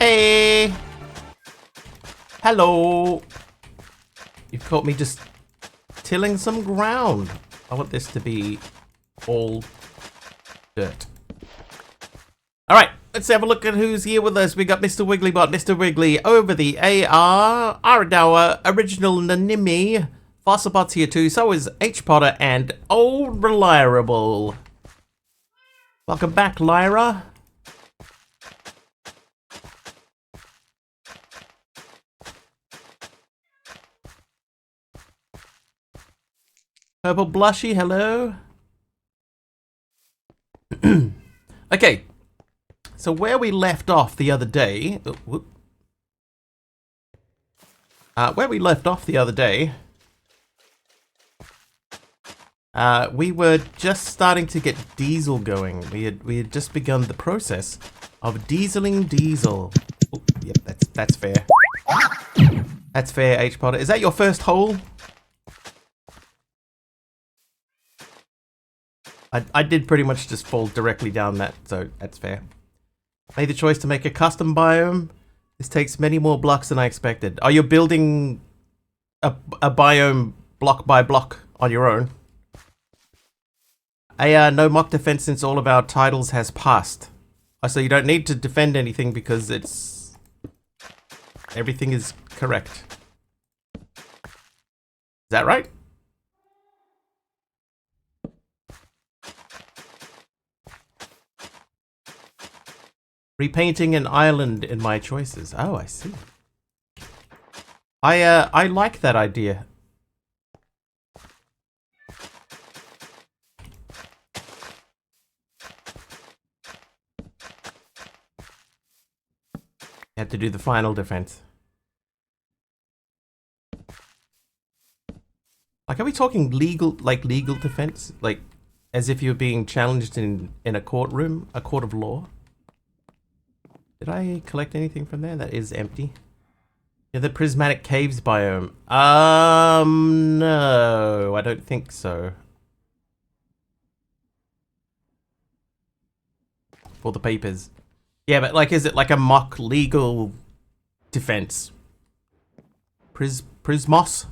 Hey! Hello! You've caught me just tilling some ground. I want this to be all dirt. Alright, let's have a look at who's here with us. We got Mr. Wigglybot, Mr. Wiggly, over the AR, Aradawa, Original Nanimi, Fossilbot's here too, so is H. Potter, and Old Reliable. Welcome back, Lyra. Purple Blushy, hello. Okay, so where we left off the other day, we were just starting to get diesel going. We had just begun the process of dieseling diesel. Oh, yep, that's fair. That's fair, H Potter. Is that your first hole? I did pretty much just fall directly down that, so that's fair. Made the choice to make a custom biome. This takes many more blocks than I expected. Are you building a biome block by block on your own? No mock defense since all of our titles has passed. Oh, so you don't need to defend anything because it's... everything is correct. Is that right? Repainting an island in my choices. Oh, I see. I like that idea. Have to do the final defense. Like, are we talking legal defense? Like, as if you're being challenged in a courtroom, a court of law? Did I collect anything from there? That is empty. Yeah, the prismatic caves biome. No, I don't think so. For the papers. Yeah, but like, is it like a mock legal defense? Prismos?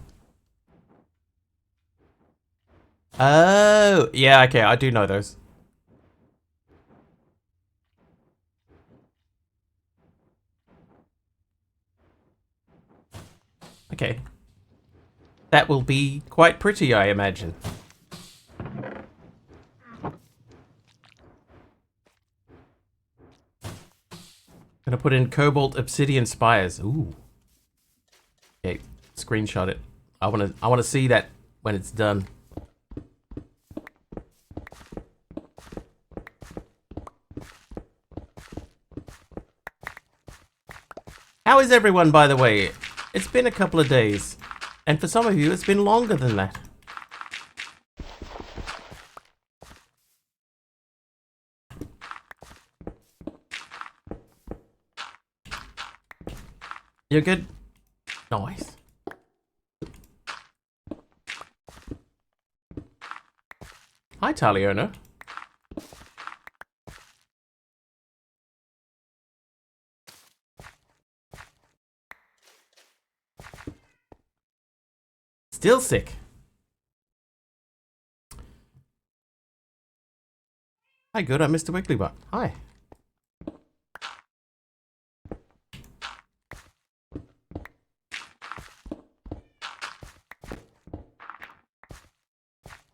Oh, yeah, okay, I do know those. Okay. That will be quite pretty, I imagine. Gonna put in cobalt obsidian spires. Ooh. Okay, screenshot it. I wanna see that when it's done. How is everyone, by the way? It's been a couple of days, and for some of you, it's been longer than that. You're good? Nice. Hi, Taliona. Still sick. Hi, good. I'm Mr. Wigglybot. Hi.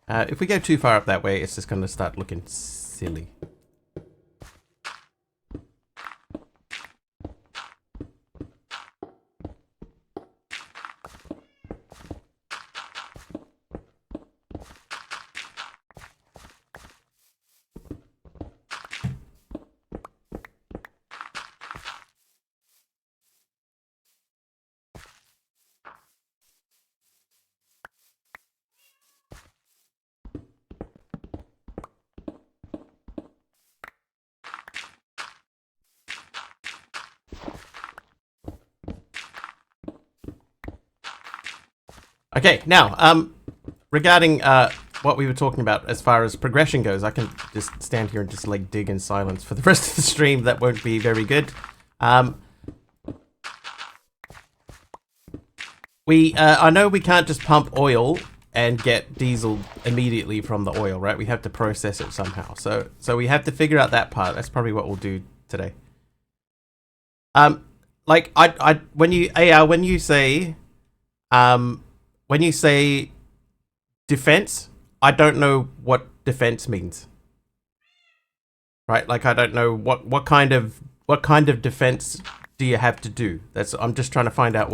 If we go too far up that way, it's just going to start looking silly. Okay, now, regarding what we were talking about as far as progression goes, I can just stand here and just like dig in silence for the rest of the stream. That won't be very good. I know we can't just pump oil and get diesel immediately from the oil, right? We have to process it somehow. So we have to figure out that part. That's probably what we'll do today. Like when you say defense, I don't know what defense means. Right? Like I don't know what kind of defense do you have to do? I'm just trying to find out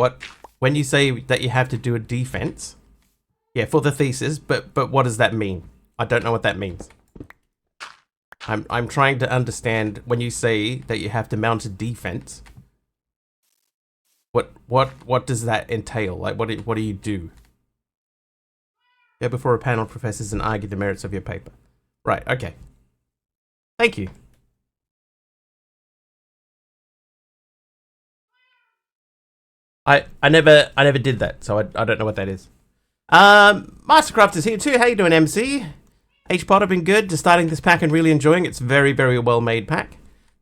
when you say that you have to do a defense. Yeah, for the thesis, but what does that mean? I don't know what that means. I'm trying to understand when you say that you have to mount a defense. What does that entail? Like what do you do? Go before a panel of professors and argue the merits of your paper. Right, okay. Thank you. I never did that, so I don't know what that is. Mastercraft is here too. How you doing, MC? H Potter been good. Just starting this pack and really enjoying it. It's very, very well made pack.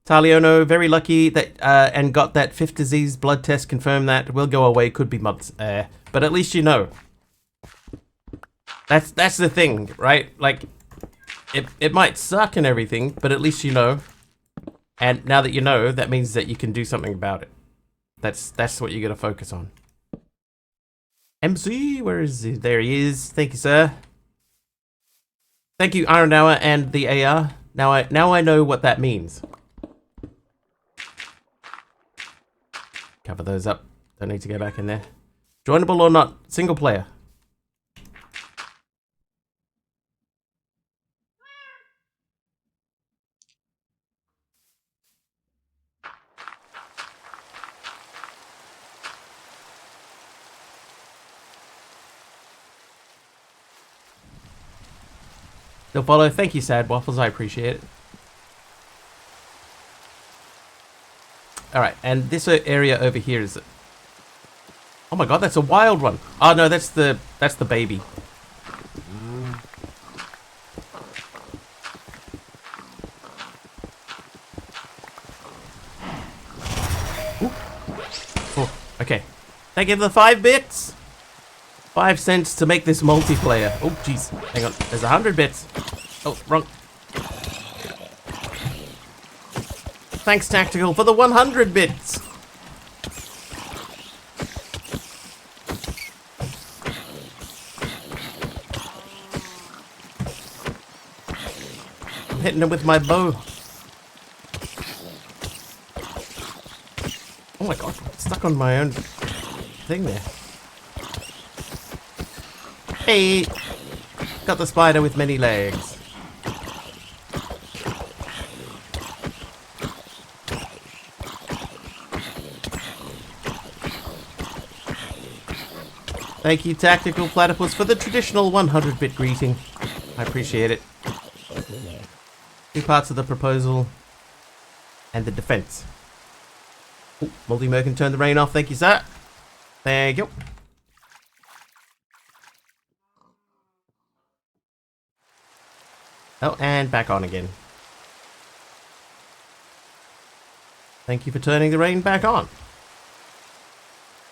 Taliono, very lucky that and got that fifth disease blood test confirmed that will go away. Could be months, but at least you know. That's the thing, right? Like, it might suck and everything, but at least you know. And now that you know, that means that you can do something about it. That's what you got to focus on. MC, where is he? There he is. Thank you, sir. Thank you, Iron Hour and the AR. Now I know what that means. Cover those up. Don't need to go back in there. Joinable or not? Single player. Still follow. Thank you, Sad Waffles. I appreciate it. Alright, and this area over here is... Oh my god, that's a wild one. Oh no, that's the baby. Ooh. Oh, okay. Thank you for the 5 bits. 5 cents to make this multiplayer. Oh, jeez. Hang on. There's 100 bits. Oh, wrong. Thanks, Tactical, for the 100 bits. I'm hitting him with my bow. Oh my god, I'm stuck on my own thing there. Hey! Got the spider with many legs. Thank you, Tactical Platypus, for the traditional 100-bit greeting. I appreciate it. 2 parts of the proposal and the defense. Oh, Multi-Mer can turn the rain off. Thank you, sir. Thank you. Oh, and back on again. Thank you for turning the rain back on.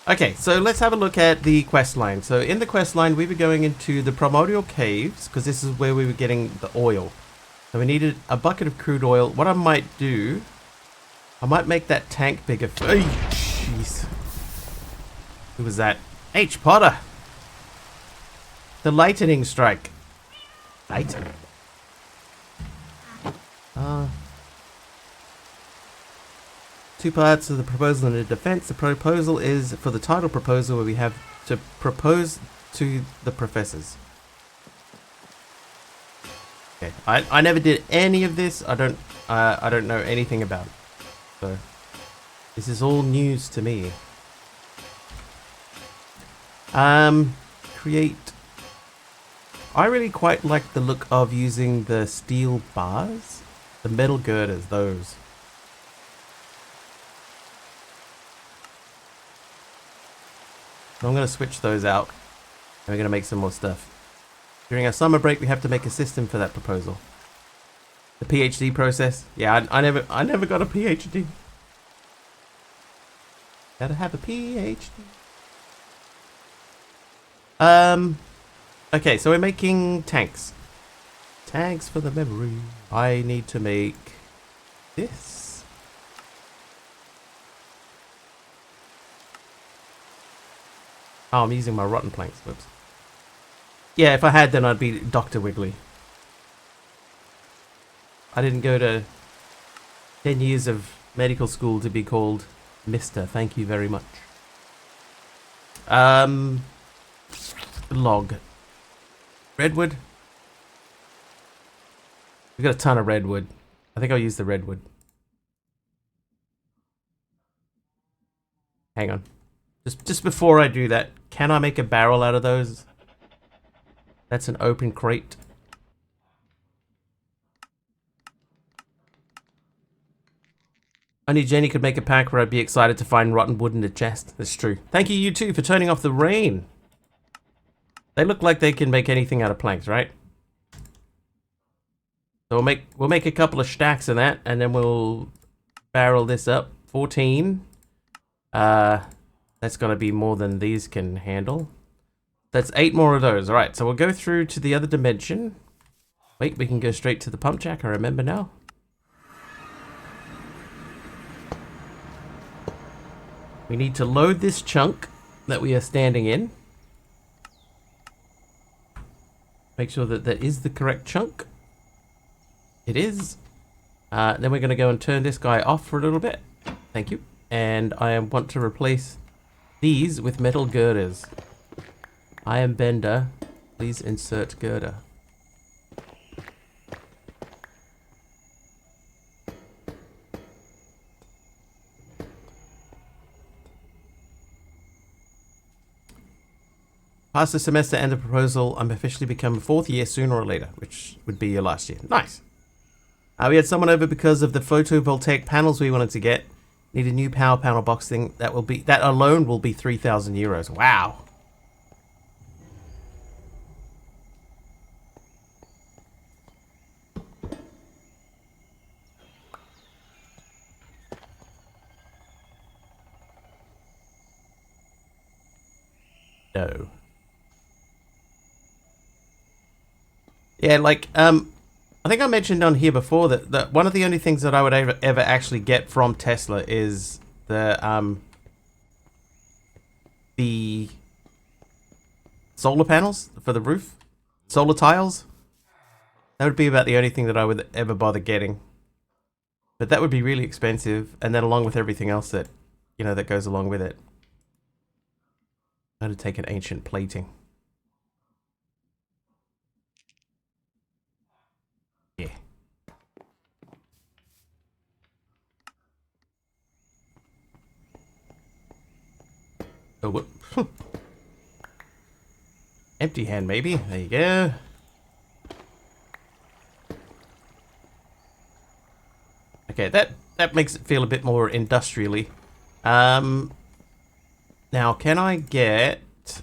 Okay, so let's have a look at the quest line. So in the quest line, we were going into the Primordial Caves, because this is where we were getting the oil. So we needed a bucket of crude oil. What I might do, I might make that tank bigger. Hey, jeez. Who was that? H. Potter. The lightning strike. Lightning. 2 parts of the proposal and the defense. The proposal is for the title proposal, where we have to propose to the professors. Okay, I never did any of this. I don't know anything about it. So this is all news to me. Create. I really quite like the look of using the steel bars, the metal girders, those. So I'm going to switch those out, and we're going to make some more stuff. During our summer break, we have to make a system for that proposal. The PhD process. Yeah, I never got a PhD. Gotta have a PhD. Okay, so we're making tanks. Tanks for the memory. I need to make this. Oh, I'm using my rotten planks. Whoops. Yeah, if I had, then I'd be Dr. Wiggly. I didn't go to 10 years of medical school to be called Mister. Thank you very much. Log. Redwood. We got a ton of redwood. I think I'll use the redwood. Hang on. Just before I do that, can I make a barrel out of those? That's an open crate. Only Jenny could make a pack where I'd be excited to find rotten wood in the chest. That's true. Thank you, you two, for turning off the rain. They look like they can make anything out of planks, right? So we'll make a couple of stacks of that, and then we'll barrel this up. 14. That's gonna be more than these can handle. That's 8 more of those. Alright, so we'll go through to the other dimension. Wait, we can go straight to the pump jack, I remember now. We need to load this chunk that we are standing in. Make sure that that is the correct chunk. It is. Then we're going to go and turn this guy off for a little bit. Thank you. And I want to replace these with metal girders. I am Bender. Please insert girder. Pass the semester and the proposal. I'm officially become a 4th year sooner or later, which would be your last year. Nice. We had someone over because of the photovoltaic panels we wanted to get. Need a new power panel box thing. That alone will be 3,000 euros. Wow. No. Yeah, like, I think I mentioned on here before that one of the only things that I would ever actually get from Tesla is the solar panels for the roof, solar tiles. That would be about the only thing that I would ever bother getting. But that would be really expensive, and then along with everything else that, you know, that goes along with it. I'm going to take an ancient plating. Yeah. Oh, whoop. Empty hand, maybe. There you go. Okay, that makes it feel a bit more industrially. Now, can I get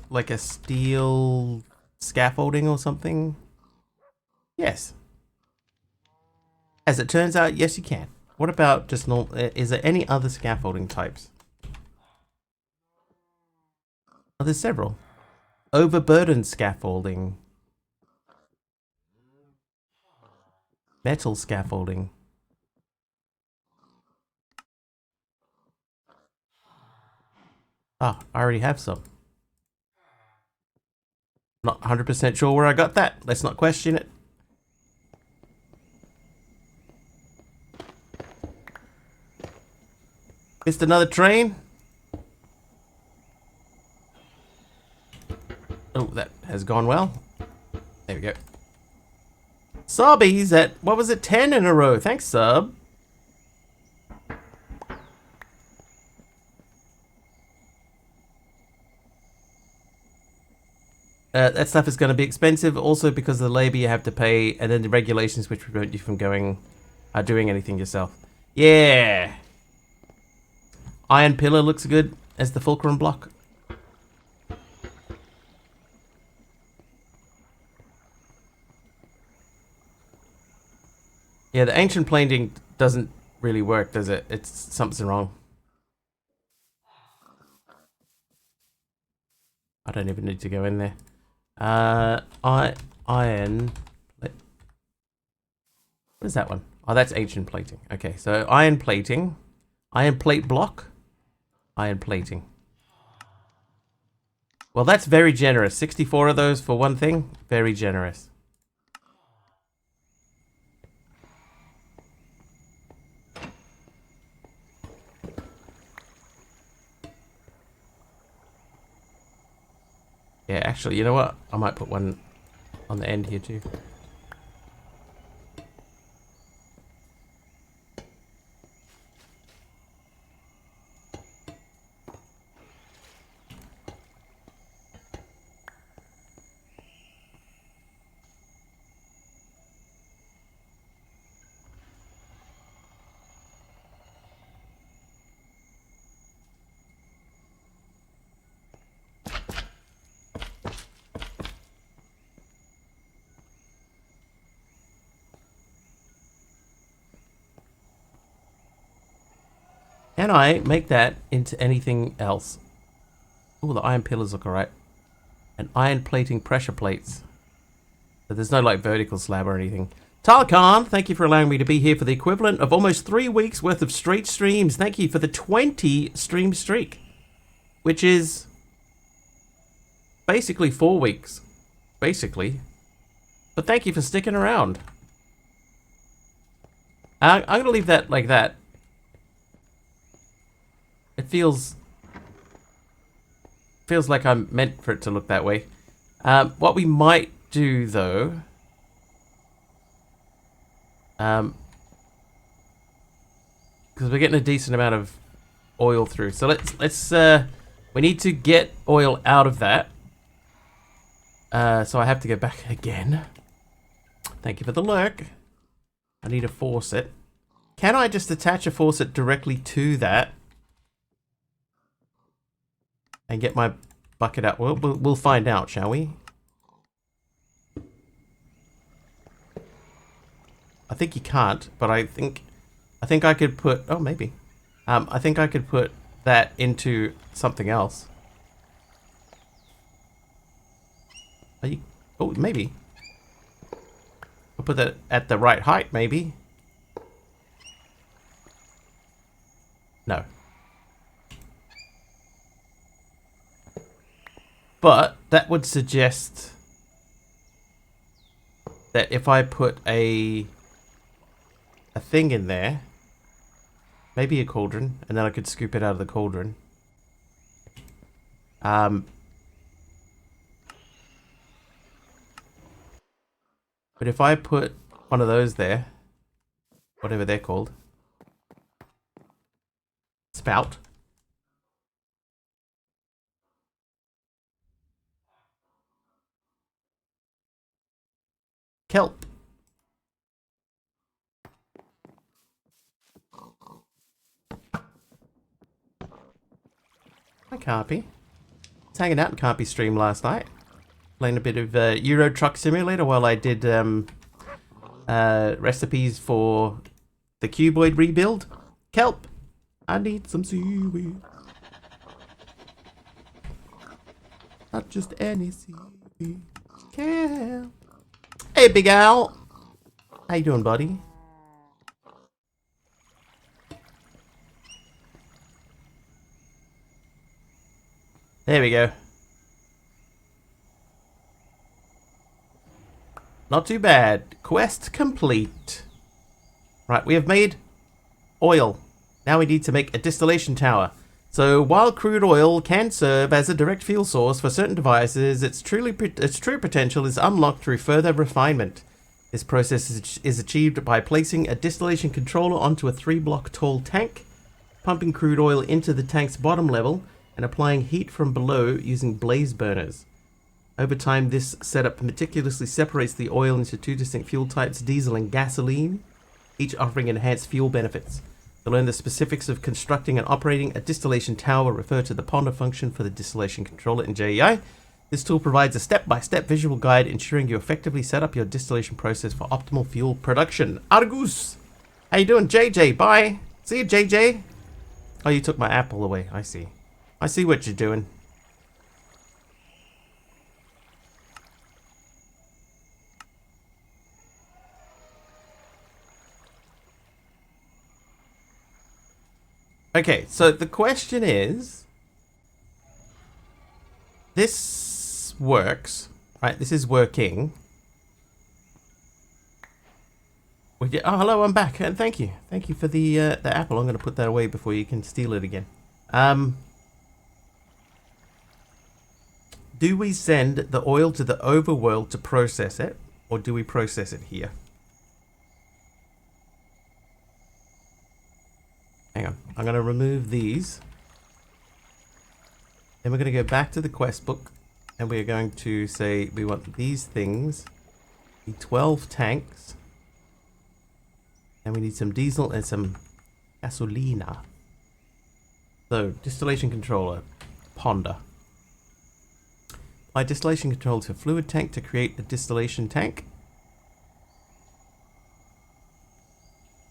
like a steel scaffolding or something? Yes. As it turns out, yes, you can. What about just normal? Is there any other scaffolding types? Oh, there's several. Overburdened scaffolding. Metal scaffolding. Ah, I already have some. Not 100% sure where I got that. Let's not question it. Missed another train. Oh, that has gone well. There we go. Subbies at, what was it, 10 in a row. Thanks, Sub. That stuff is going to be expensive, also because of the labor you have to pay, and then the regulations which prevent you from doing anything yourself. Yeah. Iron pillar looks good as the fulcrum block. Yeah, the ancient plating doesn't really work, does it? It's something wrong. I don't even need to go in there. Iron. What is that one? Oh, that's ancient plating. Okay, so iron plating, iron plate block, iron plating. Well, that's very generous. 64 of those for one thing. Very generous. Yeah, actually, you know what? I might put one on the end here too. Can I make that into anything else? Oh, the iron pillars look alright. And iron plating pressure plates. But there's no like vertical slab or anything. Talcon, thank you for allowing me to be here for the equivalent of almost 3 weeks worth of straight streams. Thank you for the 20 stream streak. Which is basically 4 weeks. Basically. But thank you for sticking around. I'm going to leave that like that. It feels like I'm meant for it to look that way. What we might do though, because we're getting a decent amount of oil through, so let's we need to get oil out of that. So I have to go back again. Thank you for the lurk. I need a faucet. Can I just attach a faucet directly to that? And get my bucket out. We'll find out, shall we? I think you can't, but I think I could put. Oh, maybe. I think I could put that into something else. Are you? Oh, maybe. I'll put that at the right height, maybe. No. But that would suggest that if I put a thing in there, maybe a cauldron, and then I could scoop it out of the cauldron. But if I put one of those there, whatever they're called, spout. Kelp. Hi, Carpy. I was hanging out in Carpy's stream last night. Playing a bit of Euro Truck Simulator while I did recipes for the cuboid rebuild. Kelp. I need some seaweed. Not just any seaweed. Kelp. Hey, Big Al. How you doing, buddy? There we go. Not too bad. Quest complete. Right, we have made oil. Now we need to make a distillation tower. So while crude oil can serve as a direct fuel source for certain devices, its true potential is unlocked through further refinement. This process is achieved by placing a distillation controller onto a 3-block tall tank, pumping crude oil into the tank's bottom level, and applying heat from below using blaze burners. Over time, this setup meticulously separates the oil into 2 distinct fuel types, diesel and gasoline, each offering enhanced fuel benefits. To learn the specifics of constructing and operating a distillation tower, refer to the ponder function for the distillation controller in JEI. This tool provides a step-by-step visual guide ensuring you effectively set up your distillation process for optimal fuel production. Argus! How you doing, JJ? Bye! See you, JJ! Oh, you took my apple away. I see. I see what you're doing. Okay, so the question is, this works, right? This is working. Oh, hello, I'm back, and thank you for the apple. I'm going to put that away before you can steal it again. Do we send the oil to the overworld to process it, or do we process it here? Hang on, I'm going to remove these. Then we're going to go back to the quest book, and we're going to say we want these things, the 12 tanks, and we need some diesel and some gasolina. So, distillation controller, ponder. Apply distillation control to a fluid tank to create a distillation tank.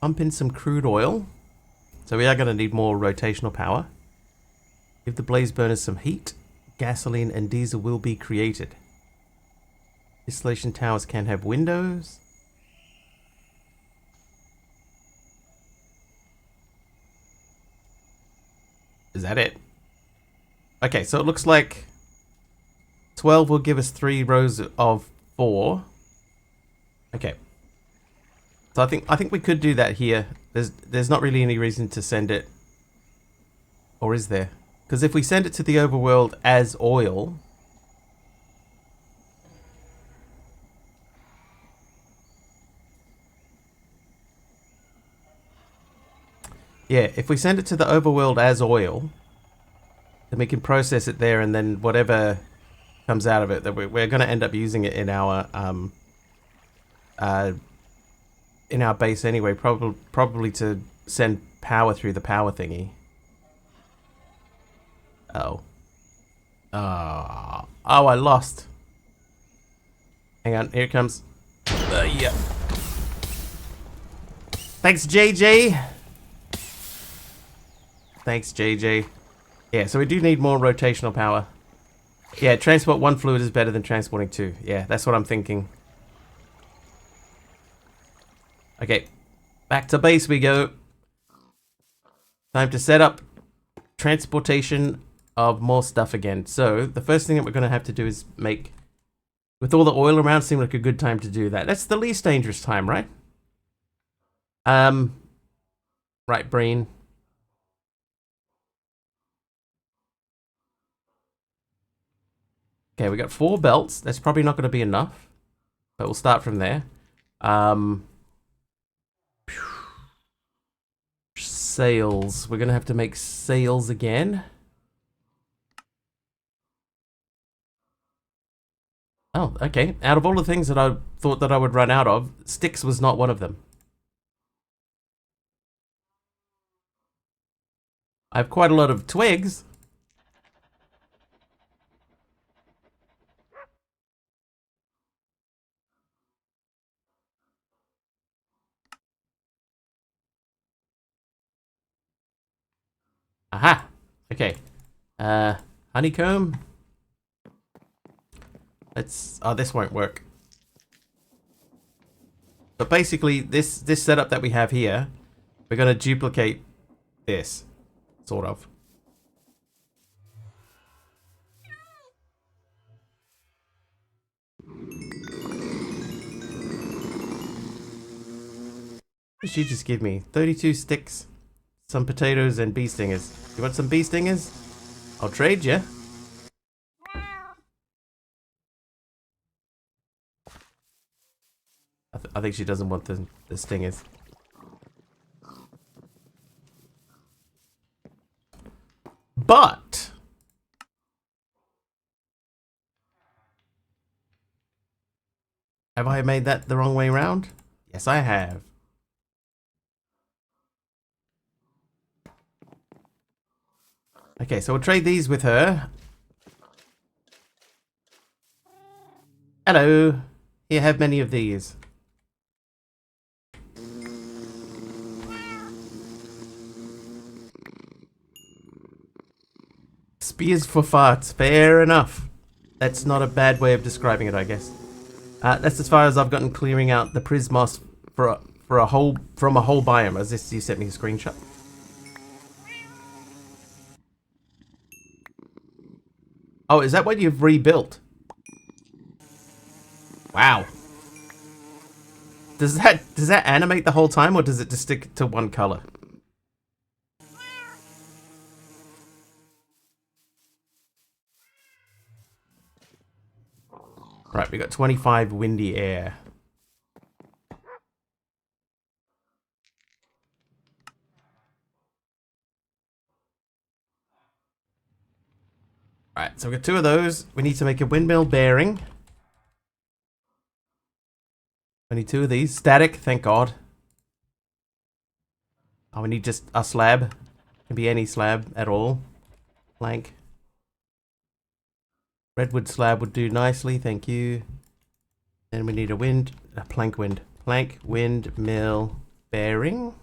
Pump in some crude oil. So we are going to need more rotational power. Give the blaze burners some heat. Gasoline and diesel will be created. Distillation towers can have windows. Is that it? Okay, so it looks like 12 will give us 3 rows of 4. Okay. So I think we could do that here. There's not really any reason to send it. Or is there? Because if we send it to the overworld as oil, yeah, if we send it to the overworld as oil, then we can process it there, and then whatever comes out of it, that we're going to end up using it in our base anyway, probably to send power through the power thingy. Oh, I lost. Hang on, here it comes. Yeah. Thanks, JJ. Thanks, JJ. Yeah, so we do need more rotational power. Yeah, transport 1 fluid is better than transporting 2. Yeah, that's what I'm thinking. Okay, back to base we go. Time to set up transportation of more stuff again. So, the first thing that we're going to have to do is make... With all the oil around, seemed like a good time to do that. That's the least dangerous time, right? Right, Breen. Okay, we got 4 belts. That's probably not going to be enough. But we'll start from there. Sails. We're going to have to make sails again. Oh, okay. Out of all the things that I thought that I would run out of, sticks was not one of them. I have quite a lot of twigs. Aha. Okay. Honeycomb. Let's... Oh, this won't work. But basically, this setup that we have here, we're going to duplicate this. Sort of. What did she just give me? 32 sticks, some potatoes, and bee stingers. You want some bee stingers? I'll trade you. I think she doesn't want the stingers. But... Have I made that the wrong way around? Yes, I have. Okay, so we'll trade these with her. Hello. Here, have many of these. Spears for farts. Fair enough. That's not a bad way of describing it, I guess. That's as far as I've gotten clearing out the Prismos from a whole biome. As this, you sent me a screenshot. Oh, is that what you've rebuilt? Wow. Does that animate the whole time, or does it just stick to one color? Right, we got 25 windy air. Right, so we've got 2 of those. We need to make a windmill bearing. We need 2 of these. Static, thank God. Oh, we need just a slab. Can be any slab at all. Plank. Redwood slab would do nicely, thank you. Then we need a plank windmill bearing.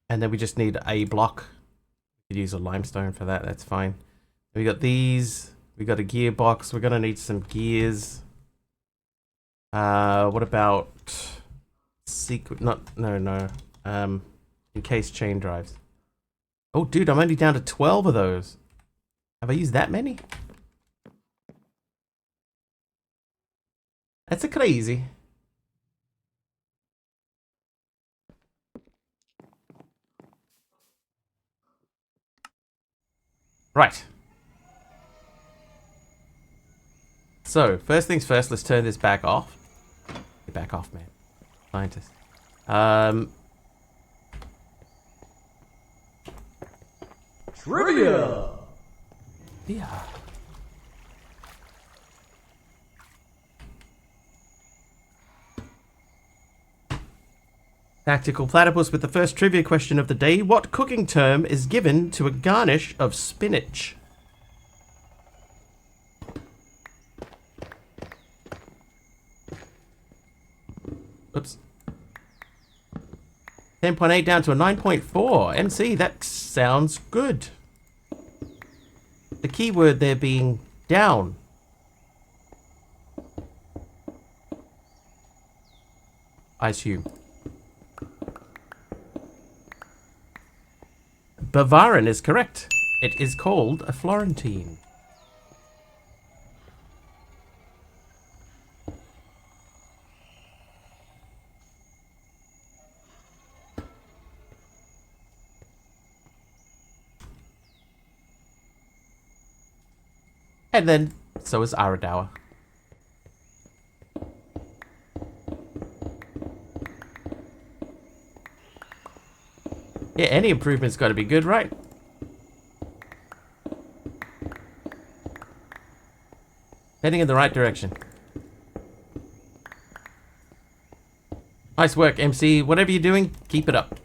And then we just need a block. We could use a limestone for that, that's fine. We got these. We got a gearbox. We're gonna need some gears. What about encased chain drives. Oh, dude, I'm only down to 12 of those. Have I used that many? That's a crazy. Right. So, first things first, let's turn this back off. Get back off, man. Scientist. Trivia! Yeah. Tactical Platypus with the first trivia question of the day. What cooking term is given to a garnish of spinach? Oops. 10.8 down to a 9.4. MC, that sounds good. The keyword there being down. I assume. Bavarian is correct. It is called a Florentine. And then, so is Aradawa. Yeah, any improvement's got to be good, right? Heading in the right direction. Nice work, MC. Whatever you're doing, keep it up.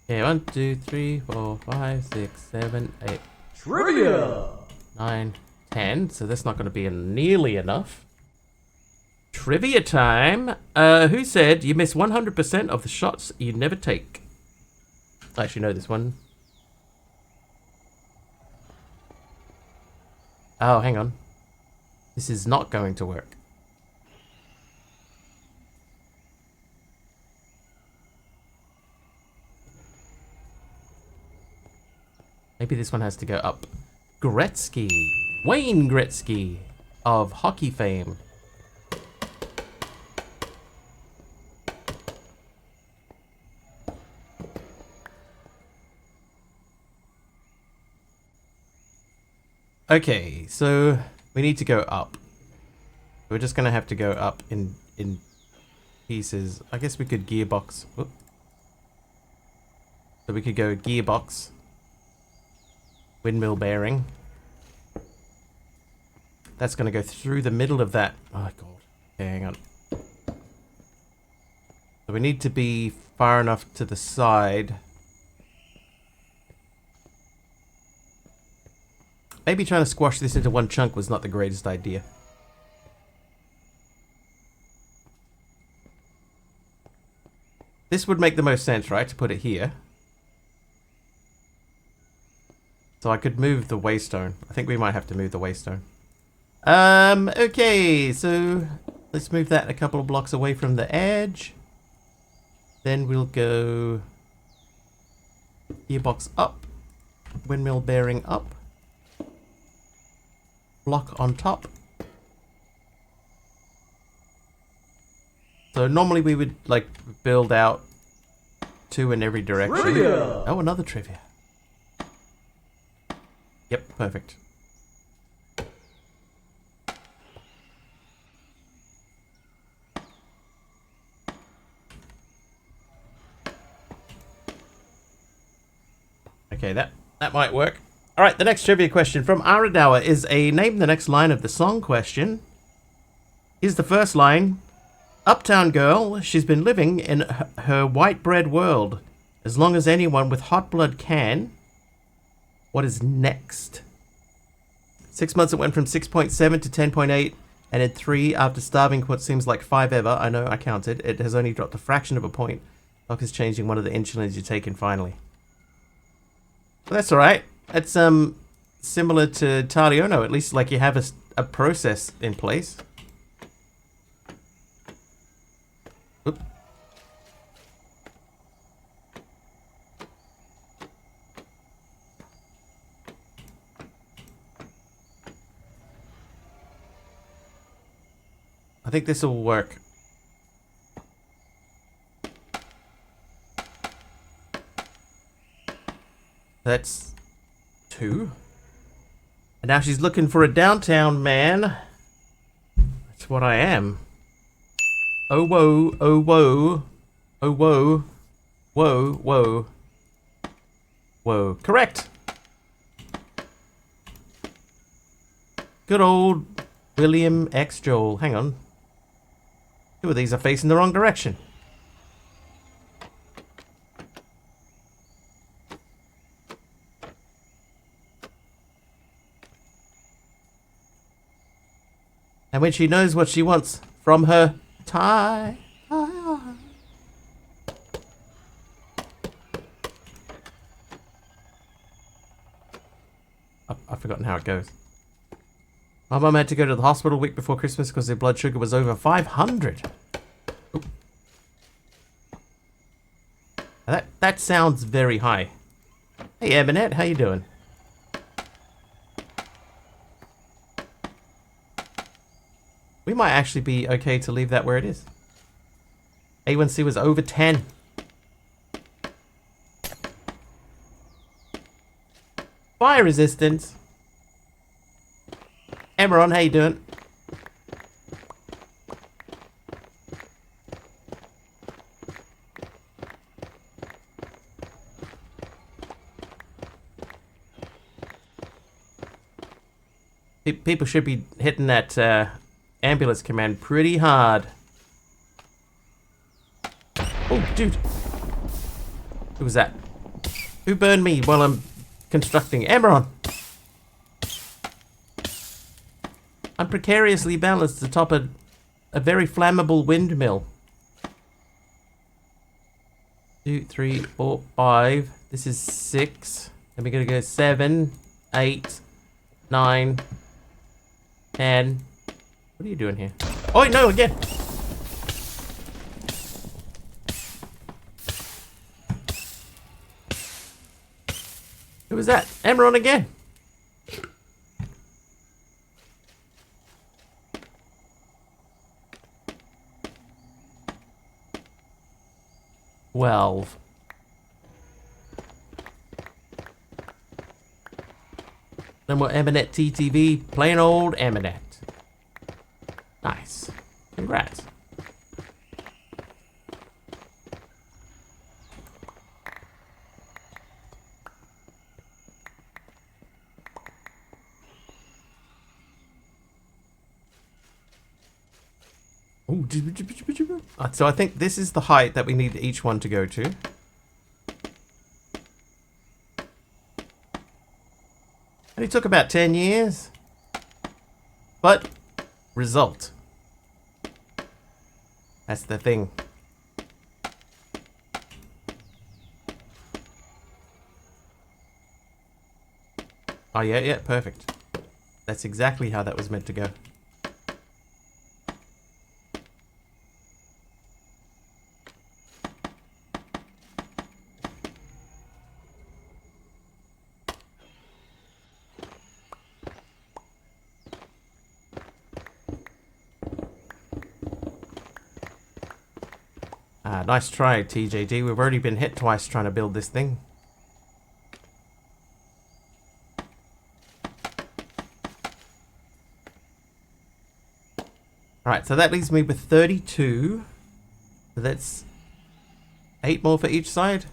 Okay, 1, 2, 3, 4, 5, 6, 7, 8. Trivia! 9, 10. So that's not going to be nearly enough. Trivia time. Who said you miss 100% of the shots you never take? I actually know this one. Oh, hang on. This is not going to work. Maybe this one has to go up. Gretzky. Wayne Gretzky of hockey fame. Okay, so we need to go up. We're just gonna have to go up in pieces. I guess we could gearbox. Whoop. So we could go gearbox. Windmill bearing. That's going to go through the middle of that. Oh, God. Okay, hang on. So we need to be far enough to the side. Maybe trying to squash this into one chunk was not the greatest idea. This would make the most sense, right? To put it here. So I could move the waystone. I think we might have to move the waystone. Okay, so let's move that a couple of blocks away from the edge. Then we'll go gearbox up, windmill bearing up, block on top. So normally we would like build out 2 in every direction. Trivia! Oh, another trivia. Yep, perfect. Okay, that might work. All right, the next trivia question from Aradawa is a name the next line of the song question. Is the first line, Uptown girl, she's been living in her white bread world as long as anyone with hot blood can. What is next? 6 months it went from 6.7 to 10.8, and in 3 after starving what seems like 5 ever. I know, I counted. It has only dropped a fraction of a point. Doc is changing one of the insulins you're taking finally. Well, that's alright. That's similar to Tariono, at least like you have a process in place. Oop. I think this will work. That's 2. And now she's looking for a downtown man. That's what I am. Oh whoa, oh whoa, oh whoa, whoa, whoa, whoa. Correct. Good old William X. Joel. Hang on. 2 of these are facing the wrong direction. And when she knows what she wants from her tie. I've forgotten how it goes. My mum had to go to the hospital a week before Christmas because her blood sugar was over 500. Ooh. That sounds very high. Hey, Eminette, how you doing? We might actually be okay to leave that where it is. A1C was over 10. Fire resistance. Emeron, how you doing? People should be hitting that ambulance command pretty hard. Oh, dude. Who was that? Who burned me while I'm constructing? Emeron! I'm precariously balanced atop a very flammable windmill. 2, 3, 4, 5. This is 6. Then we're gonna go 7, 8, 9, 10. What are you doing here? Oh, no, again. Who was that? Emeron again. No more Eminette TTV. Plain old Eminette. Nice. Congrats. Ooh. So I think this is the height that we need each one to go to. And it took about 10 years. But, result. That's the thing. Oh, yeah, perfect. That's exactly how that was meant to go. Nice try, TJD. We've already been hit twice trying to build this thing. Alright, so that leaves me with 32. So that's 8 more for each side.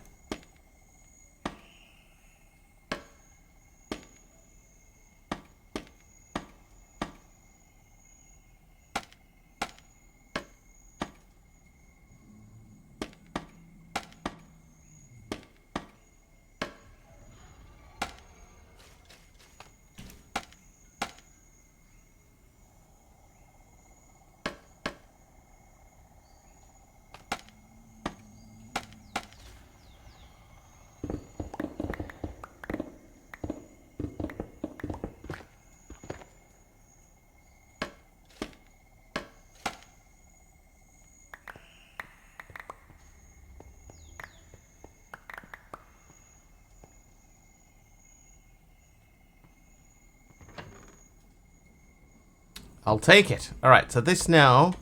I'll take it. Alright, so this now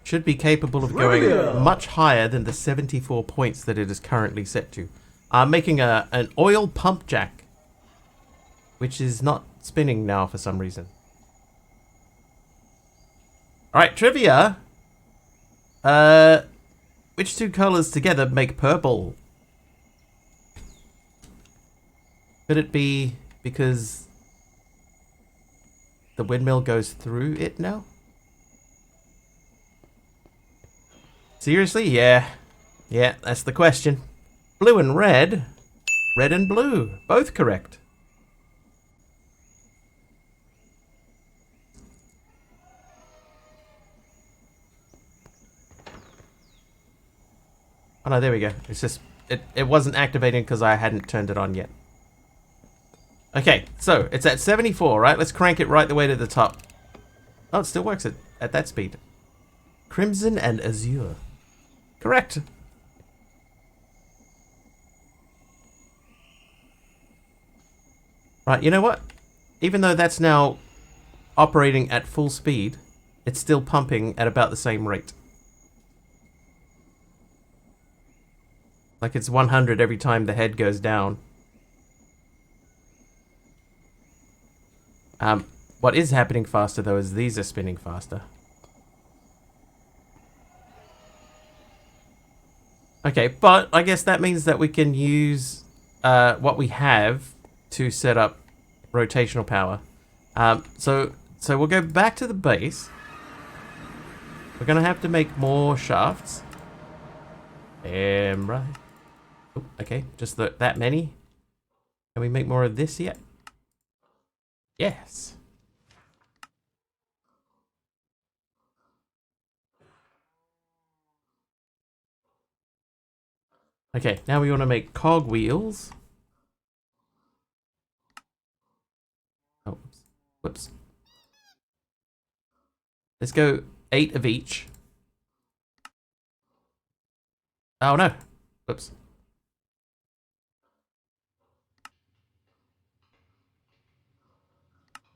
should be capable of going much higher than the 74 points that it is currently set to. I'm making an oil pump jack, which is not spinning now for some reason. Alright, trivia. Which two colors together make purple? Could it be because the windmill goes through it now? Seriously? Yeah. Yeah, that's the question. Blue and red. Red and blue. Both correct. Oh no, there we go. It's just, it wasn't activating because I hadn't turned it on yet. Okay, so it's at 74, right? Let's crank it right the way to the top. Oh, it still works at that speed. Crimson and azure. Correct. Right, you know what? Even though that's now operating at full speed, it's still pumping at about the same rate. Like it's 100 every time the head goes down. What is happening faster though is these are spinning faster. Okay, but I guess that means that we can use what we have to set up rotational power. So we'll go back to the base. We're gonna have to make more shafts. Right. Oh, okay, just that many. Can we make more of this yet? Yes. Okay, now we want to make cog wheels. Oh, whoops. Let's go 8 of each. Oh no. Whoops.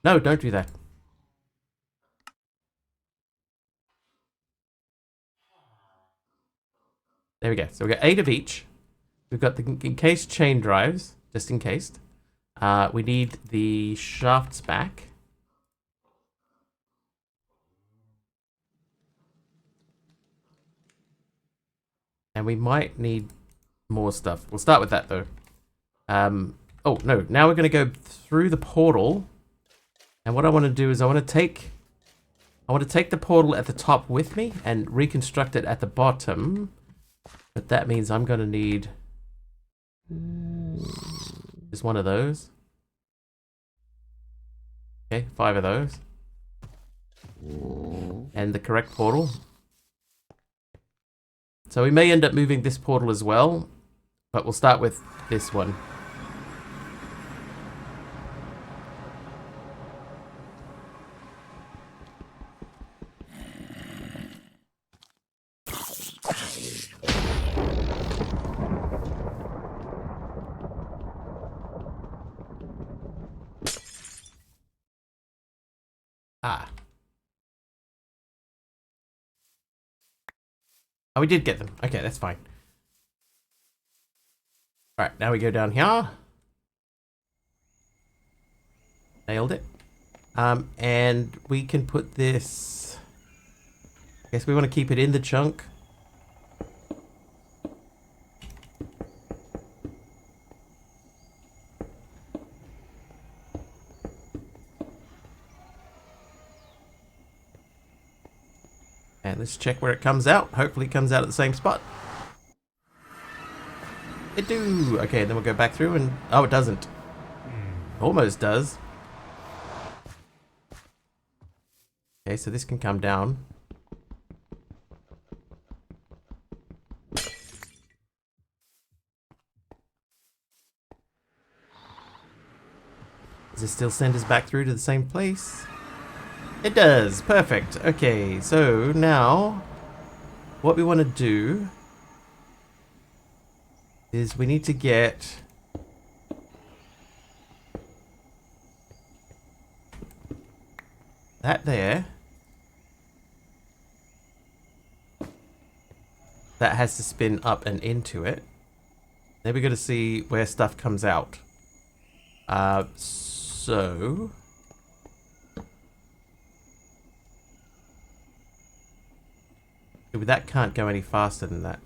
No, don't do that. There we go. So we got 8 of each. We've got the encased chain drives, just encased. We need the shafts back. And we might need more stuff. We'll start with that though. Oh no, now we're gonna go through the portal. And what I want to do is I want to take the portal at the top with me and reconstruct it at the bottom. But that means I'm gonna need just one of those. Okay, 5 of those. And the correct portal. So we may end up moving this portal as well, but we'll start with this one. Ah. Oh, we did get them. Okay, that's fine. Alright, now we go down here. Nailed it. And we can put this... I guess we want to keep it in the chunk. And let's check where it comes out. Hopefully it comes out at the same spot. It do. Okay, then we'll go back through and... Oh, it doesn't. Almost does. Okay, so this can come down. Does it still send us back through to the same place? It does. Perfect. Okay, so now what we want to do is we need to get that there. That has to spin up and into it. Then we got to see where stuff comes out. So that can't go any faster than that.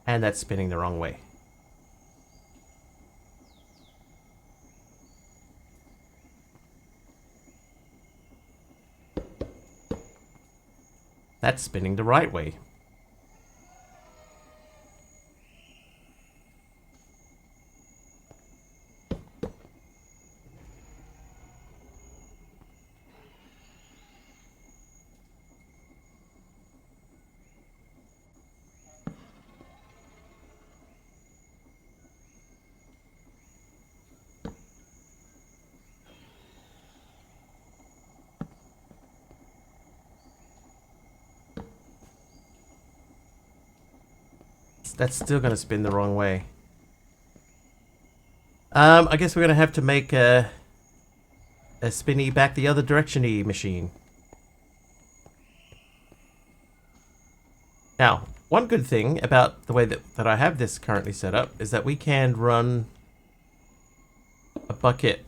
And that's spinning the wrong way. That's spinning the right way. That's still going to spin the wrong way. I guess we're going to have to make a spinny back the other direction-y machine. Now, one good thing about the way that I have this currently set up is that we can run a bucket.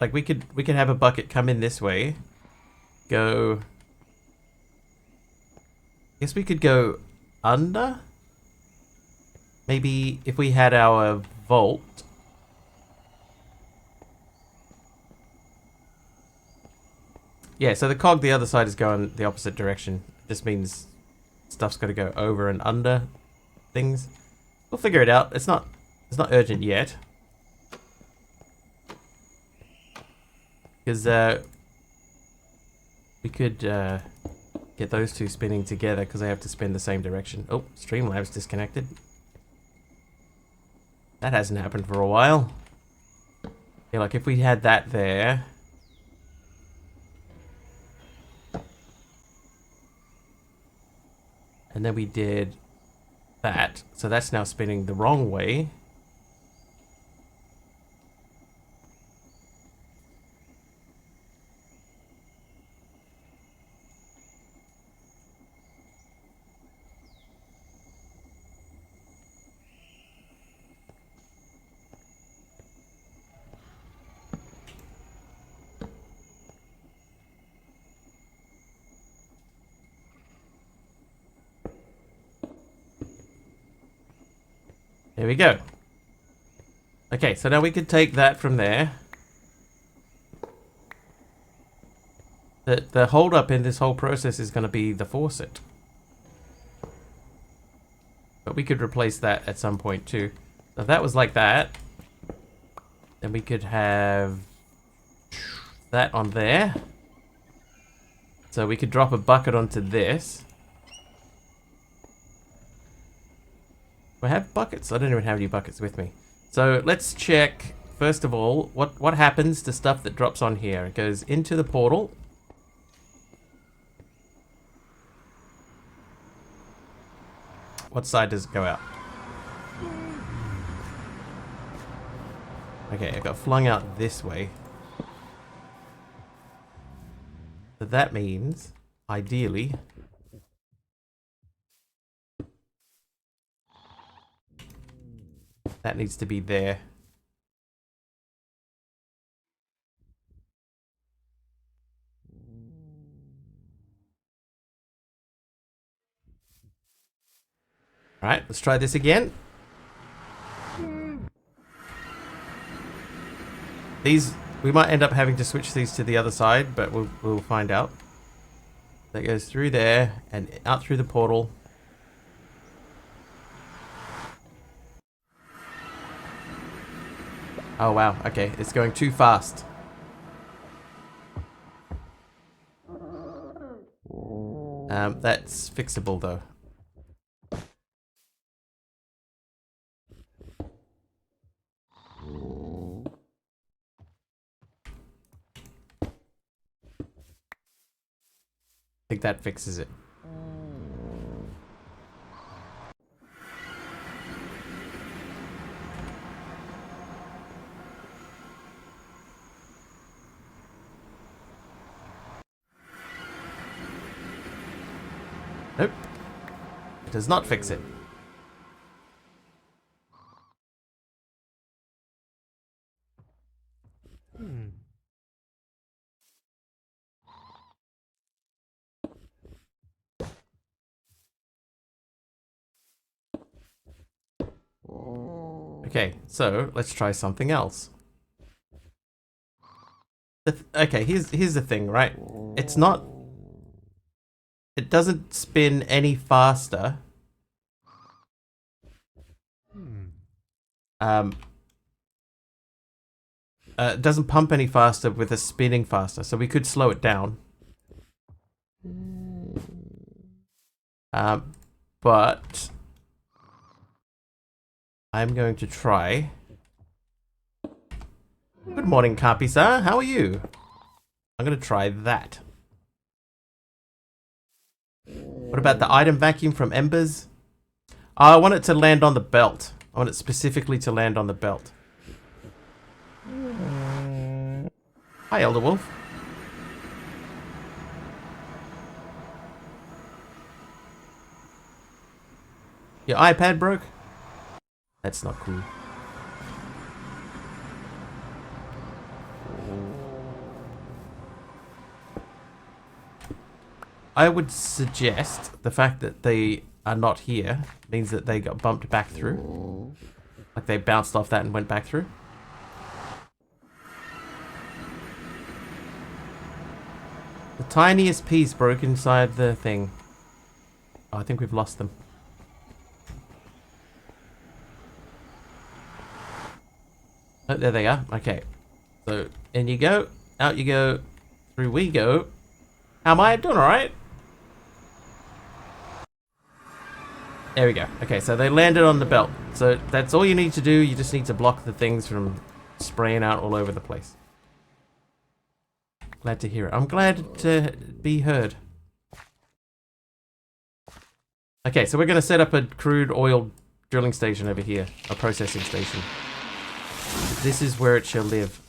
Like we could have a bucket come in this way. Go. I guess we could go under. Maybe if we had our vault. Yeah, so the cog the other side is going the opposite direction. This means stuff's got to go over and under things. We'll figure it out. It's not urgent yet. Because we could get those two spinning together because they have to spin the same direction. Oh, Streamlabs disconnected. That hasn't happened for a while. Yeah, like if we had that there. And then we did that. So that's now spinning the wrong way. There we go. Okay, so now we can take that from there. The hold up in this whole process is going to be the faucet. But we could replace that at some point too. So if that was like that, then we could have that on there. So we could drop a bucket onto this. Do I have buckets? I don't even have any buckets with me. So let's check, first of all, what happens to stuff that drops on here. It goes into the portal. What side does it go out? Okay, I got flung out this way. So that means, ideally, that needs to be there. Alright, let's try this again. These, we might end up having to switch these to the other side, but we'll find out. That goes through there and out through the portal. Oh wow, okay, it's going too fast. That's fixable though. I think that fixes it. Nope. It does not fix it. Okay, so let's try something else. Okay, here's the thing, right? It's not... It doesn't spin any faster. It doesn't pump any faster with a spinning faster, so we could slow it down. But I'm going to try. Good morning, Kapisa. How are you? I'm going to try that. What about the item vacuum from Embers? I want it to land on the belt. I want it specifically to land on the belt. Hi, Elder Wolf. Your iPad broke? That's not cool. I would suggest the fact that they are not here means that they got bumped back through. Like they bounced off that and went back through. The tiniest piece broke inside the thing. Oh, I think we've lost them. Oh, there they are. Okay. So, in you go. Out you go. Through we go. How am I? Doing alright? There we go. Okay, so they landed on the belt. So that's all you need to do. You just need to block the things from spraying out all over the place. Glad to hear it. I'm glad to be heard. Okay, so we're going to set up a crude oil drilling station over here. A processing station. This is where it shall live.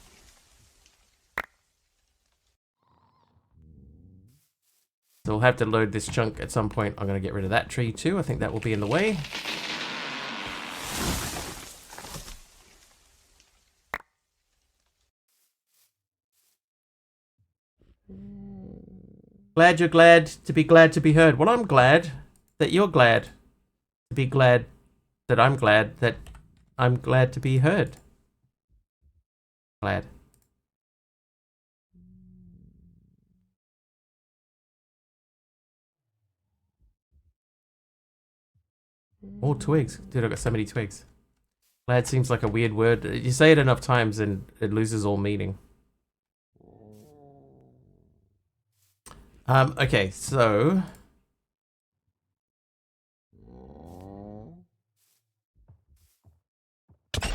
So we'll have to load this chunk at some point. I'm going to get rid of that tree too. I think that will be in the way. Glad you're glad to be heard. Well, I'm glad that you're glad to be glad that I'm glad to be heard. Glad. More twigs. Dude, I've got so many twigs. Glad seems like a weird word. You say it enough times and it loses all meaning. Okay, so...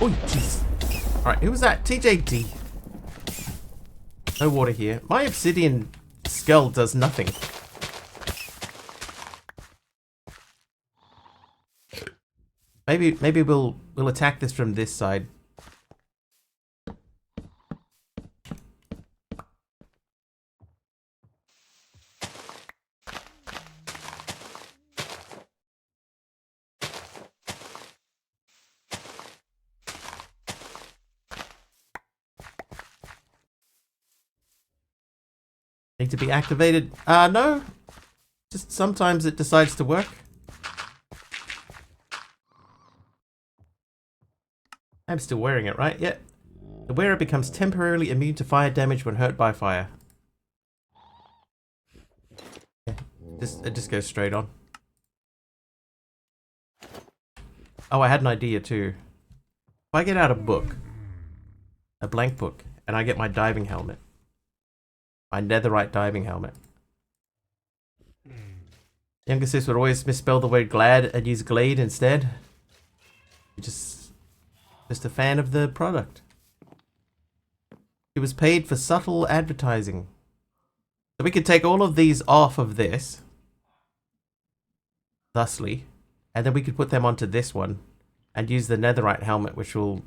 Oh, jeez. Alright, who was that? TJD. No water here. My obsidian skull does nothing. Maybe we'll attack this from this side. Need to be activated. No. Just sometimes it decides to work. I'm still wearing it, right? Yeah. The wearer becomes temporarily immune to fire damage when hurt by fire. Yeah. It just goes straight on. Oh, I had an idea too. If I get out a book, a blank book, and I get my diving helmet, my netherite diving helmet. Younger sis would always misspell the word glad and use glade instead. Just a fan of the product. She was paid for subtle advertising. So we could take all of these off of this, thusly, and then we could put them onto this one and use the netherite helmet, which will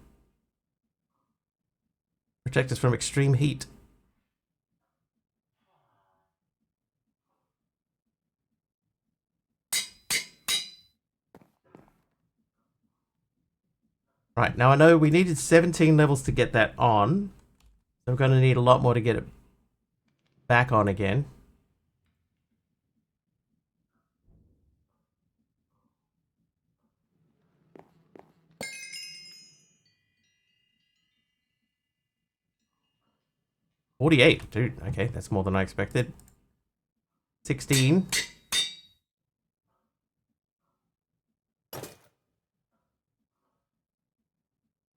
protect us from extreme heat. Right, now I know we needed 17 levels to get that on. So we're going to need a lot more to get it back on again. $48, dude. Okay, that's more than I expected. 16.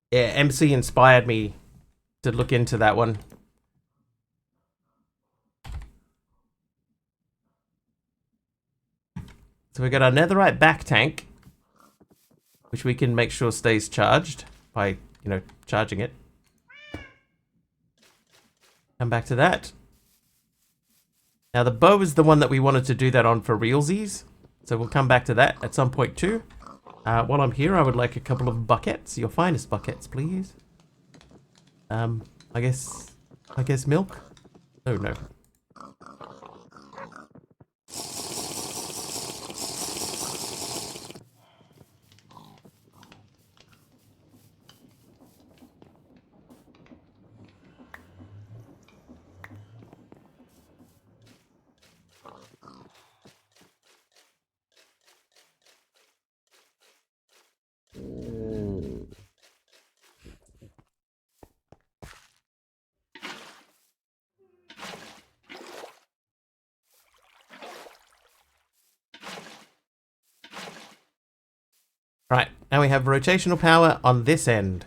Yeah, MC inspired me to look into that one. So we got our netherite back tank, which we can make sure stays charged by, charging it. Come back to that. Now the bow is the one that we wanted to do that on for realsies. So we'll come back to that at some point too. While I'm here, I would like a couple of buckets. Your finest buckets, please. I guess milk? Oh, no. Right, now we have rotational power on this end.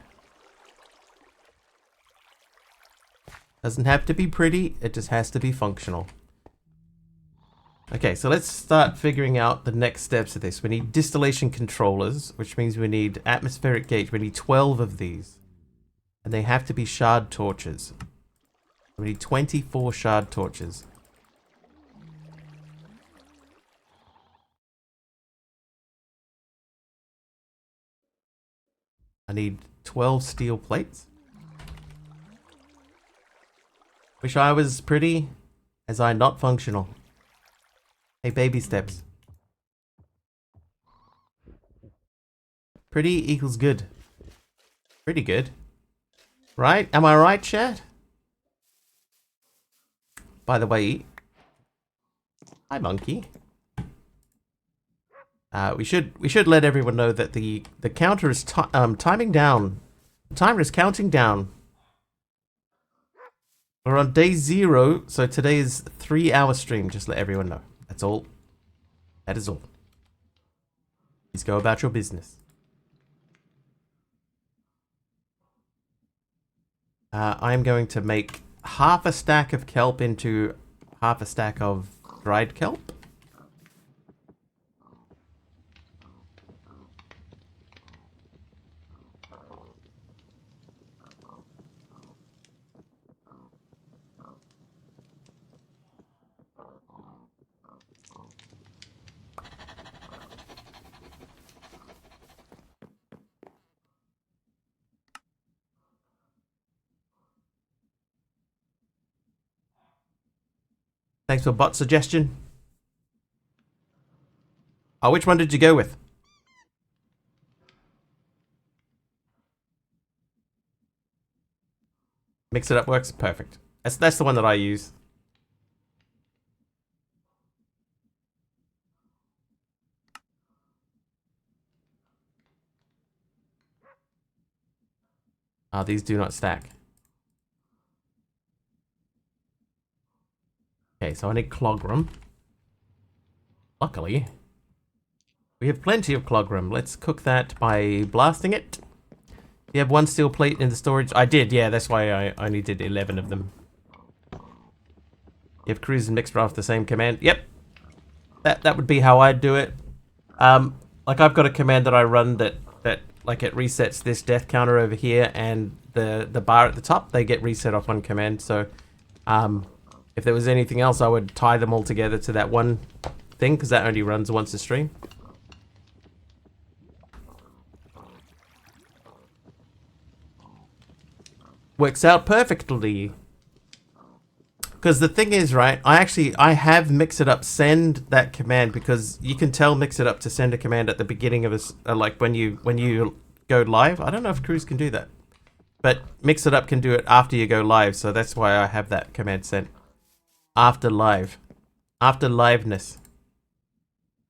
Doesn't have to be pretty, it just has to be functional. Okay, so let's start figuring out the next steps of this. We need distillation controllers, which means we need atmospheric gauge. We need 12 of these. And they have to be shard torches. We need 24 shard torches. I need 12 steel plates. Wish I was pretty, as I not functional. Hey, baby steps. Pretty equals good. Pretty good. Right? Am I right, chat? By the way, hi monkey. We should let everyone know that the counter is timing down. The timer is counting down. We're on day 0, so today is a 3-hour stream. Just let everyone know. That's all. That is all. Please go about your business. I'm going to make half a stack of kelp into half a stack of dried kelp. Thanks for bot suggestion. Oh, which one did you go with? Mix it up works? Perfect. That's the one that I use. Ah, these do not stack. Okay, so I need clogram. Luckily, we have plenty of clogram. Let's cook that by blasting it. You have one steel plate in the storage? I did, yeah, that's why I only did 11 of them. You have cruise and mixed off the same command? Yep. That would be how I'd do it. Like I've got a command that I run that like it resets this death counter over here and the bar at the top, they get reset off one command. So if there was anything else, I would tie them all together to that one thing because that only runs once a stream. Works out perfectly. Because the thing is, right, I have Mix It Up send that command because you can tell Mix It Up to send a command at the beginning of a, like when you go live. I don't know if Cruise can do that. But Mix It Up can do it after you go live, so that's why I have that command sent. After live. After liveness.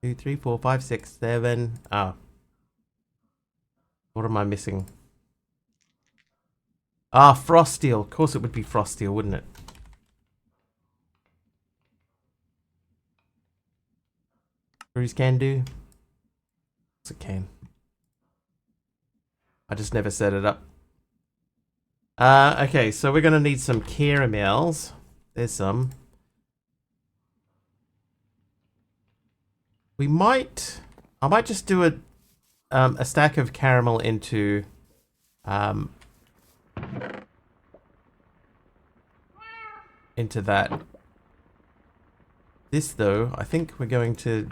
2, 3, 4, 5, 6, 7. Oh. What am I missing? Ah, Frost Steel. Of course it would be Frost Steel, wouldn't it? Cruise can do. Yes, it can. I just never set it up. Okay, so we're gonna need some caramels. There's some. I might just do a stack of caramel into that. This though, I think we're going to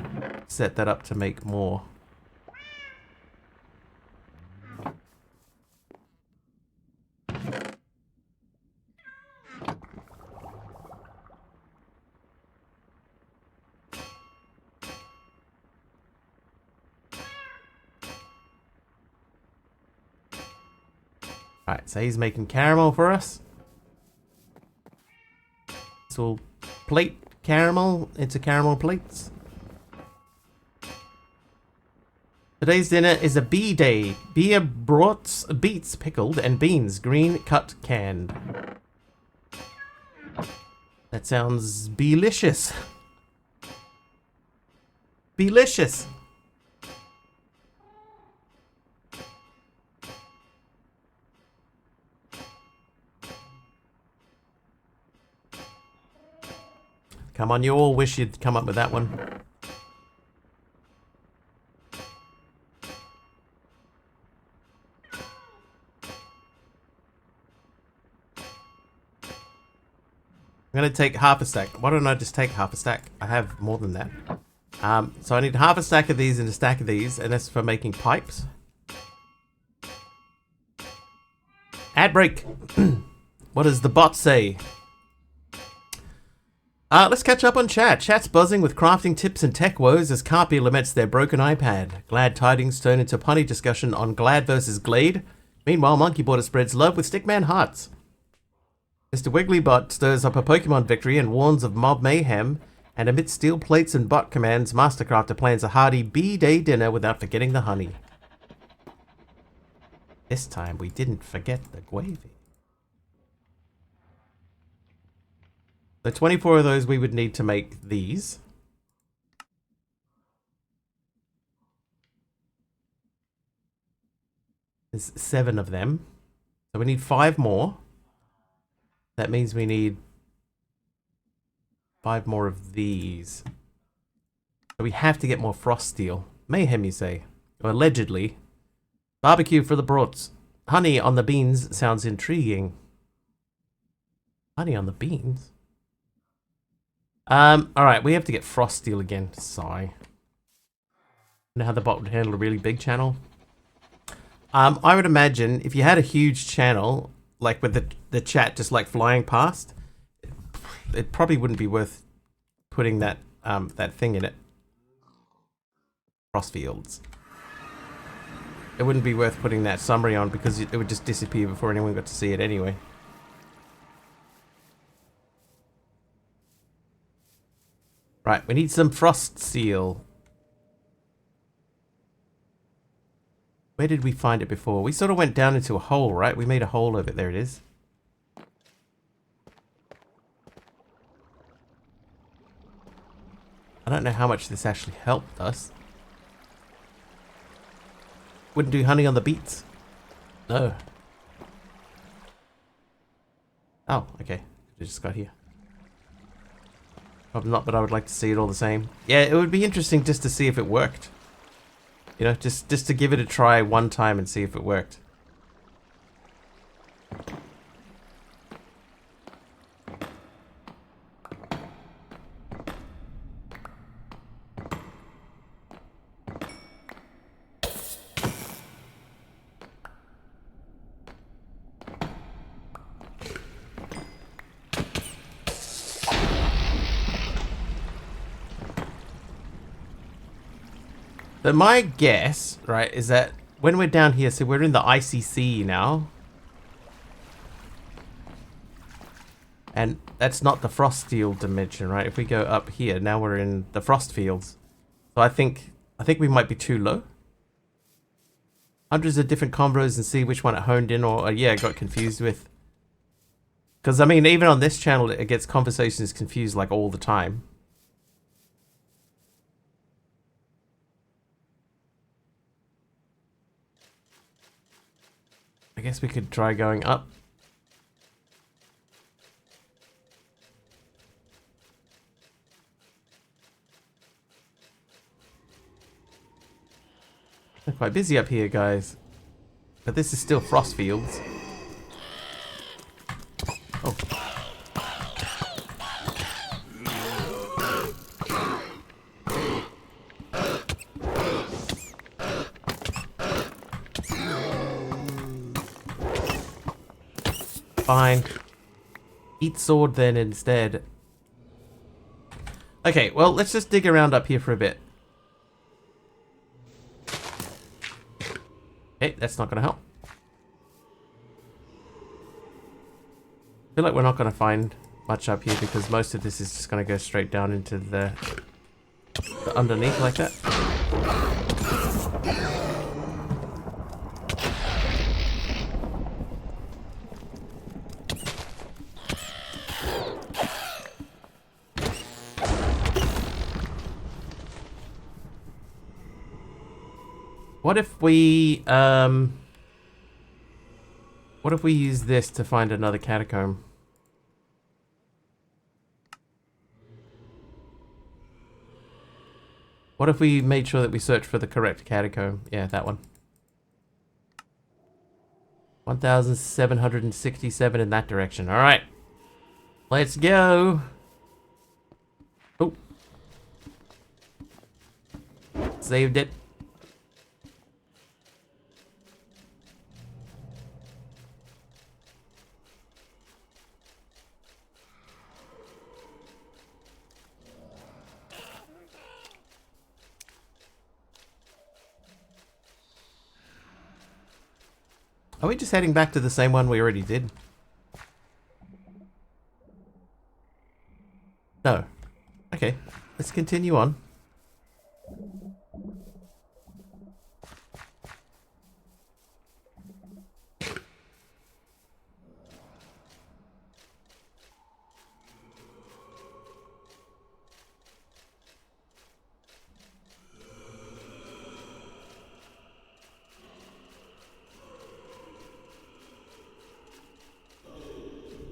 set that up to make more. Alright, so he's making caramel for us. So plate caramel into caramel plates. Today's dinner is a bee day. Beer, brats, beets pickled, and beans green cut canned. That sounds delicious. Delicious. Come on, you all wish you'd come up with that one. I'm going to take half a stack. Why don't I just take half a stack? I have more than that. So I need half a stack of these and a stack of these, and that's for making pipes. Ad break. What does the bot say? Let's catch up on chat. Chat's buzzing with crafting tips and tech woes as Carpy laments their broken iPad. Glad tidings turn into punny discussion on Glad versus Glade. Meanwhile, Monkey Border spreads love with Stickman hearts. Mr. Wigglybot stirs up a Pokemon victory and warns of mob mayhem. And amidst steel plates and bot commands, Mastercrafter plans a hearty bee-day dinner without forgetting the honey. This time we didn't forget the gravy. So 24 of those we would need to make these. There's 7 of them. So we need 5 more. That means we need 5 more of these. So we have to get more frost steel. Mayhem, you say? Or allegedly. Barbecue for the brats. Honey on the beans sounds intriguing. Honey on the beans? Alright, we have to get frost steel again. Sigh. Know how the bot would handle a really big channel? I would imagine if you had a huge channel, like with the chat just like flying past, it probably wouldn't be worth putting that that thing in it. Frost fields. It wouldn't be worth putting that summary on because it would just disappear before anyone got to see it anyway. Right, we need some frost seal. Where did we find it before? We sort of went down into a hole, right? We made a hole of it. There it is. I don't know how much this actually helped us. Wouldn't do honey on the beets. No. Oh, okay. I just got here. Probably not, but I would like to see it all the same. Yeah, it would be interesting just to see if it worked. You know, just to give it a try one time and see if it worked. So my guess, right, is that when we're down here, so we're in the ICC now. And that's not the frost field dimension, right? If we go up here, now we're in the frost fields. So I think we might be too low. Hundreds of different combos and see which one it honed in or yeah, got confused with. Because I mean, even on this channel, it gets conversations confused like all the time. I guess we could try going up. They're quite busy up here, guys. But this is still frost fields. Oh. Fine. Eat sword then instead. Okay, well, let's just dig around up here for a bit. Okay, that's not going to help. I feel like we're not going to find much up here because most of this is just going to go straight down into the underneath like that. What if we use this to find another catacomb? What if we made sure that we search for the correct catacomb? Yeah, that one. 1767 in that direction. All right. Let's go. Oh. Saved it. Are we just heading back to the same one we already did? No. Okay, let's continue on.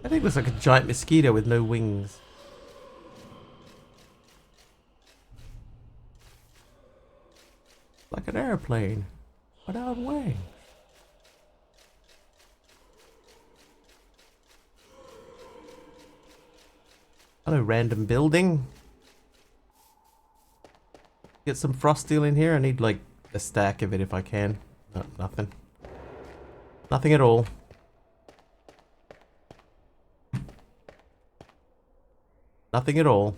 I think it looks like a giant mosquito with no wings. Like an airplane without wings. Hello, random building. Get some frost steel in here. I need like a stack of it if I can. No, nothing. Nothing at all. Nothing at all.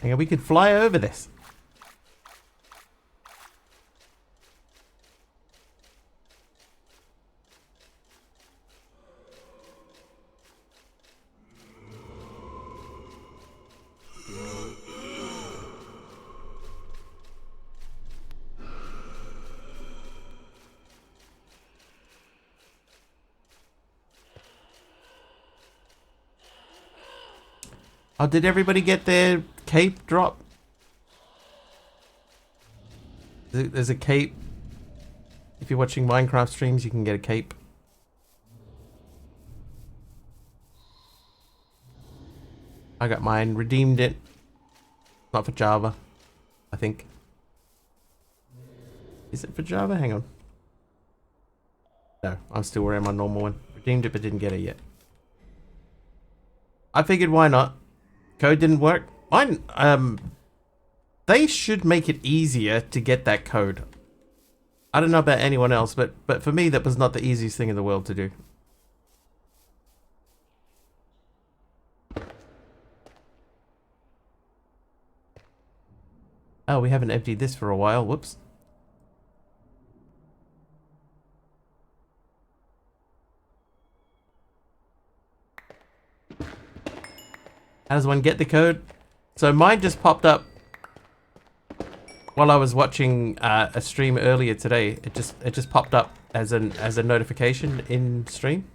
Hang on, we could fly over this. Oh, did everybody get their cape drop? There's a cape. If you're watching Minecraft streams, you can get a cape. I got mine, redeemed it. Not for Java, I think. Is it for Java? Hang on. No, I'm still wearing my normal one. Redeemed it, but didn't get it yet. I figured, why not? Code didn't work. Mine, they should make it easier to get that code. I don't know about anyone else, but for me, that was not the easiest thing in the world to do. Oh, we haven't emptied this for a while. Whoops. How does one get the code? So mine just popped up while I was watching a stream earlier today. It just popped up as a notification in stream.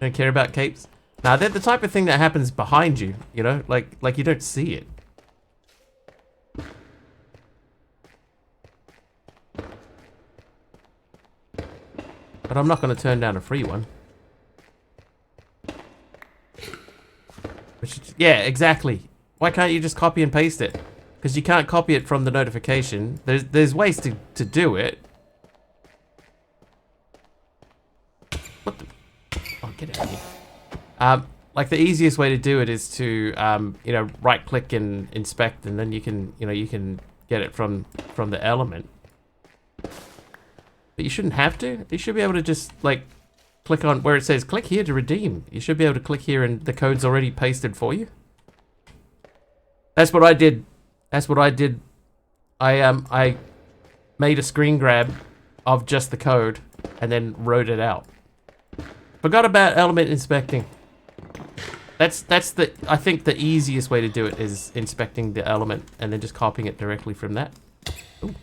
Don't care about capes. Now they're the type of thing that happens behind you. You know, like you don't see it. But I'm not going to turn down a free one. Which, yeah, exactly. Why can't you just copy and paste it? Because you can't copy it from the notification. There's ways to do it. What the? Oh, get out of here. Like the easiest way to do it is to, you know, right click and inspect, and then you can, you can get it from the element. But you shouldn't have to. You should be able to just, like, click on where it says click here to redeem. You should be able to click here and the code's already pasted for you. That's what I did. That's what I did. I made a screen grab of just the code and then wrote it out. Forgot about element inspecting. That's the, I think the easiest way to do it is inspecting the element and then just copying it directly from that. Ooh.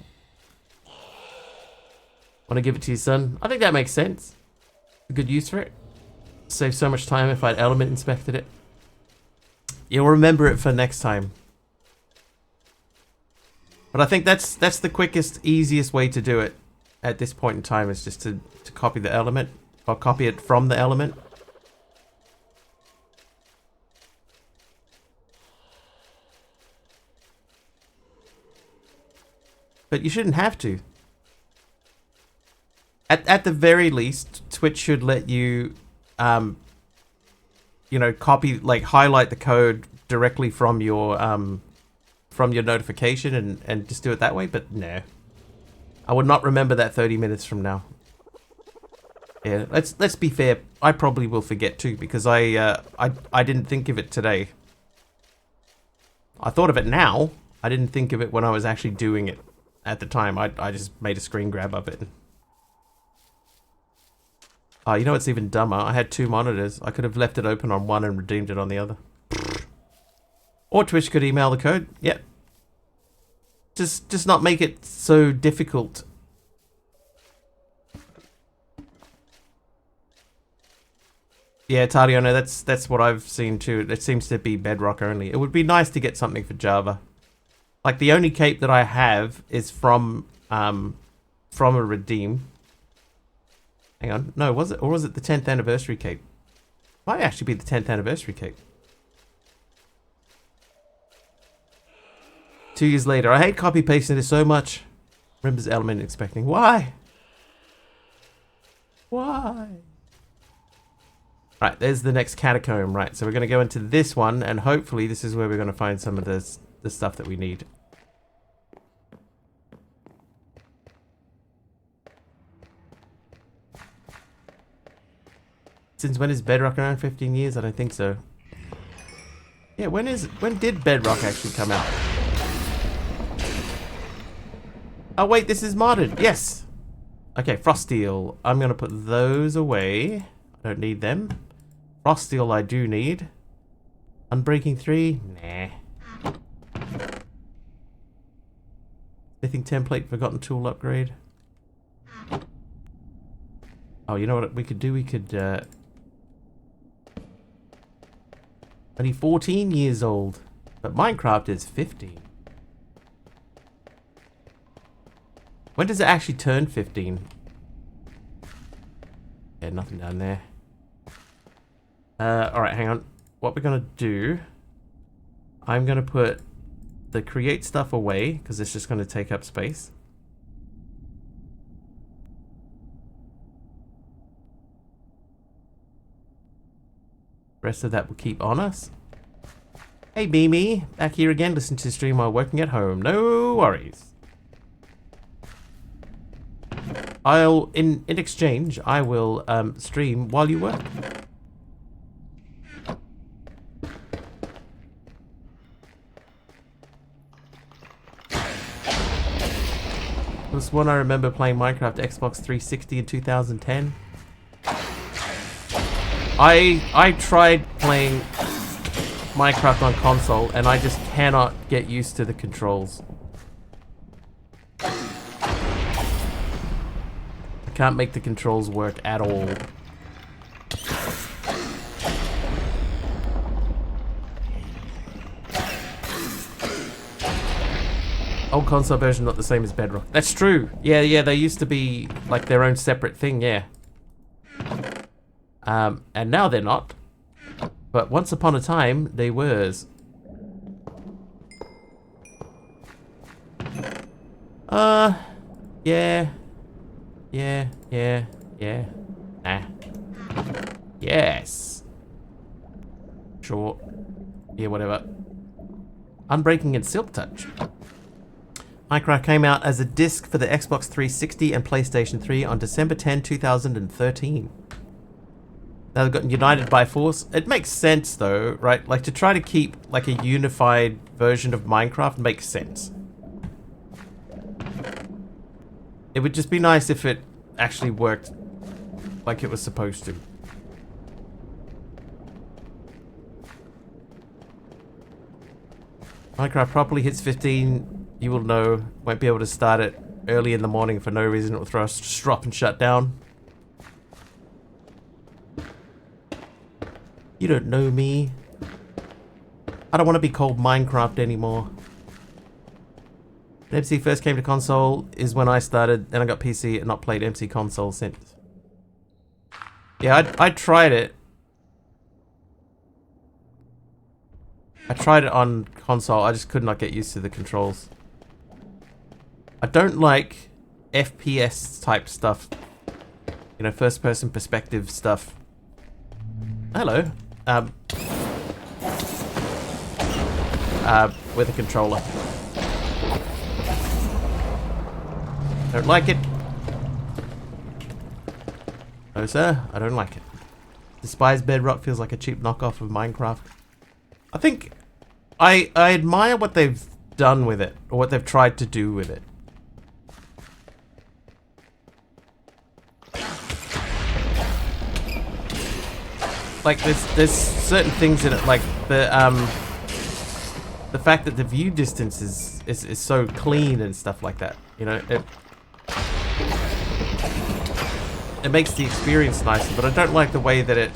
Want to give it to your son? I think that makes sense. A good use for it. Save so much time if I'd element inspected it. You'll remember it for next time. But I think that's the quickest, easiest way to do it at this point in time, is just to copy the element, or copy it from the element. But you shouldn't have to. At the very least, Twitch should let you, you know, copy, like, highlight the code directly from your notification and just do it that way. But no, I would not remember that 30 minutes from now. Yeah, let's be fair. I probably will forget too, because I didn't think of it today. I thought of it now. I didn't think of it when I was actually doing it at the time. I just made a screen grab of it. Oh, you know what's even dumber? I had two monitors. I could have left it open on one and redeemed it on the other. Or Twitch could email the code. Yep. Just not make it so difficult. Yeah, Tariano, that's what I've seen too. It seems to be Bedrock only. It would be nice to get something for Java. Like, the only cape that I have is from a redeem. Hang on. No, was it? Or was it the 10th anniversary cape? Might actually be the 10th anniversary cape. 2 years later. I hate copy pasting this so much. Remembers element inspecting. Why? Why? Right, there's the next catacomb. Right, so we're going to go into this one, and hopefully this is where we're going to find some of the stuff that we need. Since when is Bedrock around? 15 years? I don't think so. Yeah, Yeah, when did Bedrock actually come out? Oh wait, this is modded. Yes. Okay, Frost Steel. I'm gonna put those away. I don't need them. Frost Steel I do need. Unbreaking 3? Nah. Smithing template, forgotten tool upgrade. Oh, you know what we could do? We could, only 14 years old. But Minecraft is 15. When does it actually turn 15? Yeah, nothing down there. Alright, hang on. What we're gonna do... I'm gonna put the create stuff away, because it's just gonna take up space. Rest of that will keep on us. Hey Mimi, back here again, listen to the stream while working at home. No worries. In exchange, I will stream while you work. There was one I remember playing Minecraft Xbox 360 in 2010. I tried playing Minecraft on console and I just cannot get used to the controls. I can't make the controls work at all. Old console version not the same as Bedrock. That's true. Yeah, they used to be like their own separate thing, yeah. And now they're not. But once upon a time, they was. Yeah. Nah. Yes. Sure. Yeah, whatever. Unbreaking and Silk Touch. Minecraft came out as a disc for the Xbox 360 and PlayStation 3 on December 10, 2013. Now they've gotten united by force. It makes sense though, right? Like to try to keep like a unified version of Minecraft makes sense. It would just be nice if it actually worked like it was supposed to. Minecraft properly hits 15, you will know. Won't be able to start it early in the morning for no reason. It will throw a strop and shut down. You don't know me. I don't want to be called Minecraft anymore. When MC first came to console is when I started, then I got PC and not played MC console since. Yeah, I tried it. I tried it on console, I just could not get used to the controls. I don't like FPS type stuff. You know, first person perspective stuff. Hello. With a controller. Don't like it. No sir, I don't like it. Despise Bedrock, feels like a cheap knockoff of Minecraft. I think I admire what they've done with it, or what they've tried to do with it. Like there's certain things in it, like the fact that the view distance is so clean and stuff like that. You know, it makes the experience nicer, but I don't like the way that it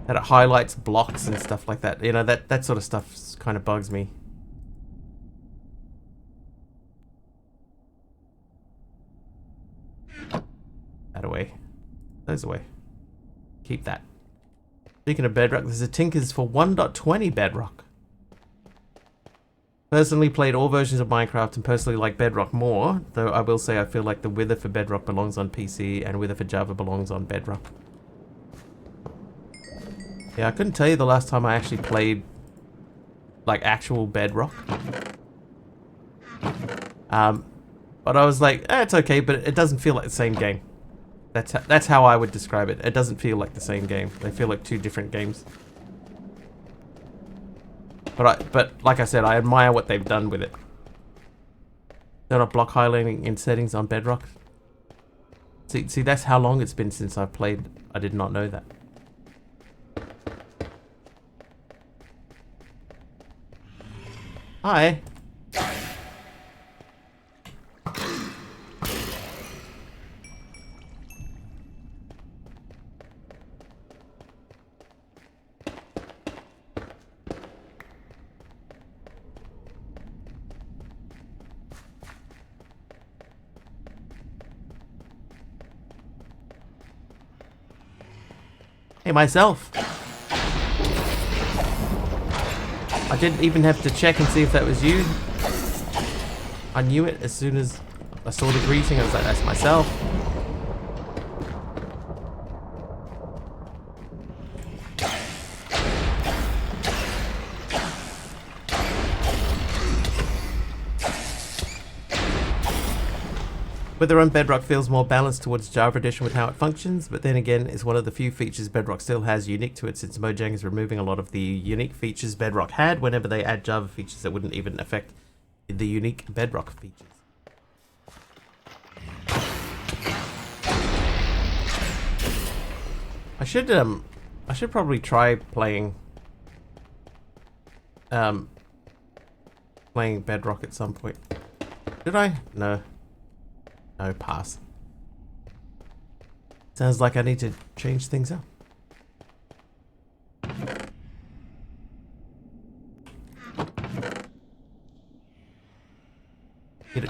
highlights blocks and stuff like that. You know, that sort of stuff kind of bugs me. That away. Those away. Keep that. Speaking of Bedrock, there's a Tinkers for 1.20 Bedrock. Personally played all versions of Minecraft and personally like Bedrock more, though I will say I feel like the Wither for Bedrock belongs on PC and Wither for Java belongs on Bedrock. Yeah, I couldn't tell you the last time I actually played like actual Bedrock. But I was like, it's okay, but it doesn't feel like the same game. That's how I would describe it. It doesn't feel like the same game. They feel like two different games. But like I said, I admire what they've done with it. They're not block highlighting in settings on Bedrock. See, that's how long it's been since I've played. I did not know that. Hi. Hey, myself. I didn't even have to check and see if that was you. I knew it as soon as I saw the greeting. I was like, that's myself. Whether on Bedrock feels more balanced towards Java Edition with how it functions, but then again is one of the few features Bedrock still has unique to it, since Mojang is removing a lot of the unique features Bedrock had whenever they add Java features that wouldn't even affect the unique Bedrock features. I should probably try playing Bedrock at some point. Did I? No. No, pass. Sounds like I need to change things up.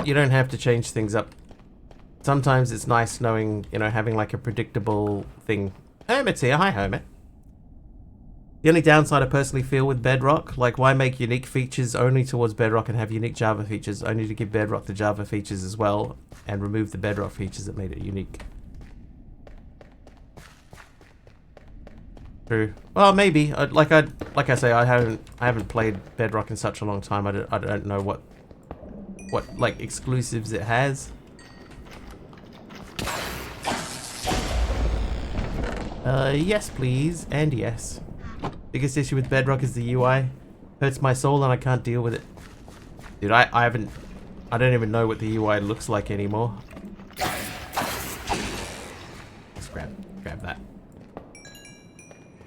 You don't have to change things up. Sometimes it's nice knowing, you know, having like a predictable thing. Hermit's here. Hi, Hermit. The only downside I personally feel with Bedrock, like why make unique features only towards Bedrock and have unique Java features, only to give Bedrock the Java features as well, and remove the Bedrock features that made it unique. True. Well, maybe. Like I say, I haven't played Bedrock in such a long time. I don't know what like exclusives it has. Yes, please, and yes. Biggest issue with Bedrock is the UI. Hurts my soul and I can't deal with it. Dude, I don't even know what the UI looks like anymore. Let's grab that.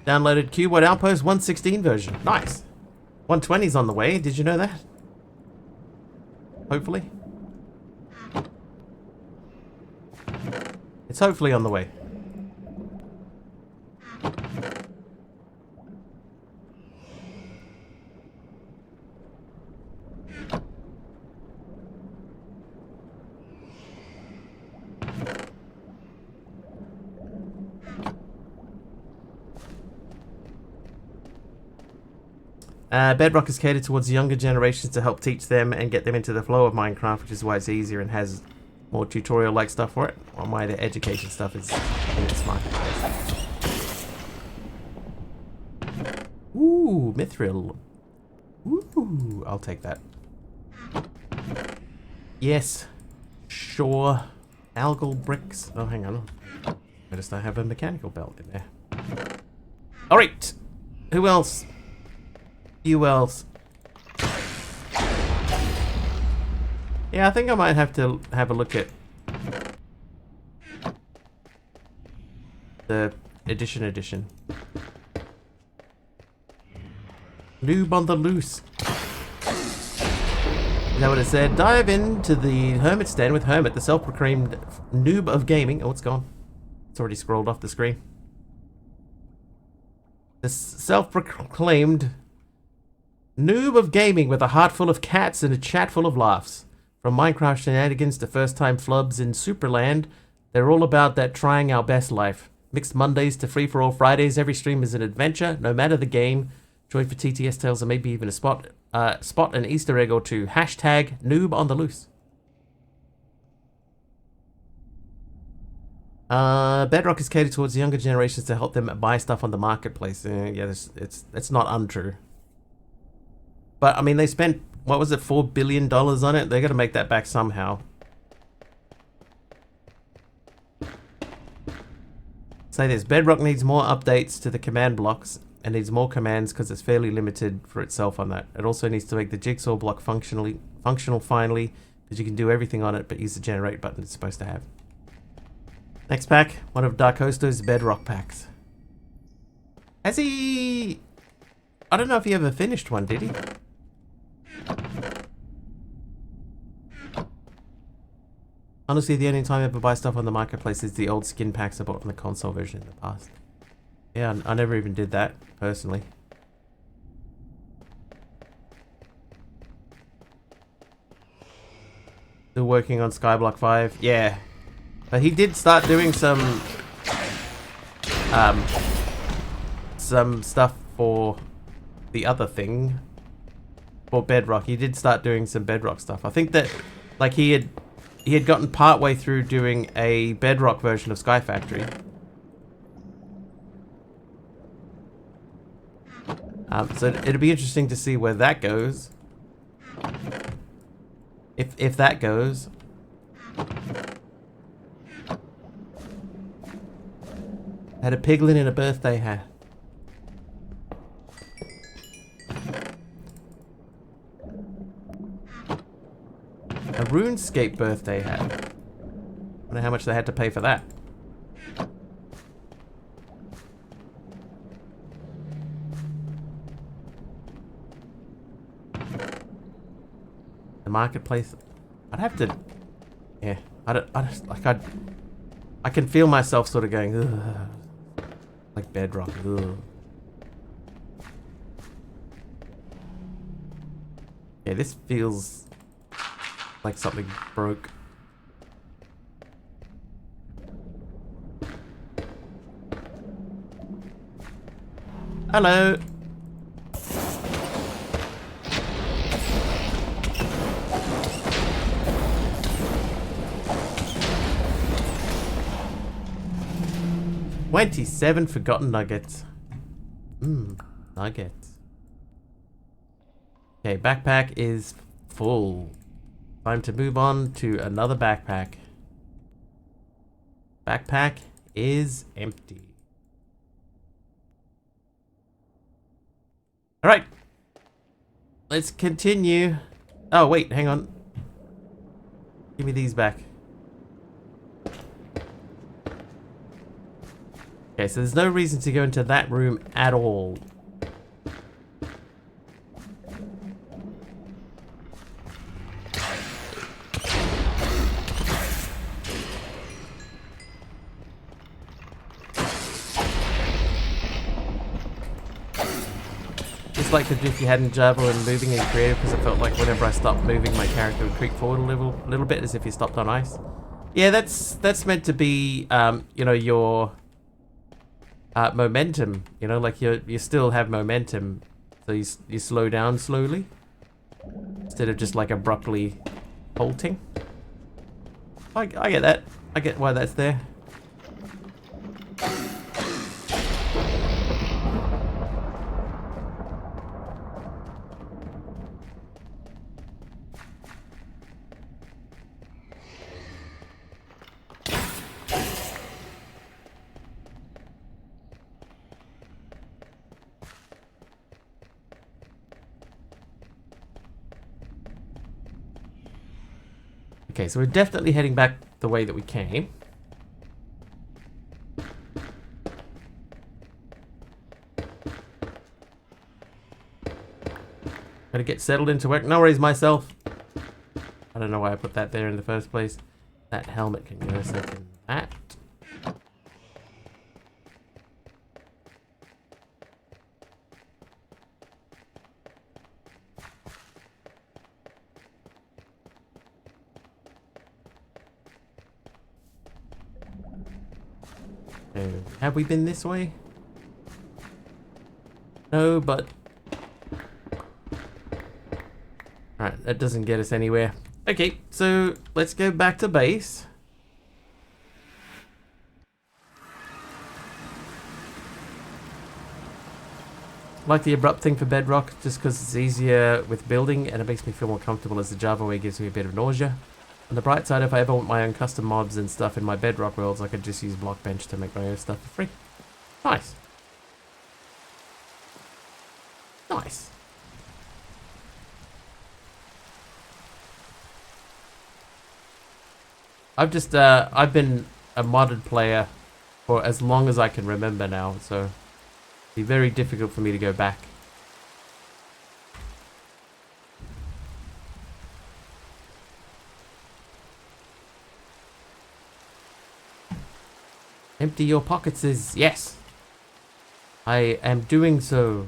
Downloaded Keyboard Outpost 1.16 version. Nice. 120's on the way. Did you know that? Hopefully. It's hopefully on the way. Bedrock is catered towards younger generations to help teach them and get them into the flow of Minecraft, which is why it's easier and has more tutorial-like stuff for it, while my education stuff is in its marketplace. Ooh, Mithril. Ooh, I'll take that. Yes. Sure. Algal bricks. Oh, hang on. Noticed I have a mechanical belt in there. Alright. Who else? You else? Yeah, I think I might have to have a look at the edition. Noob on the loose. Is that what it said? Dive into the Hermit's Den with Hermit, the self-proclaimed noob of gaming. Oh, it's gone. It's already scrolled off the screen. The self-proclaimed noob of gaming with a heart full of cats and a chat full of laughs. From Minecraft shenanigans to first-time flubs in Superland, they're all about that trying our best life. Mixed Mondays to free-for-all Fridays, every stream is an adventure, no matter the game. Join for TTS tales and maybe even a spot an Easter egg or two. Hashtag noob on the loose. Bedrock is catered towards younger generations to help them buy stuff on the marketplace. Yeah, it's not untrue. But, I mean, they spent, what was it, $4 billion on it? They got to make that back somehow. Say this, Bedrock needs more updates to the command blocks and needs more commands because it's fairly limited for itself on that. It also needs to make the jigsaw block functional finally, because you can do everything on it but use the generate button it's supposed to have. Next pack, one of Dark Hosto's bedrock packs. Has he... I don't know if he ever finished one, did he? Honestly, the only time I ever buy stuff on the marketplace is the old skin packs I bought on the console version in the past. Yeah, I never even did that, personally. Still working on Skyblock 5. Yeah. But he did start doing some stuff for the other thing. For Bedrock. He did start doing some Bedrock stuff. I think that, like, he had gotten partway through doing a Bedrock version of Sky Factory. So it'll be interesting to see where that goes. If that goes. Had a piglin in a birthday hat. A RuneScape birthday hat. Wonder how much they had to pay for that. The marketplace. I'd have to. Yeah, I can feel myself sort of going, ugh, like Bedrock. Ugh. Yeah, this feels like something broke. Hello. $27 forgotten nuggets. Nuggets. Okay, backpack is full. Time to move on to another backpack. Backpack is empty. Alright. Let's continue. Oh, wait, hang on. Give me these back. Okay, so there's no reason to go into that room at all. Just like the drift you had in Java when moving in creative, because it felt like whenever I stopped moving, my character would creep forward a little bit, as if you stopped on ice. Yeah, that's meant to be, you know, your momentum. You know, like you still have momentum, so you slow down slowly instead of just like abruptly halting. I get that. I get why that's there. Okay, so we're definitely heading back the way that we came. Gotta get settled into work. No worries, myself. I don't know why I put that there in the first place. That helmet can go a second. That. Have we been this way? No, but... Alright, that doesn't get us anywhere. Okay, so let's go back to base. Like the abrupt thing for Bedrock, just because it's easier with building and it makes me feel more comfortable, as the Java way gives me a bit of nausea. On the bright side, if I ever want my own custom mobs and stuff in my Bedrock worlds, I could just use Blockbench to make my own stuff for free. Nice. Nice. I've been a modded player for as long as I can remember now, so it'd be very difficult for me to go back. Empty your pockets is yes. I am doing so.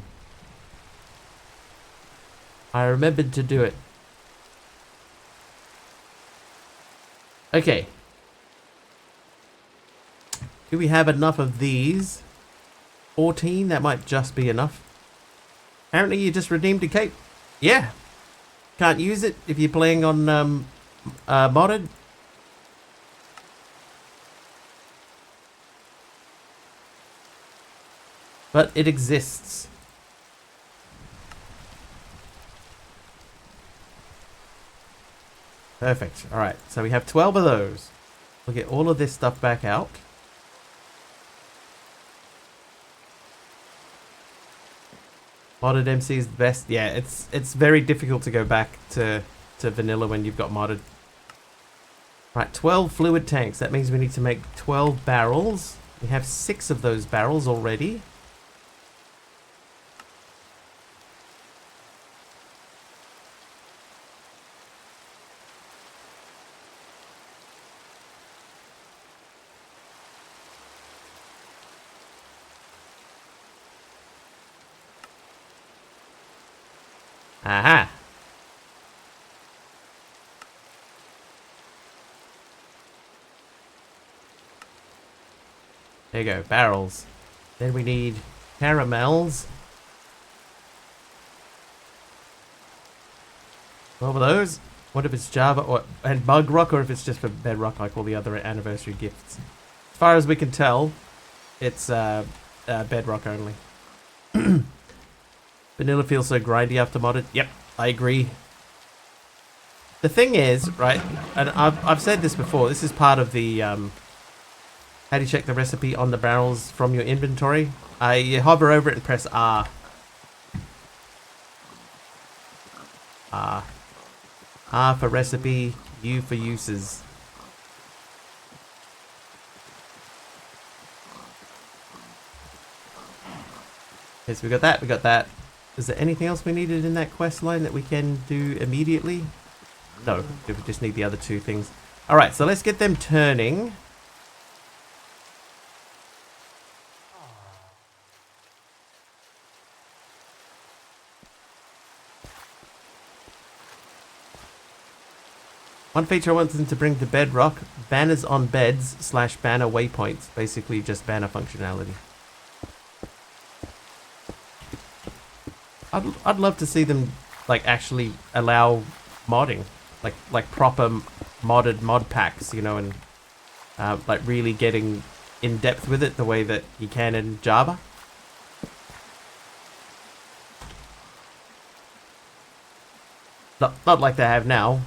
I remembered to do it. Okay. Do we have enough of these? 14? That might just be enough. Apparently you just redeemed a cape. Yeah. Can't use it if you're playing on modded. But it exists. Perfect. Alright, so we have 12 of those. We'll get all of this stuff back out. Modded MC is the best. Yeah, it's very difficult to go back to vanilla when you've got modded. Right, 12 fluid tanks. That means we need to make 12 barrels. We have 6 of those barrels already. Aha! There you go, barrels. Then we need caramels. 12 of those. What if it's Java and Bug Rock, or if it's just for Bedrock like all the other anniversary gifts? As far as we can tell, it's Bedrock only. Vanilla feels so grindy after modded. Yep, I agree. The thing is, right, and I've said this before, this is part of the, how do you check the recipe on the barrels from your inventory? You hover over it and press R. R. R for recipe, U for uses. Okay, so we got that. Is there anything else we needed in that quest line that we can do immediately? No, we just need the other 2 things. Alright, so let's get them turning. One feature I wanted them to bring to Bedrock, banners on beds / banner waypoints. Basically just banner functionality. I'd love to see them like actually allow modding, like proper modded mod packs, you know, and like really getting in depth with it the way that you can in Java. Not like they have now.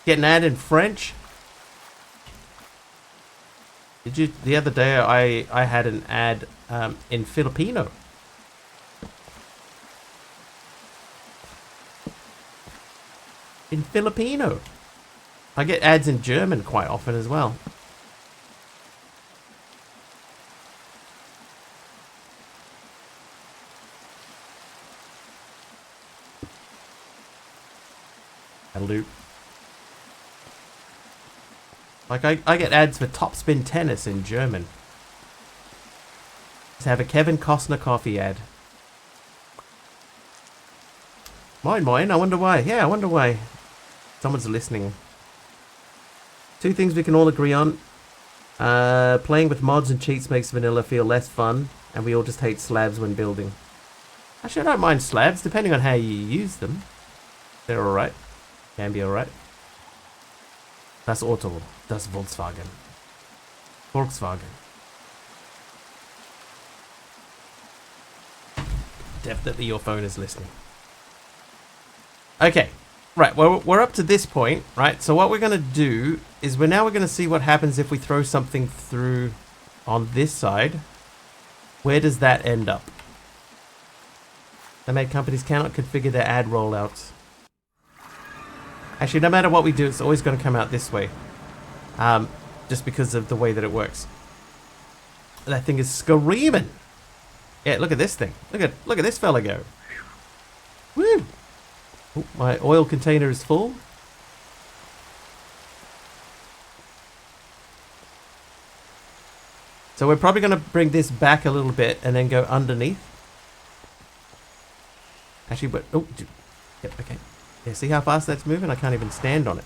Get an ad in French. Did you? The other day I had an ad in Filipino. In Filipino. I get ads in German quite often as well. A loop. Like, I get ads for Topspin Tennis in German. Let's have a Kevin Costner coffee ad. Mine, I wonder why. Yeah, I wonder why. Someone's listening. 2 things we can all agree on. Playing with mods and cheats makes vanilla feel less fun, and we all just hate slabs when building. Actually, I don't mind slabs, depending on how you use them. They're alright. Can be alright. Das Auto. Das Volkswagen. Volkswagen. Definitely your phone is listening. Okay. Right, well, we're up to this point, right? So what we're going to do is we're going to see what happens if we throw something through on this side. Where does that end up? Domain companies cannot configure their ad rollouts. Actually, no matter what we do, it's always going to come out this way. Just because of the way that it works. That thing is screaming. Yeah, look at this thing. Look at this fella go. Woo! Oh, my oil container is full. So we're probably going to bring this back a little bit and then go underneath. Actually, but oh, yep, okay. Yeah, see how fast that's moving? I can't even stand on it.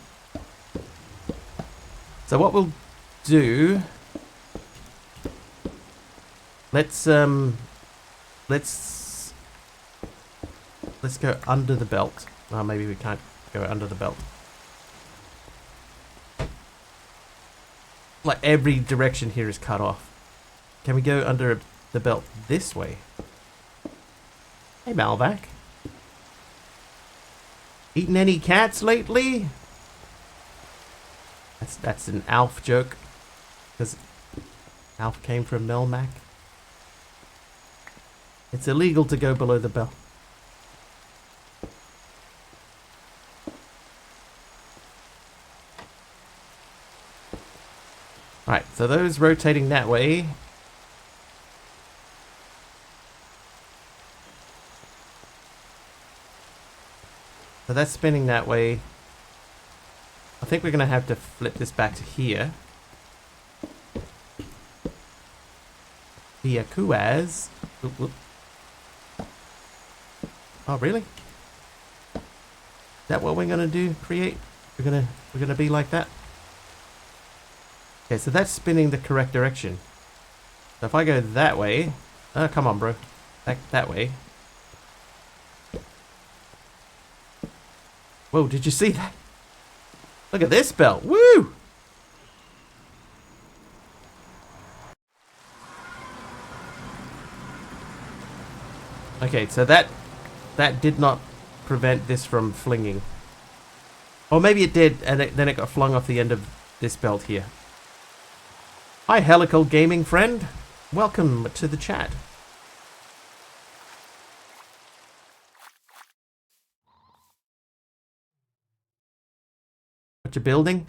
So what we'll do, let's go under the belt. Oh, maybe we can't go under the belt. Like every direction here is cut off. Can we go under the belt this way? Hey, Malvac. Eaten any cats lately? That's an Alf joke. Because Alf came from Melmac. It's illegal to go below the belt. Alright, so those rotating that way. So that's spinning that way. I think we're going to have to flip this back to here. Via Kuaz. Oop, whoop. Oh, really? Is that what we're going to do? Create? We're gonna be like that? Okay, so that's spinning the correct direction. So if I go that way... Oh, come on, bro. Back that way. Whoa, did you see that? Look at this belt. Woo! Okay, so that did not prevent this from flinging. Or maybe it did, and then it got flung off the end of this belt here. Hi, Helical Gaming friend. Welcome to the chat. What you're building?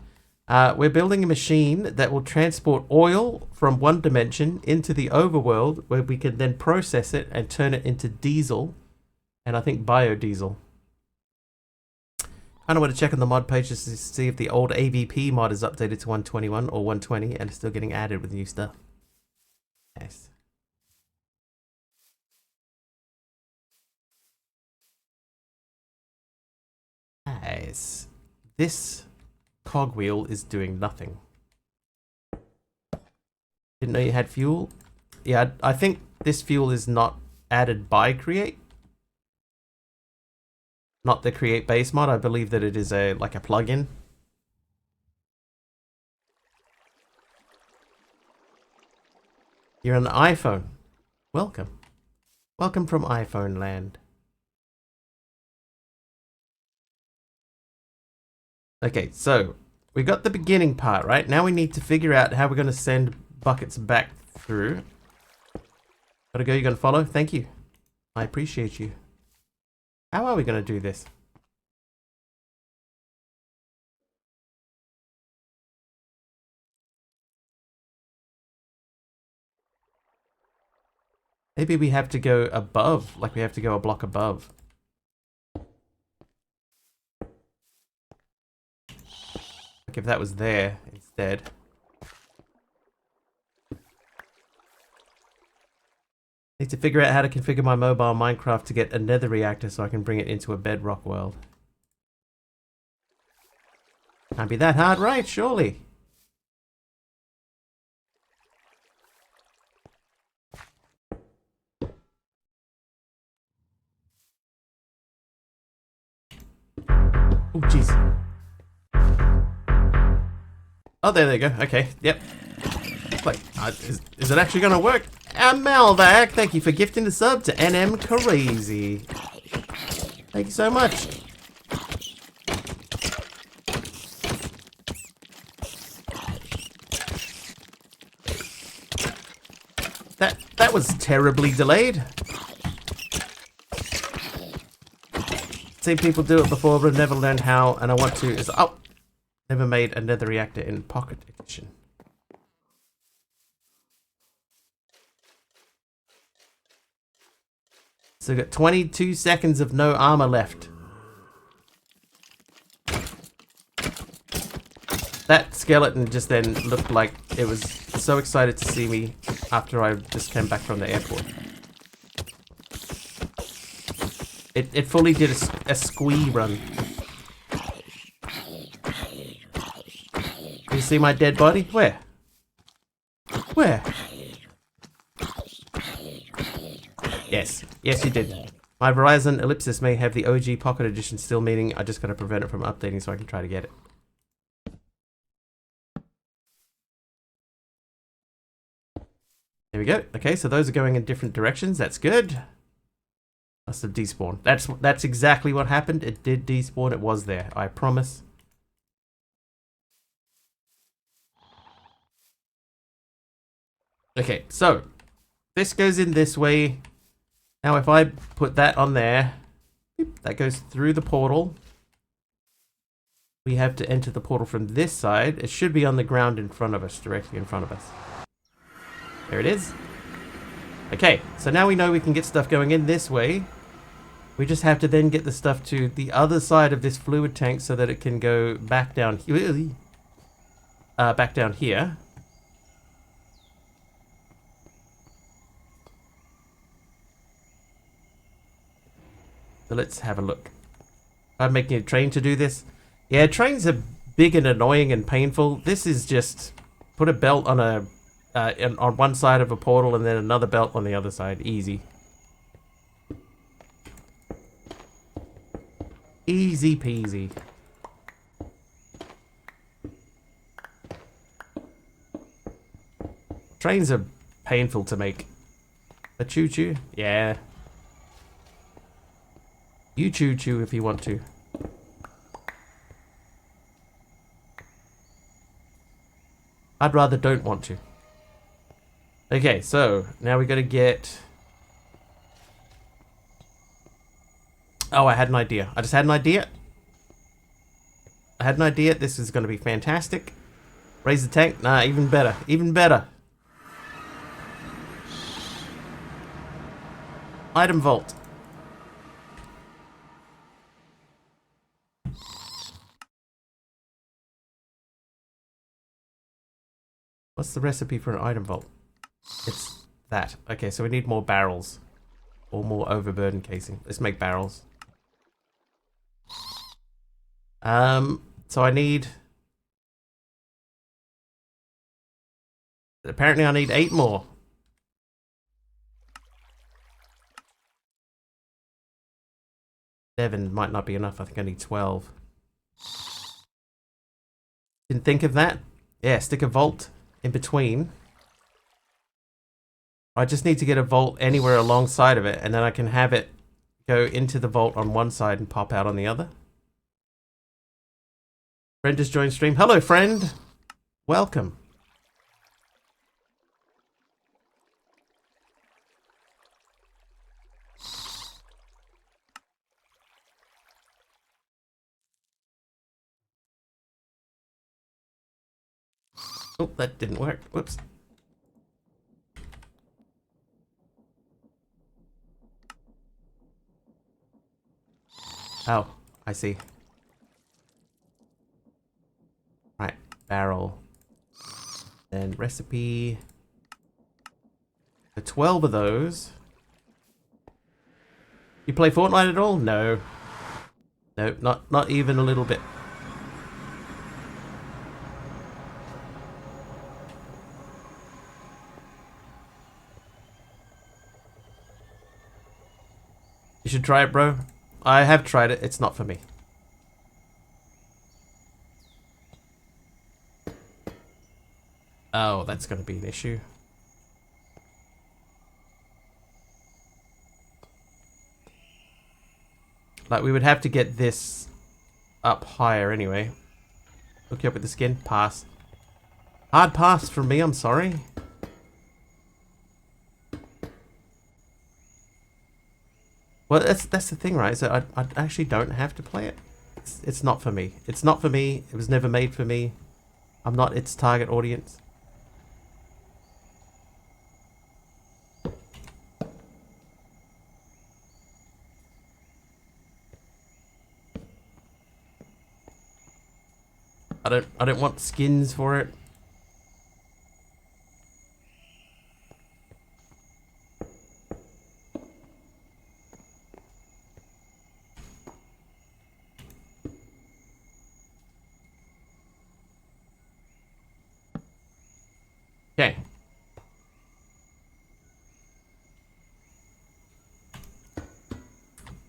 We're building a machine that will transport oil from one dimension into the overworld, where we can then process it and turn it into diesel, and I think biodiesel. I don't want to check on the mod page just to see if the old AVP mod is updated to 121 or 120 and is still getting added with new stuff. Nice. Nice. This cogwheel is doing nothing. Didn't know you had fuel? Yeah, I think this fuel is not added by Create. Not the Create base mod. I believe that it is like a plugin. You're on the iPhone. Welcome. Welcome from iPhone land. Okay, so we got the beginning part, right? Now we need to figure out how we're going to send buckets back through. Gotta go, you gonna follow? Thank you. I appreciate you. How are we going to do this? Maybe we have to go above, like we have to go a block above. Like if that was there instead. Need to figure out how to configure my mobile Minecraft to get a nether reactor so I can bring it into a bedrock world. Can't be that hard, right? Surely. Oh, jeez. Oh, there they go. Okay, yep. Wait, is it actually going to work? Malvac, thank you for gifting the sub to NM Crazy. Thank you so much. that was terribly delayed. Seen people do it before, but I've never learned how, and I want to. Oh, never made another reactor in Pocket Edition. So we've got 22 seconds of no armor left. That skeleton just then looked like it was so excited to see me after I just came back from the airport. It fully did a squee run. You see my dead body? Where? Where? Yes. Yes, you did. My Verizon Ellipsis may have the OG Pocket Edition still, meaning I just gotta prevent it from updating so I can try to get it. There we go. Okay, so those are going in different directions. That's good. Must have despawned. That's exactly what happened. It did despawn. It was there. I promise. Okay, so this goes in this way. Now if I put that on there, that goes through the portal. We have to enter the portal from this side. It should be on the ground in front of us, directly in front of us. There it is. Okay, so now we know we can get stuff going in this way. We just have to then get the stuff to the other side of this fluid tank so that it can go back down here. Back down here. So let's have a look. I'm making a train to do this. Yeah, trains are big and annoying and painful. This is just put a belt on a on one side of a portal and then another belt on the other side. Easy. Easy peasy. Trains are painful to make. A choo-choo? Yeah. You choo-choo if you want to. I'd rather don't want to. Okay, so now we gotta get... Oh, I had an idea. I just had an idea. I had an idea. This is gonna be fantastic. Raise the tank? Nah, even better. Even better. Item vault. What's the recipe for an item vault? It's that. Okay, so we need more barrels. Or more overburden casing. Let's make barrels. So I need... Apparently I need 8 more. 7 might not be enough. I think I need 12. Didn't think of that? Yeah, stick a vault in between. I just need to get a vault anywhere alongside of it, and then I can have it go into the vault on one side and pop out on the other. Friend has joined stream. Hello, friend. Welcome. Oh, that didn't work. Whoops. Oh, I see. Right, barrel. Then recipe. The 12 of those. You play Fortnite at all? No. No, not even a little bit. You should try it, bro. I have tried it. It's not for me. Oh, that's going to be an issue. Like, we would have to get this up higher anyway. Hook you up with the skin. Pass. Hard pass from me, I'm sorry. Well, that's the thing, right? So I actually don't have to play it. It's not for me. It's not for me. It was never made for me. I'm not its target audience. I don't want skins for it. Okay.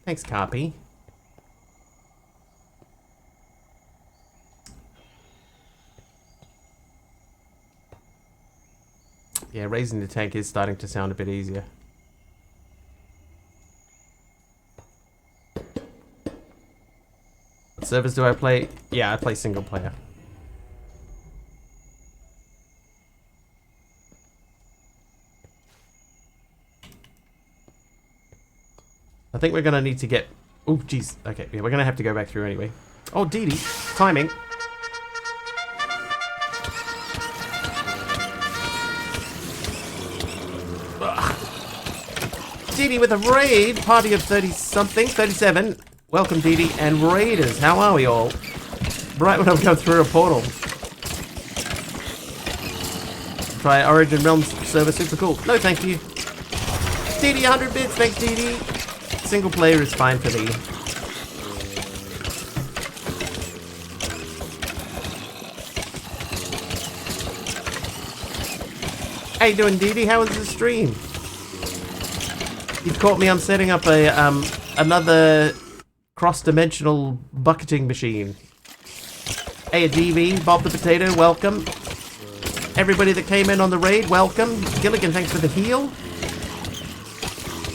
Thanks, Carpy. Yeah, raising the tank is starting to sound a bit easier. What servers do I play? Yeah, I play single player. I think we're gonna need to get... Oh, jeez. Okay, yeah, we're gonna have to go back through anyway. Oh, Dee Dee. Timing. Dee Dee with a raid. Party of 30-something. 37. Welcome, Dee Dee. And raiders. How are we all? Right when I'm going through a portal. Try Origin Realms server. Super cool. No, thank you. Dee Dee, 100 bits. Thanks, Dee Dee. Single player is fine for me. How you doing, Dee Dee? How was the stream? You've caught me. I'm setting up a another cross-dimensional bucketing machine. Hey, DV, Bob the Potato, welcome. Everybody that came in on the raid, welcome. Gilligan, thanks for the heal.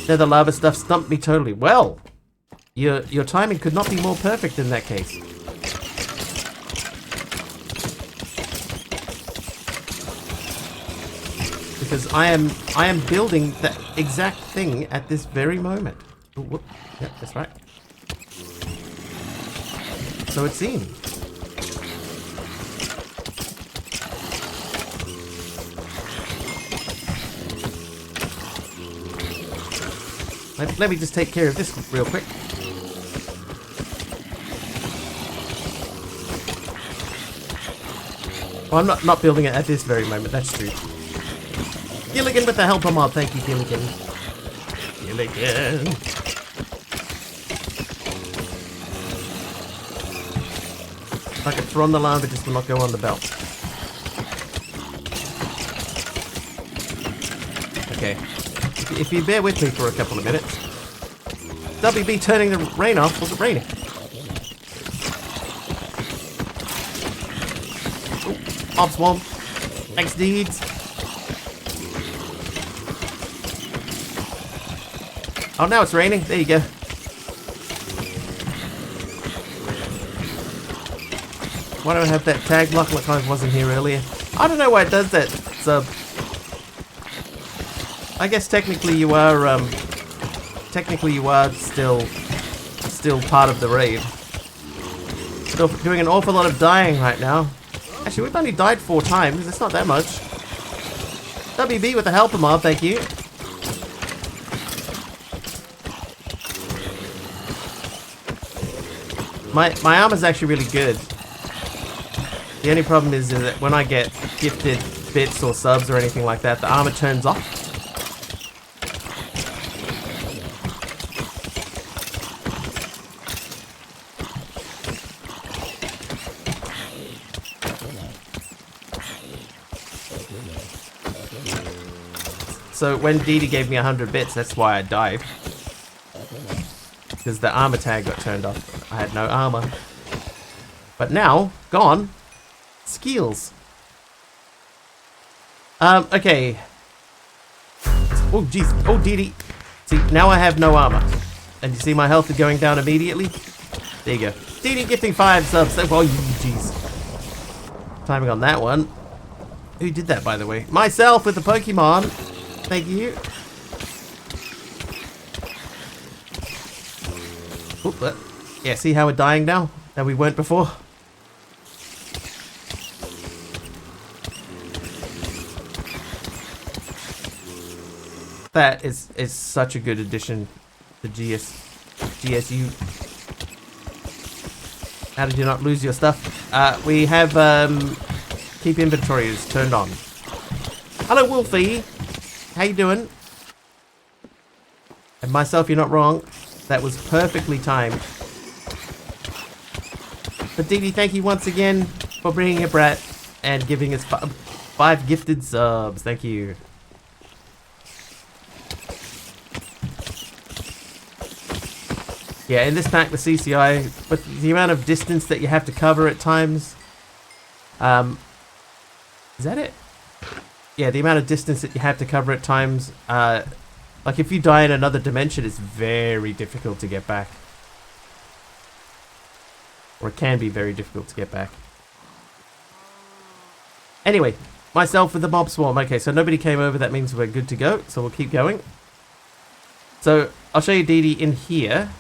The lava stuff stumped me totally. Well, your timing could not be more perfect in that case. Because I am building that exact thing at this very moment. Oh, whoop. Yep, that's right. So it seems. Let me just take care of this real quick. Well, I'm not building it at this very moment, that's true. Gilligan with the helper mob, thank you, Gilligan. Gilligan. I could throw on the line, but just will not go on the belt. Okay. If you bear with me for a couple of minutes. WB turning the rain off. Was it raining? Oh, Ops Swamp. Thanks, Deeds. Oh, now it's raining. There you go. Why do I have that tag block like I wasn't here earlier? I don't know why it does that, sub. I guess technically you are still part of the raid. Still doing an awful lot of dying right now. Actually, we've only died 4 times. It's not that much. WB with the helper mob, thank you. My armor's actually really good. The only problem is that when I get gifted bits or subs or anything like that, the armor turns off. So when Dee Dee gave me 100 bits, that's why I died. Because the armor tag got turned off. I had no armor. But now, gone. Skills. Okay. Oh, jeez. Oh, Dee Dee. See, now I have no armor. And you see my health is going down immediately? There you go. Dee Dee gifting 5 subs. Oh, jeez. Timing on that one. Who did that, by the way? Myself with the Pokemon. Thank you. Oop, yeah, see how we're dying now? That we weren't before? That is such a good addition to GSU. How did you not lose your stuff? We have keep inventories turned on. Hello, Wolfie. How you doing? And myself, you're not wrong. That was perfectly timed. But Dee Dee, thank you once again for bringing a brat and giving us 5 gifted subs. Thank you. Yeah, in this pack, the CCI, with the amount of distance that you have to cover at times, is that it? Yeah, the amount of distance that you have to cover at times, like if you die in another dimension, it's very difficult to get back. Or it can be very difficult to get back. Anyway, myself with the mob swarm. Okay, so nobody came over, that means we're good to go, so we'll keep going. So, I'll show you Dee Dee in here.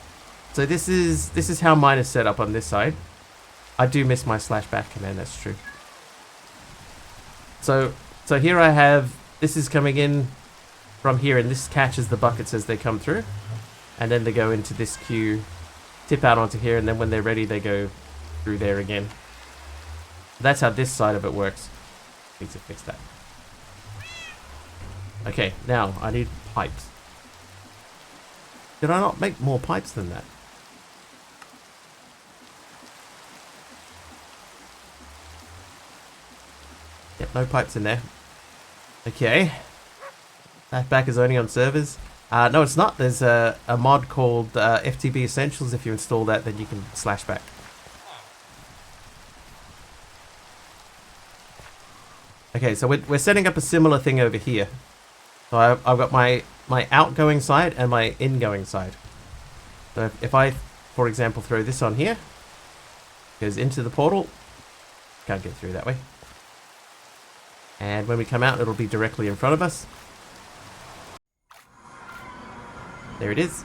So this is how mine is set up on this side. I do miss my /back command, that's true. So here I have, this is coming in from here, and this catches the buckets as they come through. And then they go into this queue, tip out onto here, and then when they're ready, they go through there again. That's how this side of it works. Need to fix that. Okay, now I need pipes. Did I not make more pipes than that? Yep, no pipes in there. Okay. That back is only on servers. No, it's not. There's a mod called FTB Essentials. If you install that, then you can /back. Okay, so we're setting up a similar thing over here. So I've got my outgoing side and my ingoing side. So if I, for example, throw this on here, goes into the portal, can't get through that way. And when we come out, it'll be directly in front of us. There it is.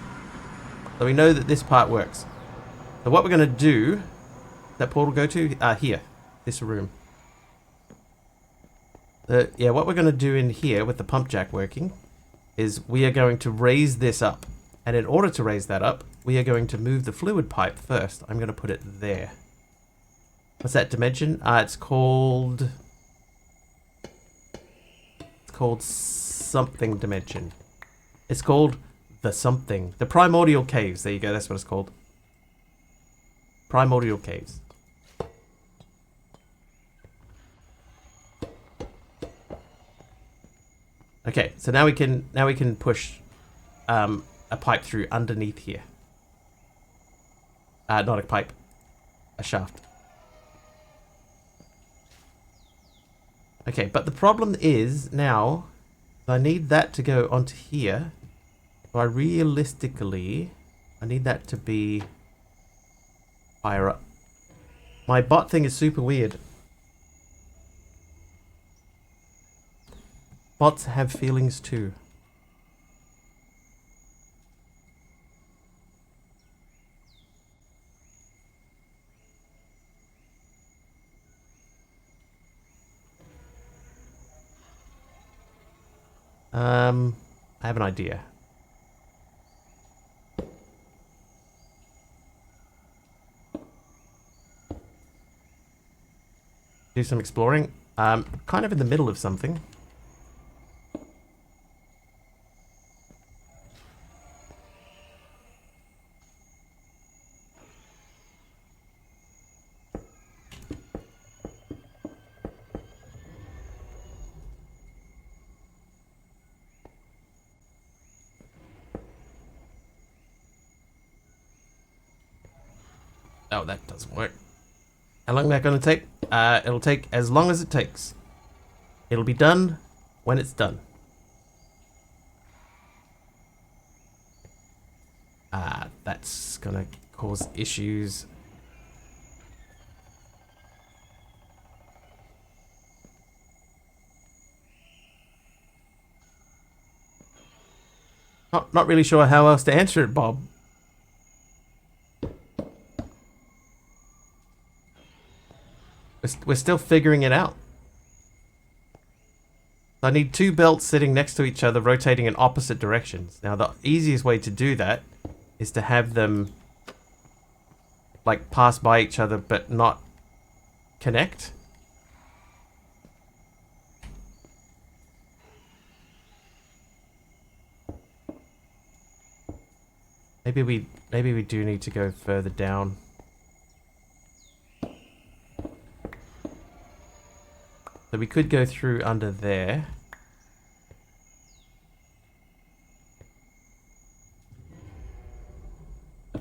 So we know that this part works. So what we're going to do, that portal go to? Here, this room. Yeah, what we're going to do in here with the pump jack working is we are going to raise this up. And in order to raise that up, we are going to move the fluid pipe first. I'm going to put it there. What's that dimension? It's called something dimension. It's called the something. The primordial caves. There you go. That's what it's called. Primordial caves. Okay, so now we can push a pipe through underneath here. Not a pipe, a shaft. Okay, but the problem is now I need that to go onto here. So I need that to be higher up. My bot thing is super weird. Bots have feelings too. I have an idea. Do some exploring. Kind of in the middle of something. Oh, that doesn't work. How long is that going to take? It'll take as long as it takes. It'll be done when it's done. That's going to cause issues. Not really sure how else to answer it, Bob. We're still figuring it out. I need 2 belts sitting next to each other, rotating in opposite directions. Now, the easiest way to do that is to have them, like, pass by each other, but not connect. Maybe we do need to go further down. So we could go through under there.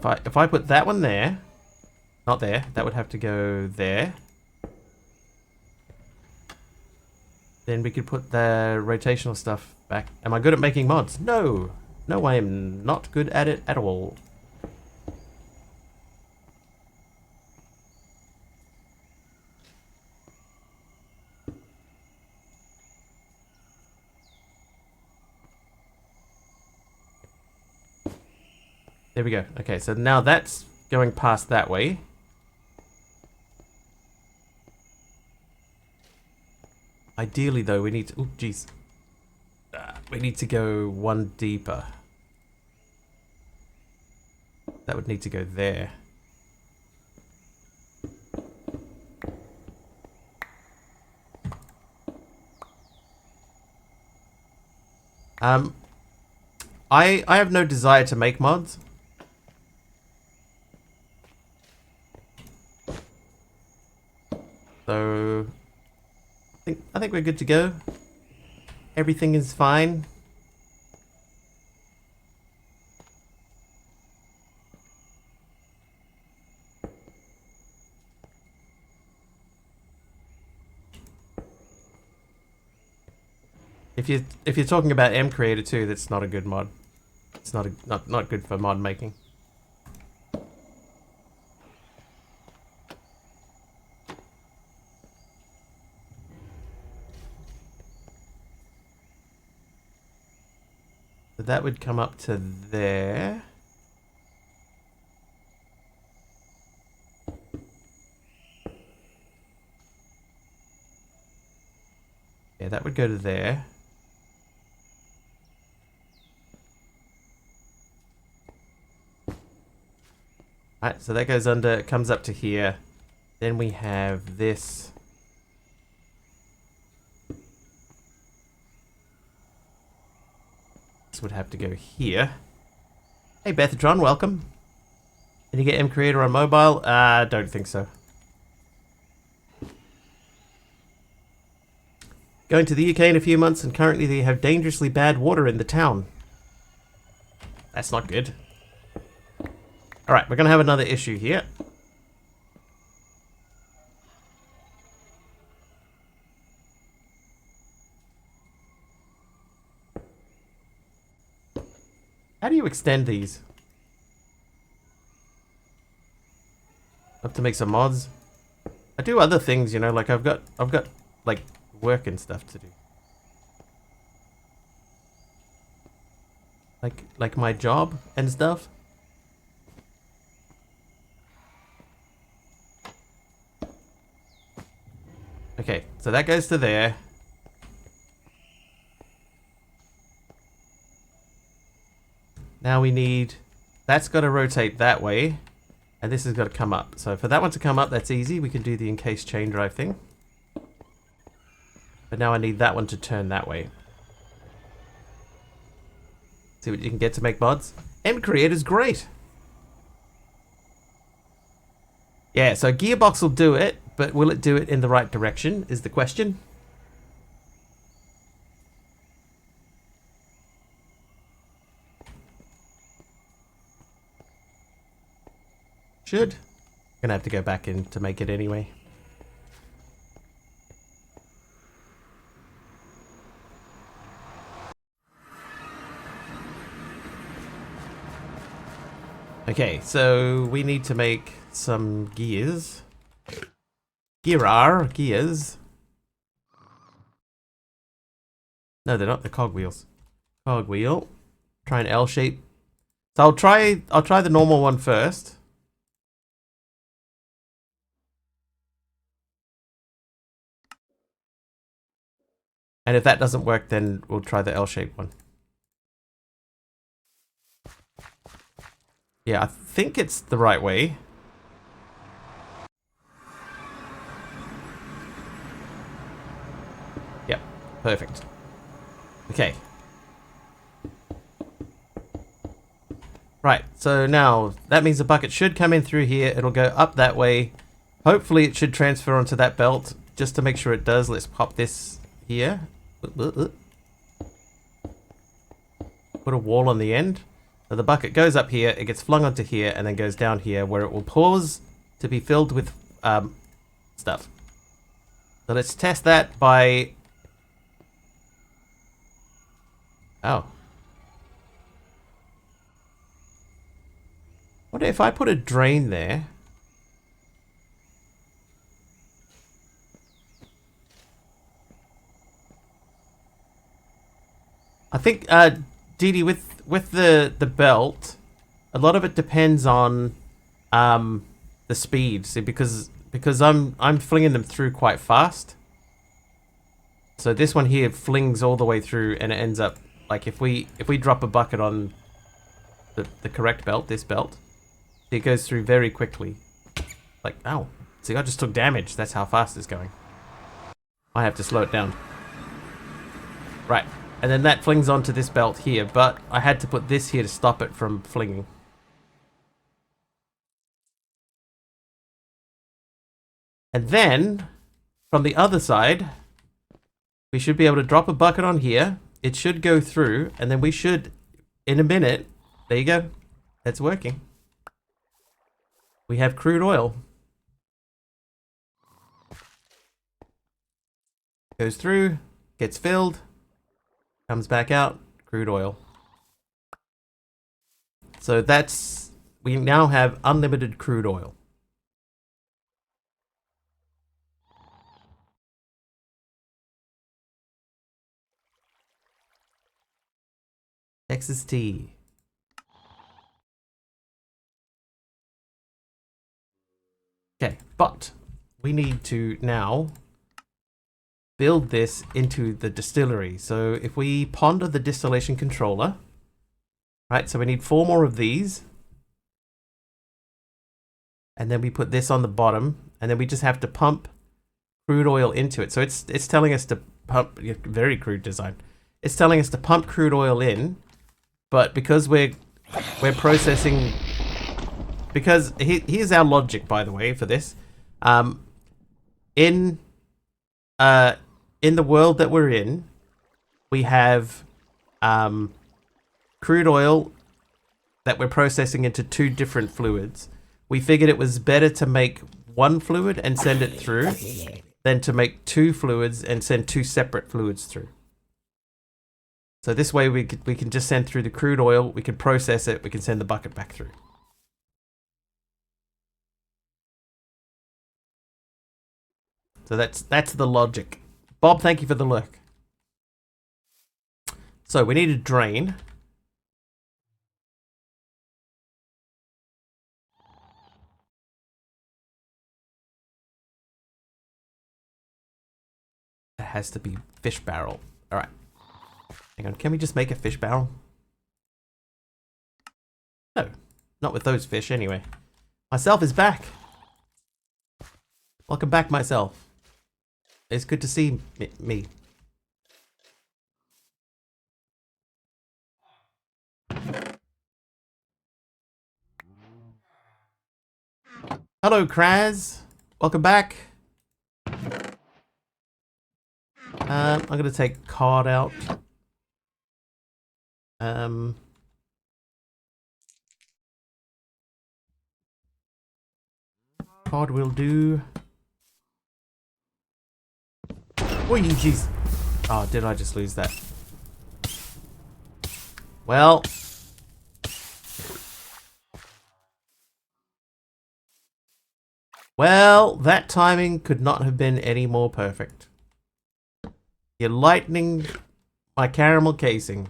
If I put that one there, not there, that would have to go there. Then we could put the rotational stuff back. Am I good at making mods? No. No, I am not good at it at all. There we go. Okay, so now that's going past that way. Ideally, though, we need to... Oh, jeez. We need to go one deeper. That would need to go there. I have no desire to make mods. So I think we're good to go. Everything is fine. If you're talking about M Creator 2, that's not a good mod. It's not good for mod making. So that would come up to there. Yeah, that would go to there. Alright, so that goes under, it comes up to here. Then we have this. This would have to go here. Hey Bethatron, welcome. Can you get M Creator on mobile? Don't think so. Going to the UK in a few months, and currently they have dangerously bad water in the town. That's not good. Alright, we're going to have another issue here. How do you extend these? I have to make some mods. I do other things, you know, like I've got like work and stuff to do. Like my job and stuff. Okay, so that goes to there. Now we need... That's got to rotate that way. And this has got to come up. So for that one to come up, that's easy. We can do the encased chain drive thing. But now I need that one to turn that way. See what you can get to make mods. M Creator's great. Yeah, so Gearbox will do it, but will it do it in the right direction is the question. Should. Gonna have to go back in to make it anyway. Okay, so we need to make some gears. Gears. No, they're not. They're cogwheels. Cogwheel. Try an L shape. So I'll try the normal one first. And if that doesn't work, then we'll try the L-shaped one. Yeah, I think it's the right way. Yep, perfect. Okay. Right, so now that means the bucket should come in through here. It'll go up that way. Hopefully it should transfer onto that belt. Just to make sure it does, let's pop this here. Put a wall on the end. So the bucket goes up here, it gets flung onto here, and then goes down here where it will pause to be filled with stuff. So let's test that by... Oh. What if I put a drain there? I think, Dee Dee, with the belt, a lot of it depends on the speed. See, because I'm flinging them through quite fast. So this one here flings all the way through, and it ends up like if we drop a bucket on the correct belt, this belt, it goes through very quickly. Like, ow. See, I just took damage. That's how fast it's going. I have to slow it down. Right. And then that flings onto this belt here, but I had to put this here to stop it from flinging. And then, from the other side, we should be able to drop a bucket on here. It should go through, and then we should, in a minute, there you go. That's working. We have crude oil. Goes through, gets filled, comes back out, crude oil. So that's, we now have unlimited crude oil. Texas tea. Okay, but we need to now build this into the distillery. So if we ponder the distillation controller, right, so we need 4 more of these. And then we put this on the bottom, and then we just have to pump crude oil into it. So it's telling us to pump, very crude design. It's telling us to pump crude oil in, but because we're processing, because here's our logic, by the way, for this. In the world that we're in, we have crude oil that we're processing into 2 different fluids. We figured it was better to make 1 fluid and send it through than to make 2 fluids and send 2 separate fluids through. So this way we can just send through the crude oil, we can process it, we can send the bucket back through. So that's the logic. Bob, thank you for the look. So we need a drain. That has to be fish barrel. All right. Hang on, can we just make a fish barrel? No, not with those fish anyway. Myself is back. Welcome back, myself. It's good to see me. Hello, Kraz. Welcome back. I'm gonna take card out. Card will do. Oh, jeez. Oh, did I just lose that? Well. Well, that timing could not have been any more perfect. You're lightening my caramel casing.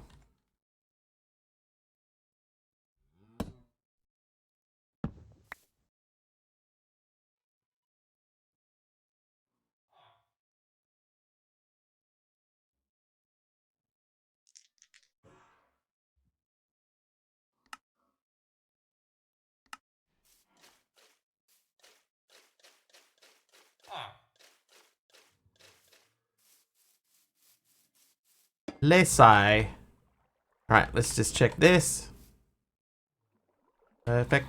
Lesai. Alright, let's just check this. Perfect.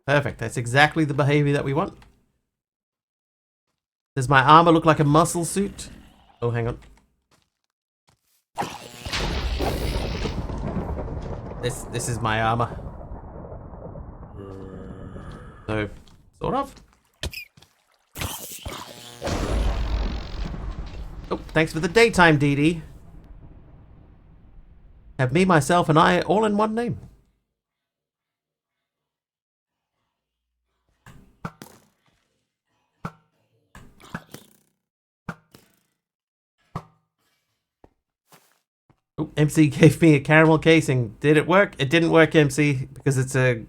Perfect. That's exactly the behavior that we want. Does my armor look like a muscle suit? Oh, hang on. This is my armor. So, sort of. Oh, thanks for the daytime, Dee Dee. Have me, myself, and I all in one name. Oh, MC gave me a caramel casing. Did it work? It didn't work, MC, because it's a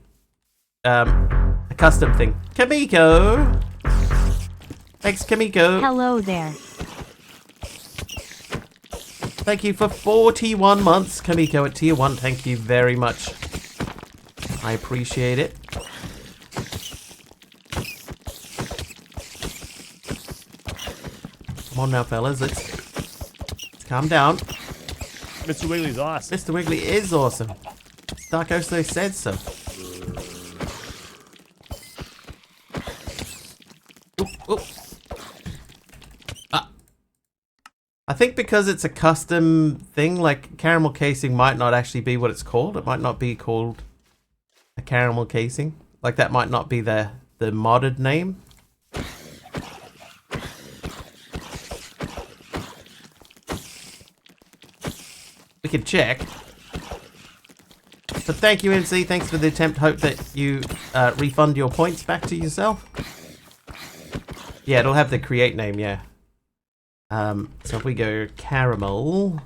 custom thing. Kamiko! Thanks, Kamiko. Hello there. Thank you for 41 months, Kamiko, at tier 1. Thank you very much. I appreciate it. Come on now, fellas. Let's calm down. Mr. Wiggly's awesome. Mr. Wiggly is awesome. Dark Oso said so. Oop, oop. I think because it's a custom thing, like caramel casing might not actually be what it's called. It might not be called a caramel casing. Like that might not be the modded name. We can check. But thank you, MC. Thanks for the attempt. Hope that you refund your points back to yourself. Yeah, it'll have the create name, yeah. So if we go caramel,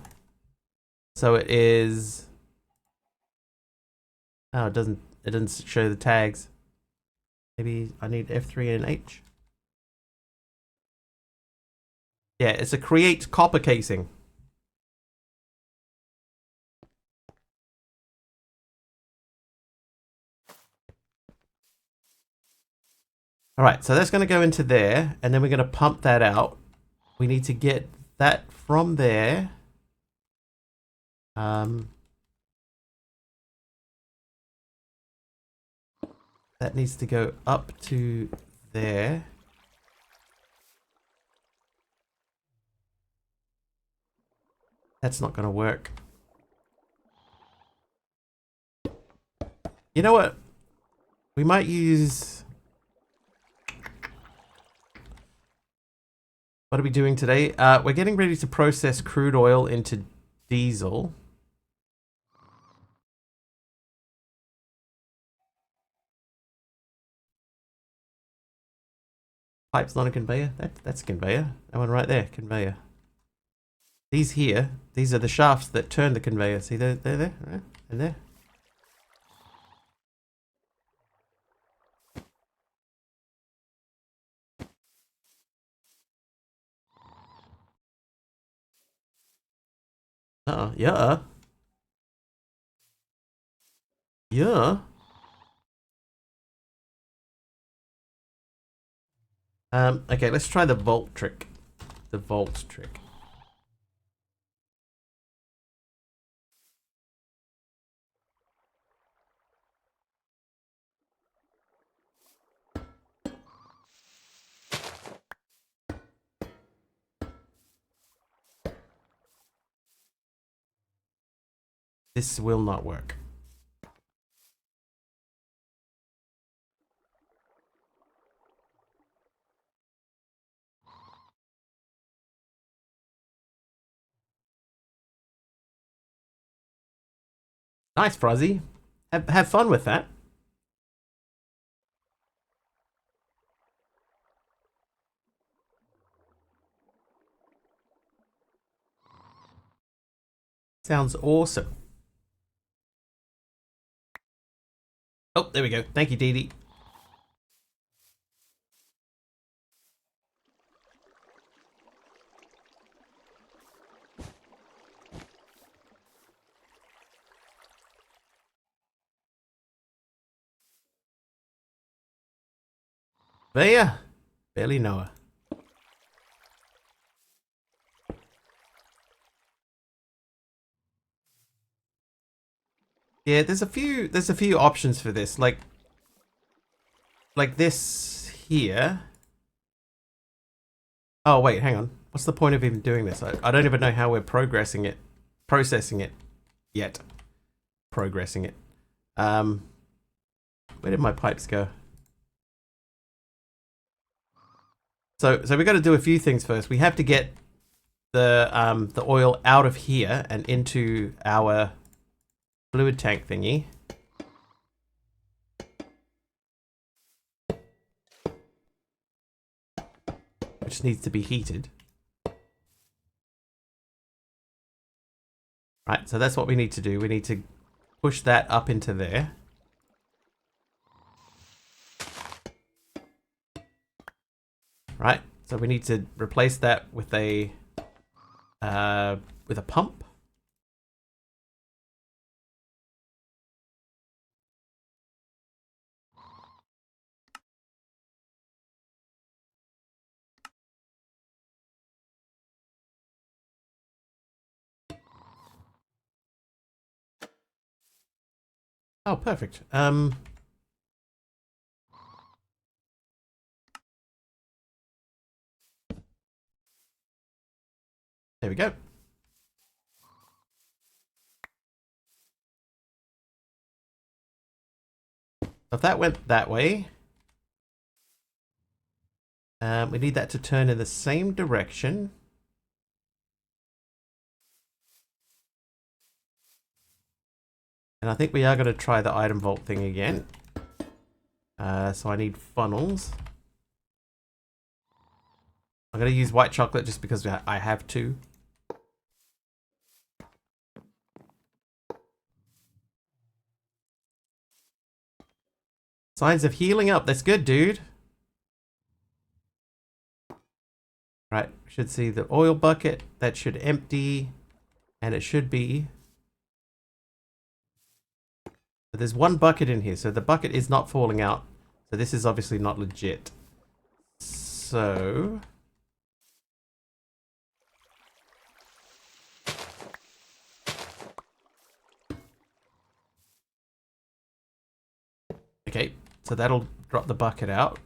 so it is. Oh, it doesn't show the tags. Maybe I need F3 and H. Yeah, it's a create copper casing. All right, so that's going to go into there, and then we're going to pump that out. We need to get that from there. That needs to go up to there. That's not going to work. You know what? We might use... What are we doing today? We're getting ready to process crude oil into diesel. Pipe's not a conveyor. That's a conveyor. That one right there, conveyor. These here, these are the shafts that turn the conveyor. See, they're there, right? They're there. Yeah. Yeah. Okay, let's try the vault trick. The vault trick. This will not work. Nice, Fruzzy. Have fun with that. Sounds awesome. Oh, there we go. Thank you, Dee Dee. There. Barely know her. Yeah, there's a few options for this, like this here. Oh wait, hang on. What's the point of even doing this? I don't even know how we're processing it yet. Progressing it. Where did my pipes go? So we got to do a few things first. We have to get the oil out of here and into our fluid tank thingy. Which needs to be heated. Right, so that's what we need to do. We need to push that up into there. Right, so we need to replace that with a pump. Oh, perfect. There we go. If that went that way, we need that to turn in the same direction. And I think we are going to try the item vault thing again. So I need funnels. I'm going to use white chocolate just because I have to. Signs of healing up. That's good, dude. Right. Should see the oil bucket. That should empty. And it should be... But there's one bucket in here. So the bucket is not falling out. So this is obviously not legit. So... Okay, so that'll drop the bucket out.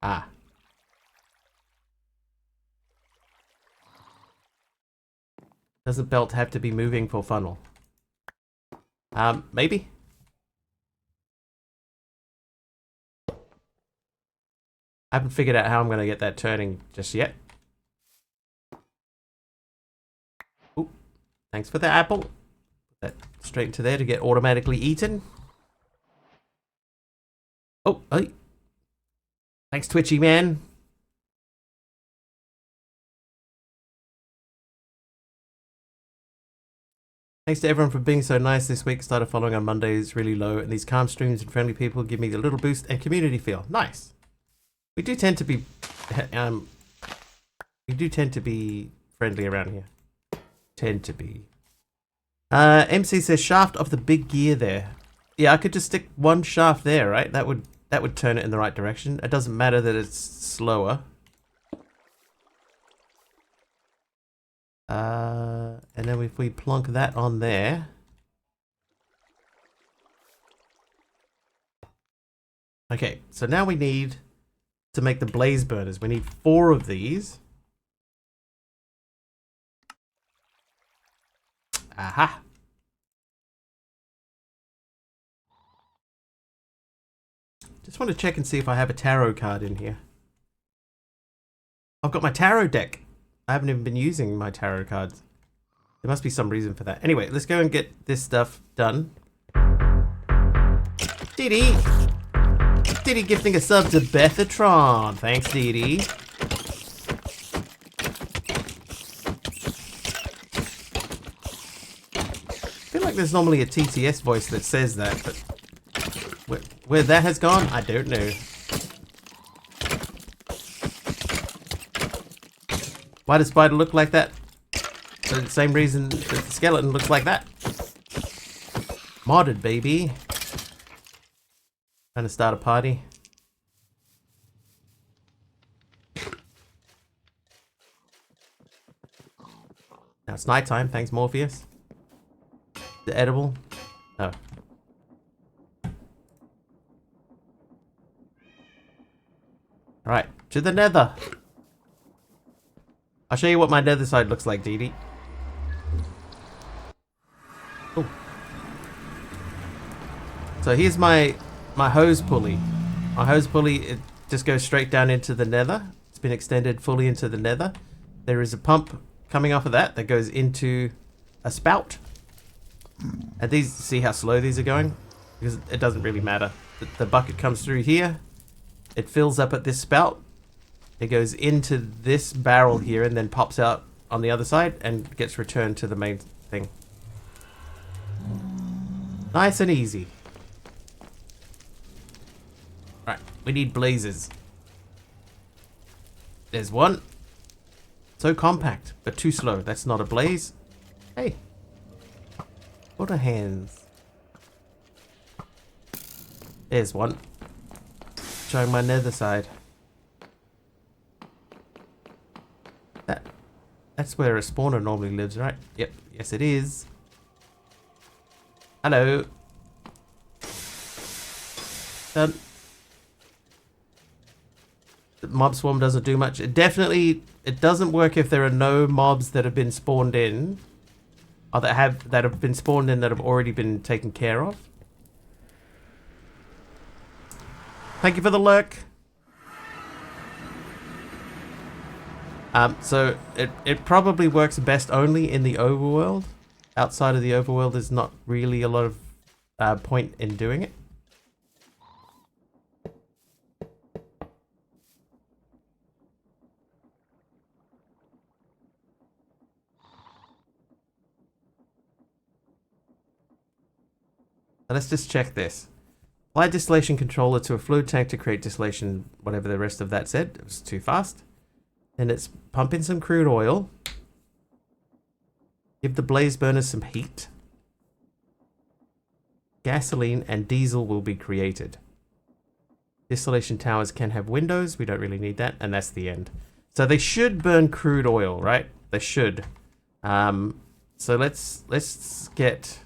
Ah. Doesn't belt have to be moving for funnel? Maybe? I haven't figured out how I'm going to get that turning just yet. Ooh, thanks for the apple. Put that straight into there to get automatically eaten. Oh, hey. Thanks, Twitchy man. Thanks to everyone for being so nice this week. Started following on Mondays really low, and these calm streams and friendly people give me a little boost and community feel. Nice. We do tend to be friendly around here. Tend to be. MC says shaft of the big gear there. Yeah, I could just stick one shaft there, right? That would turn it in the right direction. It doesn't matter that it's slower. And then if we plonk that on there. Okay, so now we need to make the blaze burners. We need 4 of these. Aha. Just want to check and see if I have a tarot card in here. I've got my tarot deck. I haven't even been using my tarot cards. There must be some reason for that. Anyway, let's go and get this stuff done. Didi! Didi gifting a sub to Bethatron. Thanks, Didi. I feel like there's normally a TTS voice that says that, but where that has gone, I don't know. Why does Spider look like that? For the same reason that the skeleton looks like that. Modded, baby. Trying to start a party. Now it's nighttime, thanks Morpheus. The edible? Oh. Alright, to the nether. I'll show you what my nether side looks like, Dee Dee. Oh. So here's my hose pulley. My hose pulley, it just goes straight down into the nether. It's been extended fully into the nether. There is a pump coming off of that goes into a spout. And these, see how slow these are going? Because it doesn't really matter. The bucket comes through here. It fills up at this spout. It goes into this barrel here and then pops out on the other side and gets returned to the main thing. Nice and easy. Right, we need blazes. There's one. So compact, but too slow. That's not a blaze. Hey. Water hands. There's one. Showing my nether side. That's where a spawner normally lives, right? Yep. Yes, it is. Hello. Done. The mob swarm doesn't do much. It doesn't work if there are no mobs that have been spawned in. Or that have been spawned in that have already been taken care of. Thank you for the lurk. So it probably works best only in the overworld. Outside of the overworld, there's not really a lot of point in doing it. Let's just check this. Apply distillation controller to a fluid tank to create distillation, whatever the rest of that said. It was too fast. Then it's pump in some crude oil. Give the blaze burner some heat. Gasoline and diesel will be created. Distillation towers can have windows. We don't really need that. And that's the end. So they should burn crude oil, right? They should. So let's get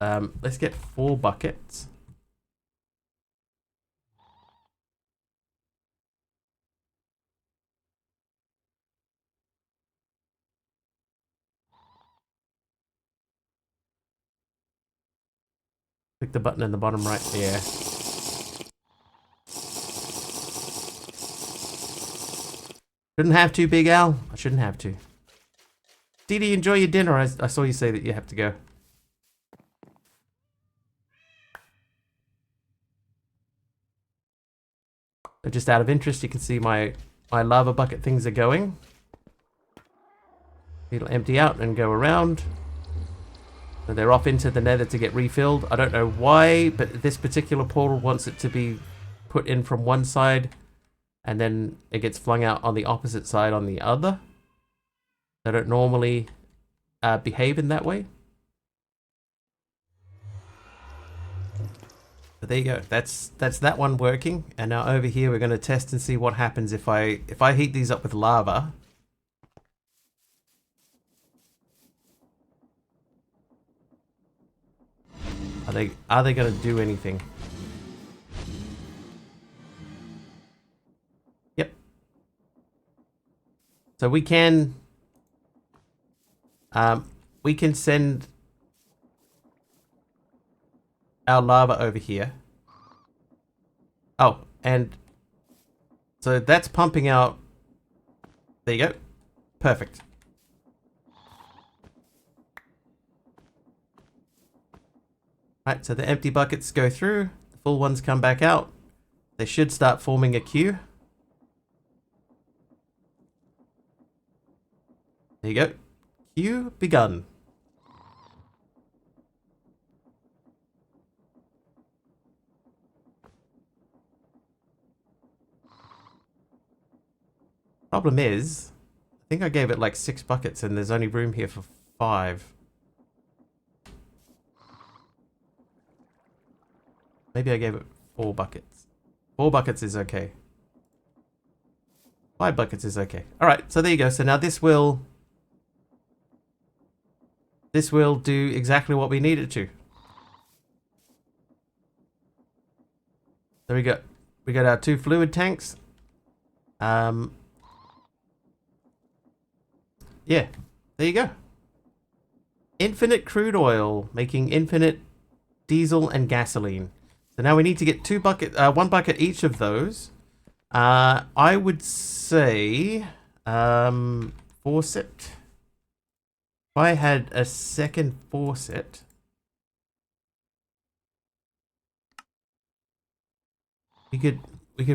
4 buckets. Click the button in the bottom right. Yeah. Shouldn't have to, Big Al. I shouldn't have to. Dee Dee, enjoy your dinner. I saw you say that you have to go. So just out of interest, you can see my lava bucket things are going. It'll empty out and go around. So they're off into the nether to get refilled. I don't know why, but this particular portal wants it to be put in from one side and then it gets flung out on the opposite side on the other. They don't normally behave in that way. But there you go. That's that one working. And now over here we're going to test and see what happens if I heat these up with lava. Are they going to do anything? Yep. So we can send our lava over here. Oh, and so that's pumping out. There you go. Perfect. Right, so the empty buckets go through, the full ones come back out. They should start forming a queue. There you go. Queue begun. Problem is, I think I gave it like 6 buckets and there's only room here for 5. Maybe I gave it 4 buckets. 4 buckets is okay. 5 buckets is okay. Alright, so there you go. So now this will do exactly what we need it to. There we go. We got our 2 fluid tanks. Yeah, there you go. Infinite crude oil, making infinite diesel and gasoline. So now we need to get 1 bucket each of those. I would say faucet. If I had a second faucet, we could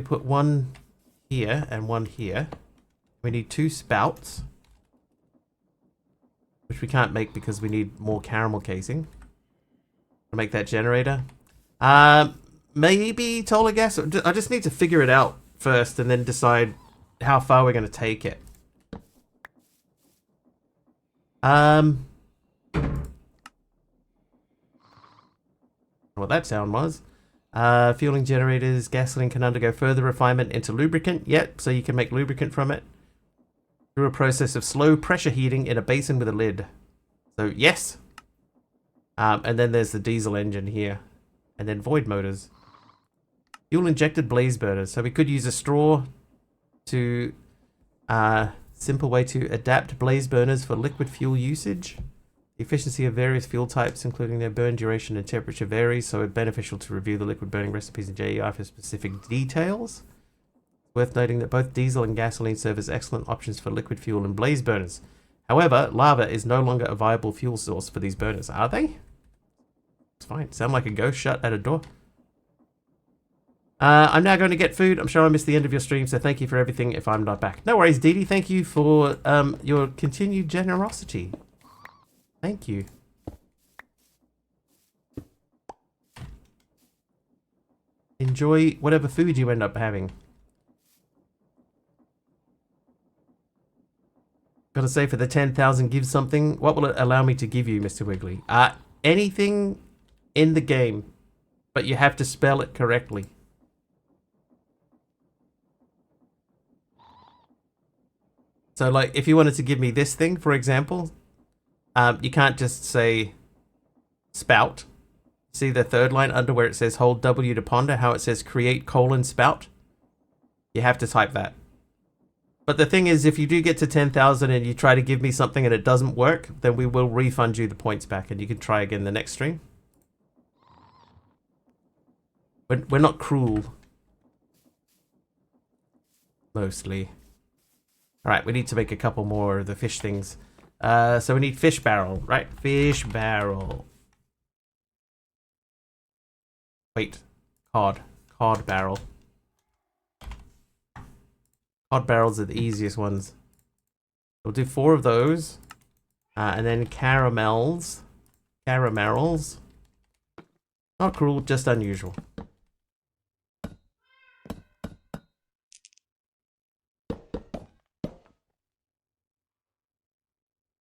put one here and one here. We need 2 spouts, which we can't make because we need more caramel casing to make that generator. Maybe Tola gas. I just need to figure it out first and then decide how far we're going to take it. What that sound was. Fueling generators, gasoline can undergo further refinement into lubricant. Yep, so you can make lubricant from it through a process of slow pressure heating in a basin with a lid. So yes. And then there's the diesel engine here. And then void motors. Fuel injected blaze burners. So we could use a straw to simple way to adapt blaze burners for liquid fuel usage. The efficiency of various fuel types, including their burn duration and temperature, varies, so it's beneficial to review the liquid burning recipes in JEI for specific details. Worth noting that both diesel and gasoline serve as excellent options for liquid fuel and blaze burners. However, lava is no longer a viable fuel source for these burners, are they? It's fine. Sound like a ghost shut at a door. I'm now going to get food. I'm sure I missed the end of your stream, so thank you for everything if I'm not back. No worries, Dee Dee. Thank you for your continued generosity. Thank you. Enjoy whatever food you end up having. Gotta say, for the 10,000, give something. What will it allow me to give you, Mr. Wiggly? Anything in the game, but you have to spell it correctly. So, like, if you wanted to give me this thing, for example, you can't just say spout. See the third line under where it says hold W to ponder, how it says create : spout? You have to type that. But the thing is, if you do get to 10,000 and you try to give me something and it doesn't work, then we will refund you the points back and you can try again the next stream. We're not cruel. Mostly. Alright, we need to make a couple more of the fish things. So we need fish barrel, right? Fish barrel. Wait. Cod barrel. Cod barrels are the easiest ones. We'll do 4 of those. And then caramels. Caramels. Not cruel, just unusual.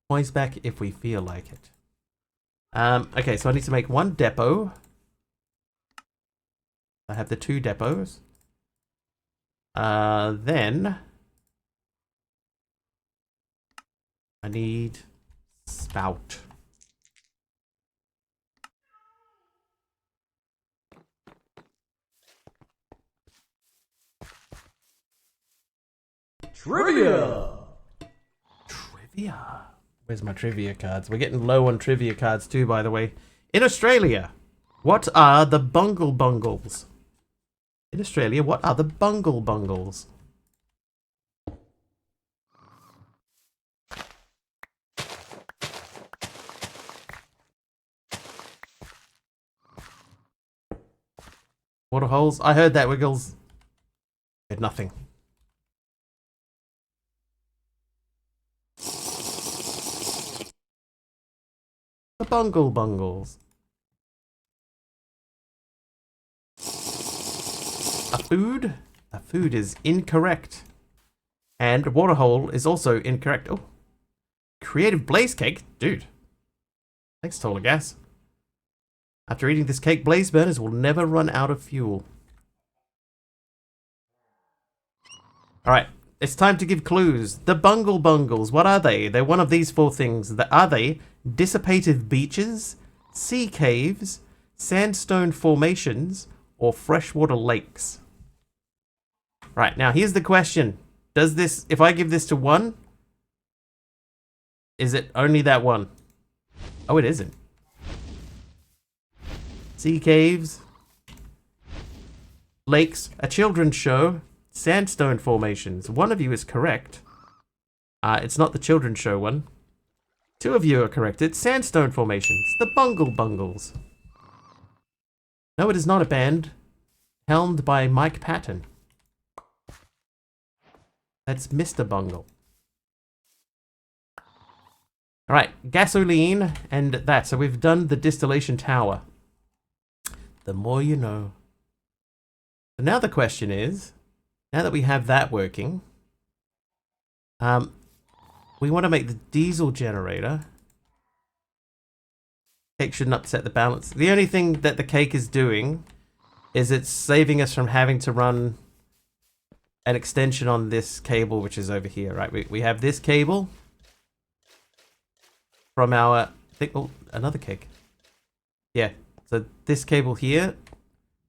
Points back if we feel like it. Okay, so I need to make 1 depot. I have the 2 depots. Then I need spout. Trivia! Trivia. Where's my trivia cards? We're getting low on trivia cards too, by the way. In Australia, what are the bungle bungles? In Australia, what are the bungle bungles? Water holes? I heard that, Wiggles. Heard nothing. The bungle bungles. A food? A food is incorrect. And waterhole is also incorrect. Oh. Creative blaze cake? Dude. Thanks, Tola Gas. After eating this cake, blaze burners will never run out of fuel. Alright, it's time to give clues. The Bungle Bungles, what are they? They're one of these four things. Are they dissipative beaches, sea caves, sandstone formations, or freshwater lakes? Right, now here's the question. Does this, if I give this to 1, is it only that one? Oh, it isn't. Sea caves, lakes, a children's show, sandstone formations. One of you is correct. It's not the children's show one. 2 of you are correct. It's sandstone formations. The Bungle Bungles. No, it is not a band. Helmed by Mike Patton. That's Mr. Bungle. Alright, gasoline and that. So we've done the distillation tower. The more you know. So now the question is, now that we have that working, we want to make the diesel generator. Cake shouldn't upset the balance. The only thing that the cake is doing is it's saving us from having to run an extension on this cable, which is over here, right? We have this cable from our, oh, another cake. Yeah, so this cable here,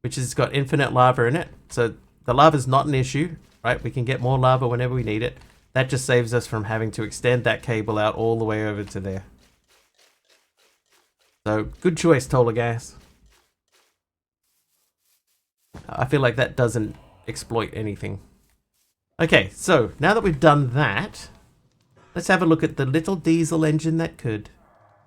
which has got infinite lava in it. So the lava is not an issue, right? We can get more lava whenever we need it. That just saves us from having to extend that cable out all the way over to there. So good choice, Tola Gas. I feel like that doesn't exploit anything. Okay, so now that we've done that, let's have a look at the little diesel engine that could.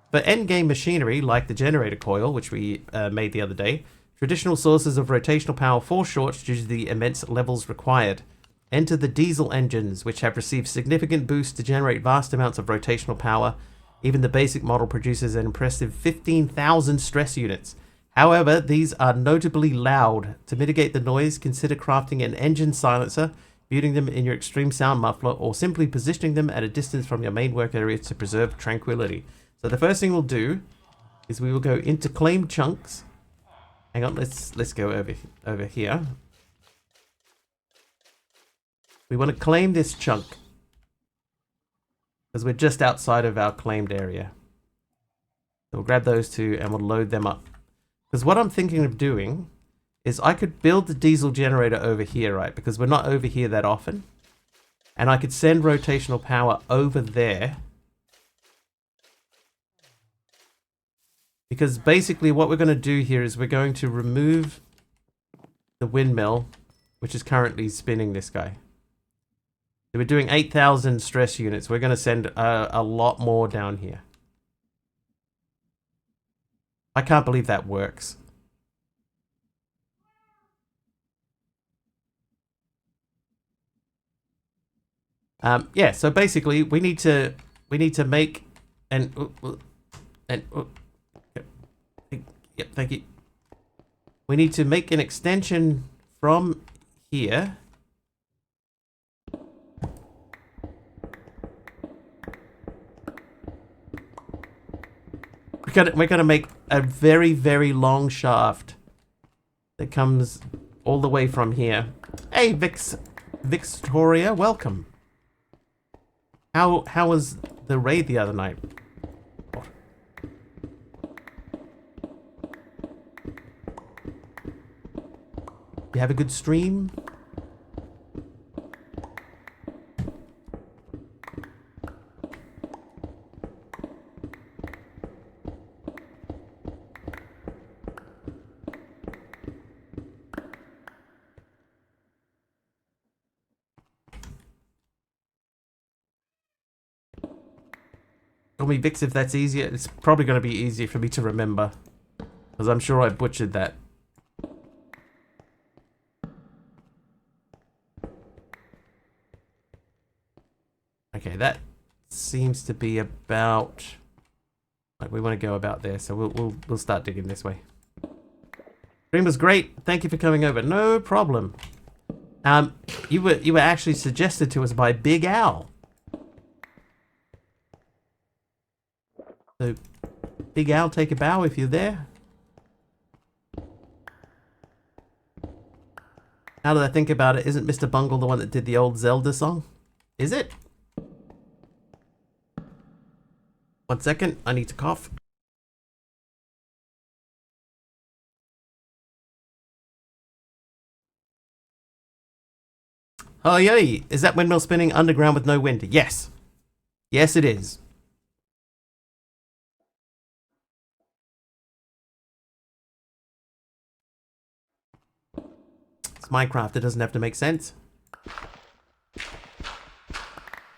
For endgame machinery, like the generator coil, which we made the other day, traditional sources of rotational power fall short due to the immense levels required. Enter the diesel engines, which have received significant boosts to generate vast amounts of rotational power. Even the basic model produces an impressive 15,000 stress units. However, these are notably loud. To mitigate the noise, consider crafting an engine silencer, muting them in your extreme sound muffler, or simply positioning them at a distance from your main work area to preserve tranquility. So the first thing we'll do is we will go into claim chunks. Hang on, let's go over here. We want to claim this chunk because we're just outside of our claimed area. So we'll grab those 2 and we'll load them up. Because what I'm thinking of doing is I could build the diesel generator over here, right? Because we're not over here that often. And I could send rotational power over there. Because basically what we're going to do here is we're going to remove the windmill, which is currently spinning this guy. So we're doing 8,000 stress units. We're going to send a lot more down here. I can't believe that works. Yeah, so basically we need to make an yep, thank you. We need to make an extension from here. We're gonna make a very, very long shaft that comes all the way from here. Hey, Victoria, welcome. How was the raid the other night? You have a good stream? Call me Vix if that's easier. It's probably going to be easier for me to remember, because I'm sure I butchered that. Okay, that seems to be about like we want to go about there, so we'll start digging this way. Stream was great. Thank you for coming over. No problem. You were actually suggested to us by Big Al. So, Big Al, take a bow if you're there. Now that I think about it, isn't Mr. Bungle the one that did the old Zelda song? Is it? 1 second, I need to cough. Oh yay! Is that windmill spinning underground with no wind? Yes. Yes, it is. It's Minecraft, it doesn't have to make sense.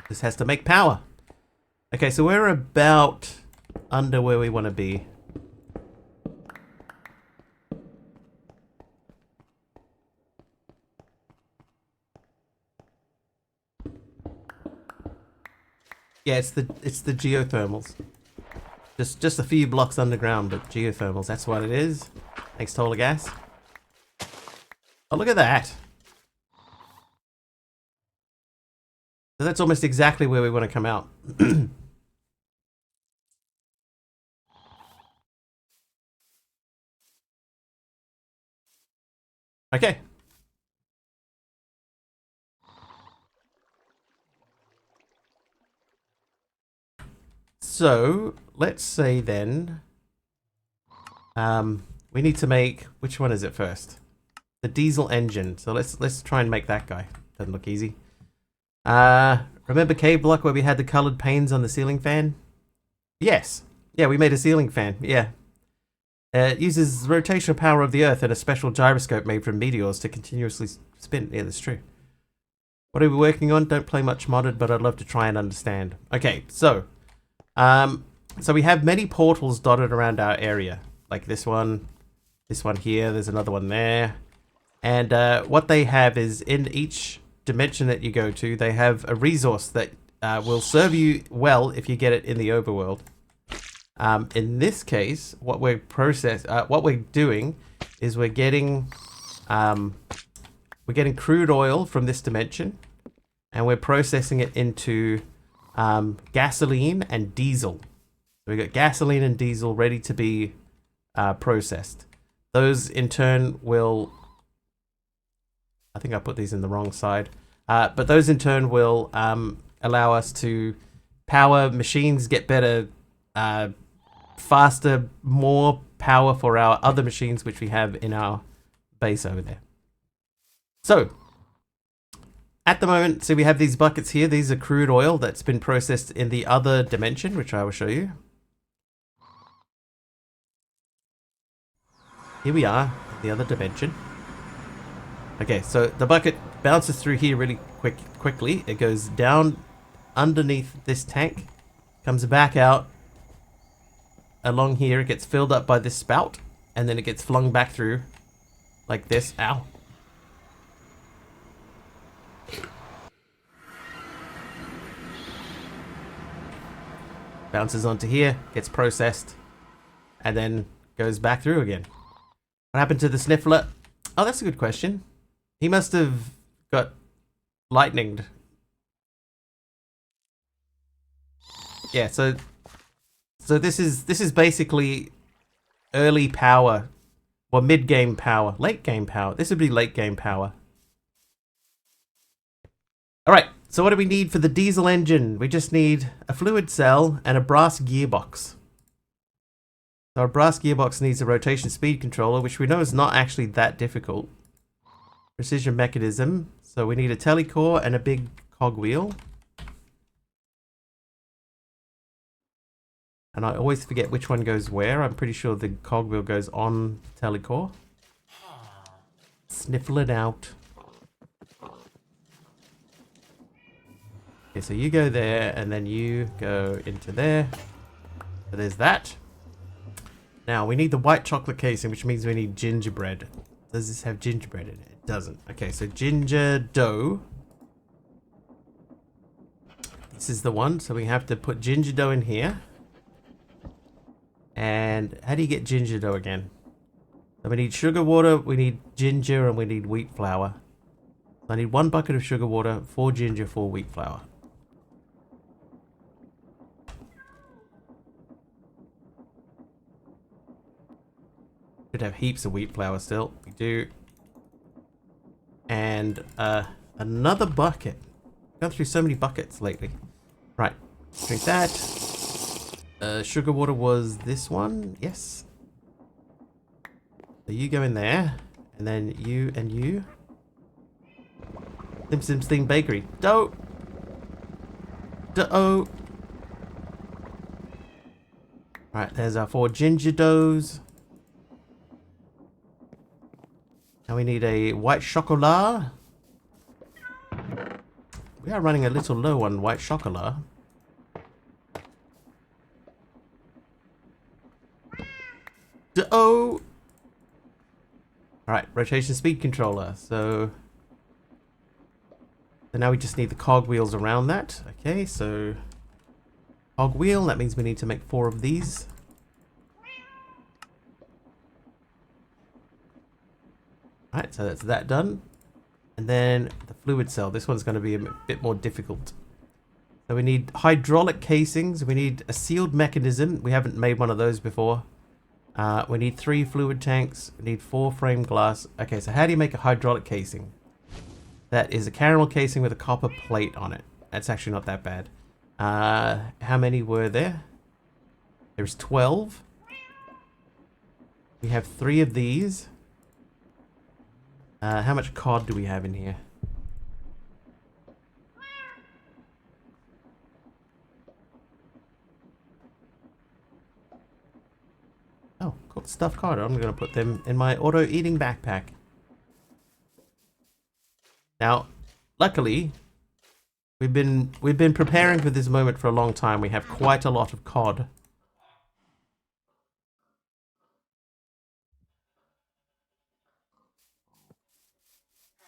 This has to make power. Okay, so we're about under where we want to be. Yeah, it's the geothermals. Just a few blocks underground, but geothermals, that's what it is. Thanks, Toller Gas. Oh, look at that. So that's almost exactly where we want to come out. Okay. So, let's say then, we need to make, which one is it first? The diesel engine. So let's try and make that guy. Doesn't look easy. Remember cave block where we had the colored panes on the ceiling fan? Yes. Yeah, we made a ceiling fan. Yeah. It uses the rotational power of the Earth and a special gyroscope made from meteors to continuously spin. Yeah, that's true. What are we working on? Don't play much modded, but I'd love to try and understand. Okay, so we have many portals dotted around our area, like this one here. There's another one there, and what they have is in each dimension that you go to, they have a resource that will serve you well if you get it in the overworld. In this case, what we're doing is we're getting crude oil from this dimension, and we're processing it into gasoline and diesel. So we got gasoline and diesel ready to be processed. Those in turn will, I think I put these in the wrong side, but those in turn will allow us to power machines, get better, faster, more power for our other machines which we have in our base over there. So at the moment, so we have these buckets here. These are crude oil that's been processed in the other dimension, which I will show you. Here we are, the other dimension. Okay, so the bucket bounces through here really quickly. It goes down underneath this tank, comes back out along here. It gets filled up by this spout, and then it gets flung back through like this. Ow. Bounces onto here, gets processed, and then goes back through again. What happened to the sniffler? Oh, that's a good question. He must have got lightninged. Yeah, so this is basically early power, or mid-game power, late-game power. This would be late-game power. All right, so what do we need for the diesel engine? We just need a fluid cell and a brass gearbox. So our brass gearbox needs a rotation speed controller, which we know is not actually that difficult. Precision mechanism. So we need a telecore and a big cogwheel. And I always forget which one goes where. I'm pretty sure the cogwheel goes on telecore. Sniffle it out. Okay, so you go there, and then you go into there. So there's that. Now, we need the white chocolate casing, which means we need gingerbread. Does this have gingerbread in it? It doesn't. Okay, so ginger dough. This is the one, so we have to put ginger dough in here. And how do you get ginger dough again? So we need sugar water, we need ginger, and we need wheat flour. So I need 1 bucket of sugar water, 4 ginger, 4 wheat flour. Should have heaps of wheat flour still. We do. And another bucket. Gone through so many buckets lately. Right, drink that. Sugar water was this one. Yes. So you go in there, and then you and you. Sim Sim Steam Bakery. Dough. Dough. Right, there's our 4 ginger doughs. Now we need a white chocolat. We are running a little low on white chocolat. Dough. Alright, rotation speed controller. So now we just need the cogwheels around that. Okay, so cogwheel, that means we need to make 4 of these. Alright, so that's that done. And then the fluid cell. This one's going to be a bit more difficult. So we need hydraulic casings. We need a sealed mechanism. We haven't made one of those before. We need 3 fluid tanks. We need 4 frame glass. Okay, so how do you make a hydraulic casing? That is a caramel casing with a copper plate on it. That's actually not that bad. How many were there? There's 12. We have 3 of these. How much cod do we have in here? Oh, cool. Stuffed cod. I'm going to put them in my auto-eating backpack. Now, luckily, we've been preparing for this moment for a long time. We have quite a lot of cod.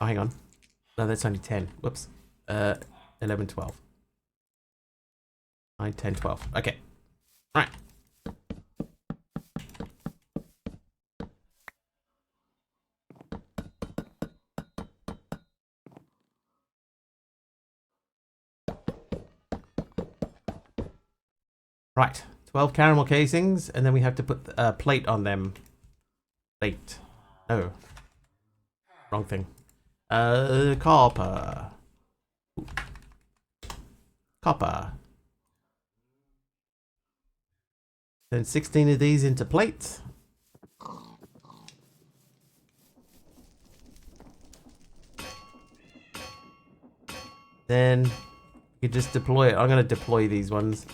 Oh, hang on. No, that's only 10. Whoops. 11, 12. 9, 10, 12. Okay. Right. Right. 12 caramel casings, and then we have to put a plate on them. Plate. No. Wrong thing. Copper. Ooh. Copper. Then 16 of these into plates. Then you just deploy it. I'm going to deploy these ones.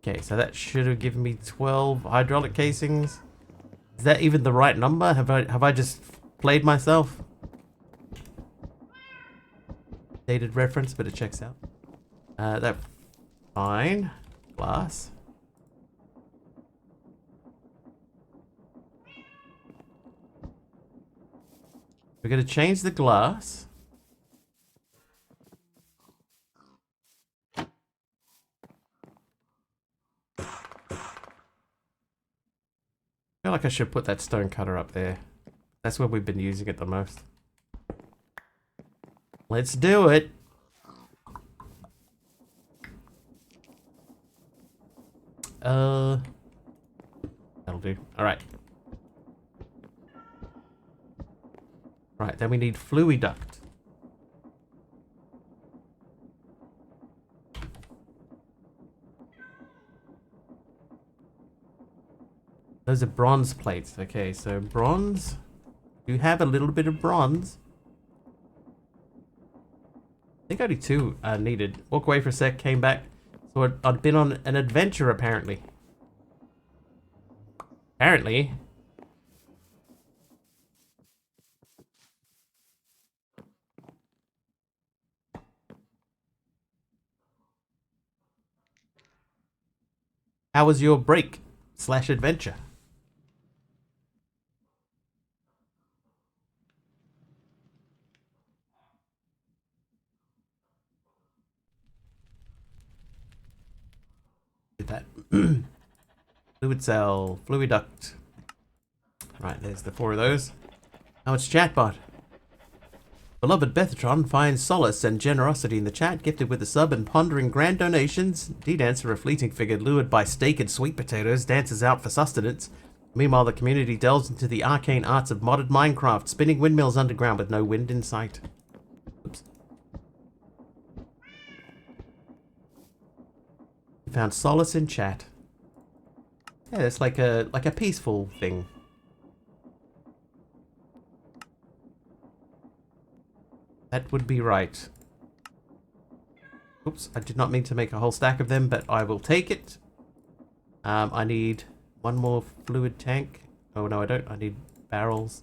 Okay, so that should have given me 12 hydraulic casings. Is that even the right number? Have I just played myself? Dated reference, but it checks out. That fine. Glass. We're gonna change the glass. I feel like I should put that stone cutter up there. That's where we've been using it the most. Let's do it. That'll do. Alright. Right, then we need fluid duct. Those are bronze plates. Okay, so bronze. You have a little bit of bronze. I think only 2 are needed. Walk away for a sec, came back. So I'd been on an adventure, apparently. Apparently. How was your break / adventure? Did that. Fluid cell, fluid duct. Right, there's the 4 of those. How much chatbot? Beloved Bethatron finds solace and generosity in the chat, gifted with a sub and pondering grand donations. D-Dancer, a fleeting figure lured by steak and sweet potatoes, dances out for sustenance. Meanwhile, the community delves into the arcane arts of modded Minecraft, spinning windmills underground with no wind in sight. Oops. Found solace in chat. Yeah, it's like a peaceful thing. That would be right. Oops, I did not mean to make a whole stack of them, but I will take it. I need one more fluid tank. Oh, no, I don't. I need barrels.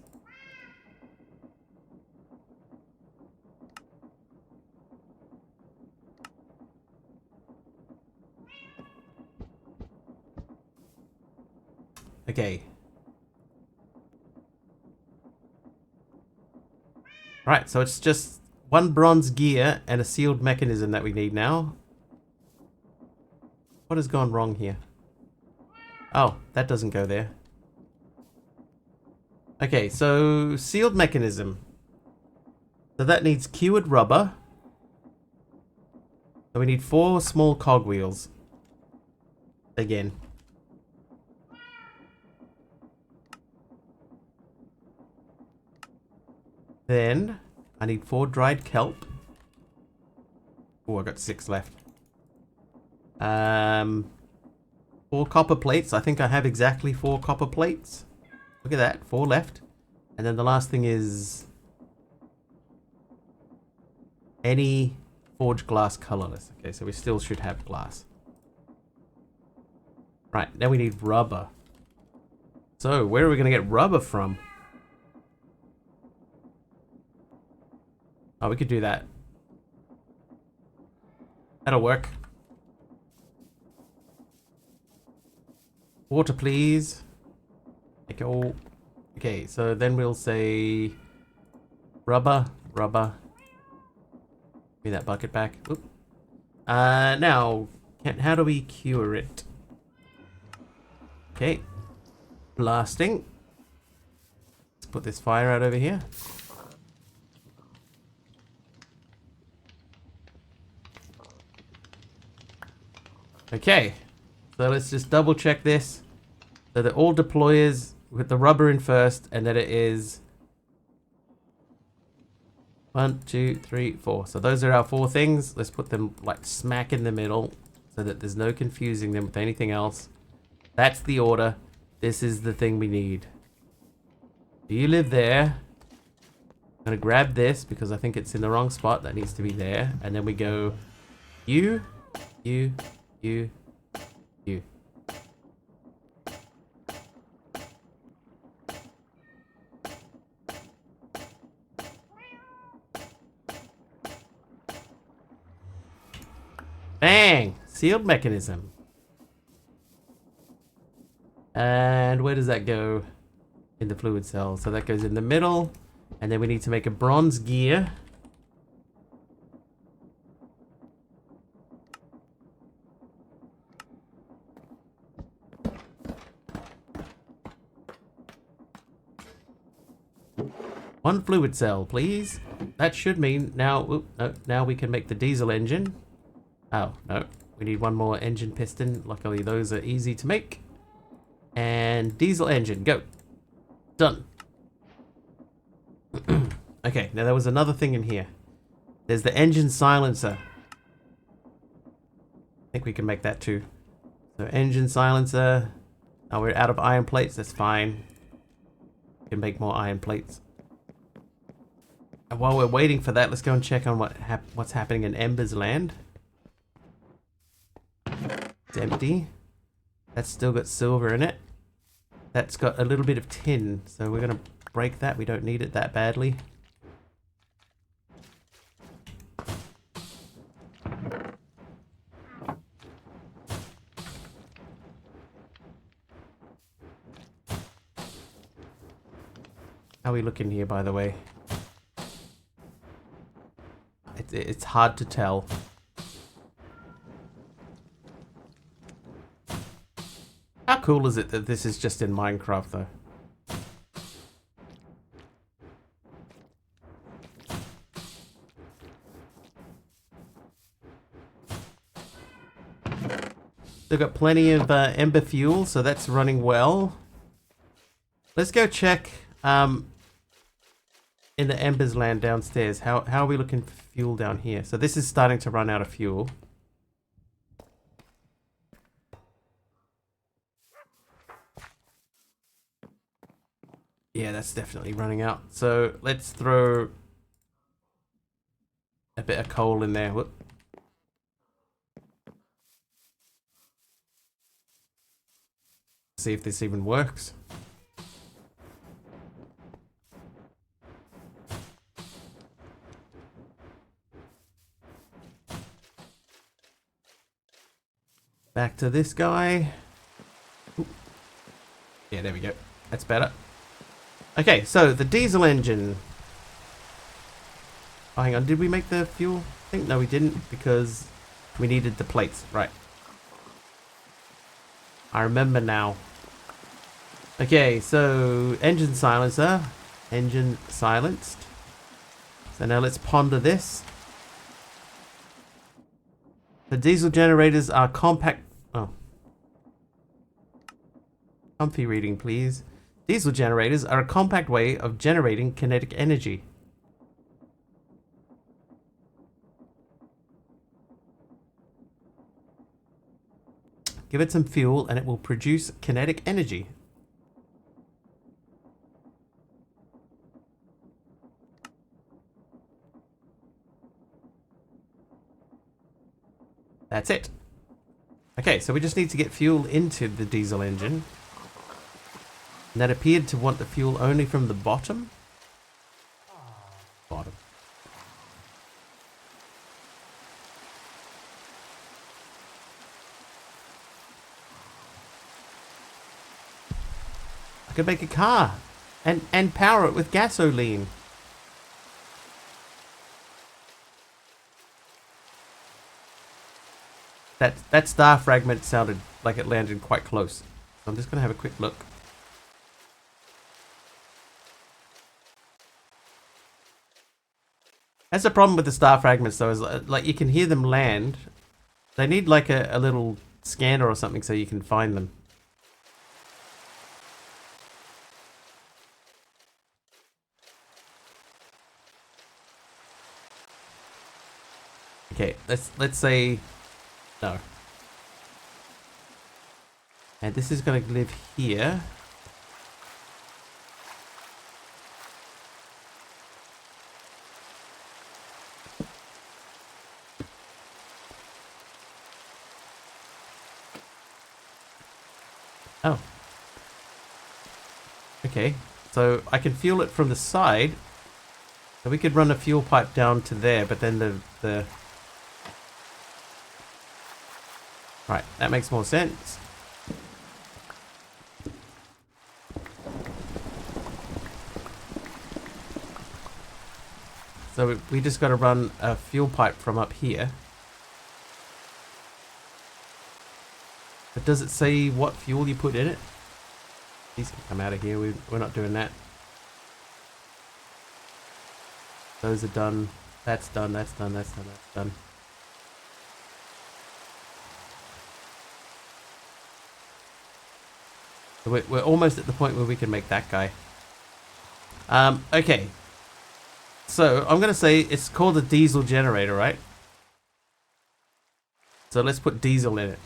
Okay. Right, so it's just one bronze gear and a sealed mechanism that we need now. What has gone wrong here? Oh, that doesn't go there. Okay, so sealed mechanism. So that needs cured rubber. So we need 4 small cogwheels. Again. Then I need 4 dried kelp. Oh, I got 6 left. 4 copper plates. I think I have exactly 4 copper plates. Look at that, 4 left. And then the last thing is any forged glass colorless. Okay, so we still should have glass. Right, now we need rubber. So where are we going to get rubber from? Oh, we could do that. That'll work. Water, please. Okay, so then we'll say rubber. Give me that bucket back. Oop. Now, how do we cure it? Okay. Blasting. Let's put this fire out over here. Okay, so let's just double check this. So that all deployers with the rubber in first, and that it is 1, 2, 3, 4. So those are our 4 things. Let's put them like smack in the middle so that there's no confusing them with anything else. That's the order. This is the thing we need. You live there. I'm gonna grab this because I think it's in the wrong spot. That needs to be there. And then we go you. Bang! Sealed mechanism. And where does that go? In the fluid cell. So that goes in the middle. And then we need to make a bronze gear. One fluid cell, please. That should mean now, now we can make the diesel engine. Oh, no. We need one more engine piston. Luckily, those are easy to make. And diesel engine, go. Done. Okay, now there was another thing in here. There's the engine silencer. I think we can make that too. So engine silencer. Oh, we're out of iron plates. That's fine. We can make more iron plates. And while we're waiting for that, let's go and check on what's happening in Ember's land. It's empty. That's still got silver in it. That's got a little bit of tin, so we're gonna break that. We don't need it that badly. How are we looking here, by the way? It's hard to tell. How cool is it that this is just in Minecraft, though? Still got plenty of ember fuel, so that's running well. Let's go check in the embers land downstairs. How are we looking for fuel down here? So this is starting to run out of fuel. Yeah, that's definitely running out. So let's throw a bit of coal in there. Whoop. See if this even works. Back to this guy. Ooh. Yeah, there we go. That's better. Okay, so the diesel engine. Oh, hang on. Did we make the fuel thing? No, we didn't because we needed the plates. Right. I remember now. Okay, so engine silencer. Engine silenced. So now let's ponder this. The diesel generators are compact. Oh. Comfy reading, please. Diesel generators are a compact way of generating kinetic energy. Give it some fuel and it will produce kinetic energy. That's it. Okay, so we just need to get fuel into the diesel engine. And that appeared to want the fuel only from the bottom. Bottom. I could make a car and power it with gasoline. That star fragment sounded like it landed quite close. So I'm just going to have a quick look. That's the problem with the star fragments though, is like you can hear them land. They need like a little scanner or something so you can find them. Okay, let's say no. And this is going to live here. Oh. Okay, so I can fuel it from the side. So we could run a fuel pipe down to there, but then the... Right, that makes more sense. So we just got to run a fuel pipe from up here. But does it say what fuel you put in it? These can come out of here. We're not doing that. Those are done. That's done. That's done. That's done. That's done. So we're almost at the point where we can make that guy. Okay. So I'm gonna say it's called a diesel generator, right? So let's put diesel in it.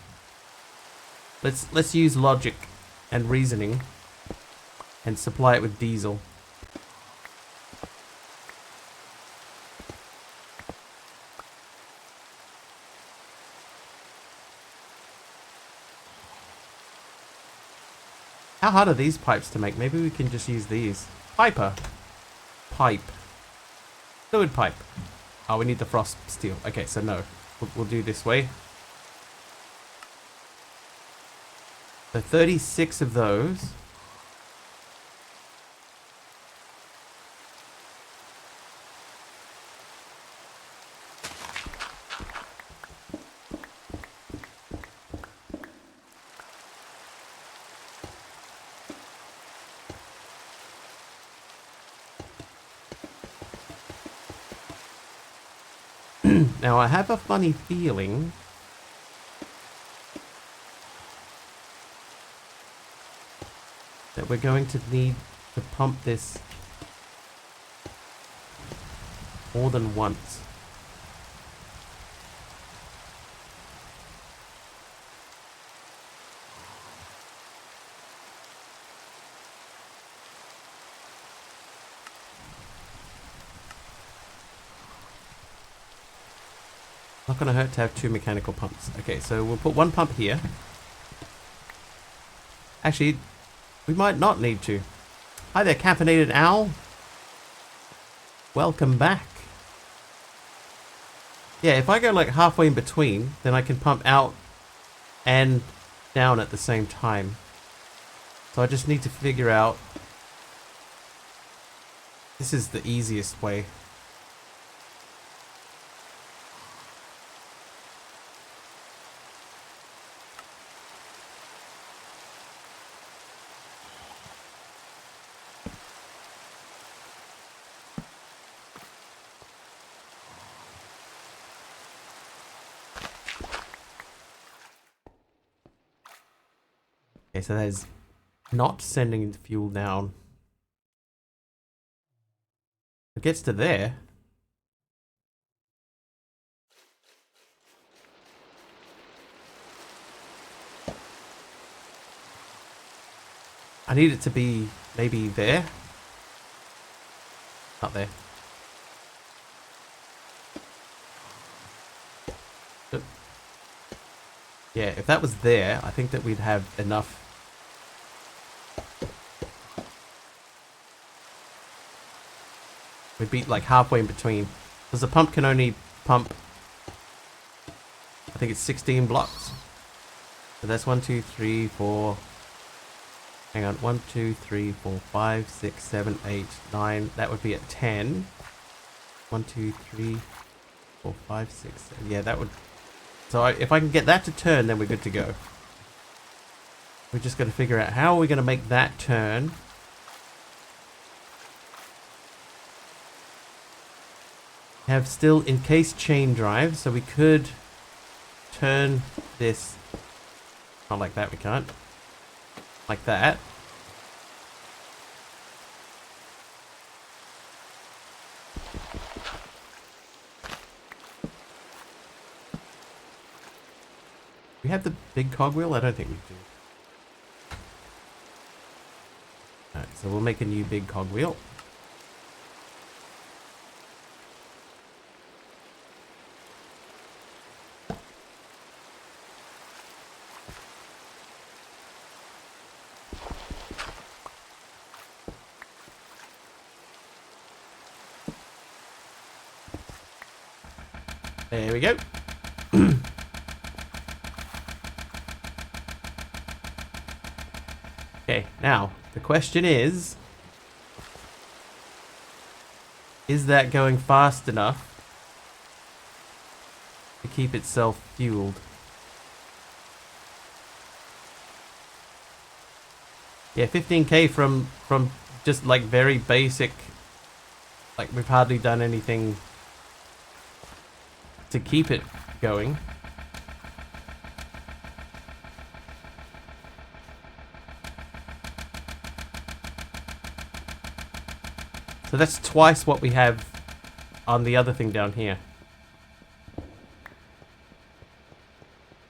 Let's use logic and reasoning and supply it with diesel. How hard are these pipes to make? Maybe we can just use these. Pipe. Fluid pipe. Oh, we need the frost steel. Okay, so no. We'll do this way. So 36 of those. Now I have a funny feeling that we're going to need to pump this more than once. Not going to hurt to have 2 mechanical pumps. Okay, so we'll put 1 pump here. Actually, we might not need to. Hi there, caffeinated owl. Welcome back. Yeah, if I go like halfway in between, then I can pump out and down at the same time. So I just need to figure out... This is the easiest way. Okay, so that is not sending the fuel down. It gets to there. I need it to be maybe there. Not there. Oop. Yeah, if that was there, I think that we'd have enough. We'd be like halfway in between. Because the pump can only pump, I think it's 16 blocks. So that's 1, 2, 3, 4. Hang on, 1, 2, 3, 4, 5, 6, 7, 8, 9. That would be at 10. 1, 2, 3, 4, 5, 6, 7. Yeah, that would. So if I can get that to turn, then we're good to go. We're just going to figure out how are we going to make that turn. Have still encased chain drive, so we could turn this. Not like that, we can't. Like that. We have the big cogwheel? I don't think we do. Alright, so we'll make a new big cogwheel. There we go. Okay, now the question is that going fast enough to keep itself fueled? Yeah, 15k from just like very basic, like we've hardly done anything to keep it going. So that's twice what we have on the other thing down here.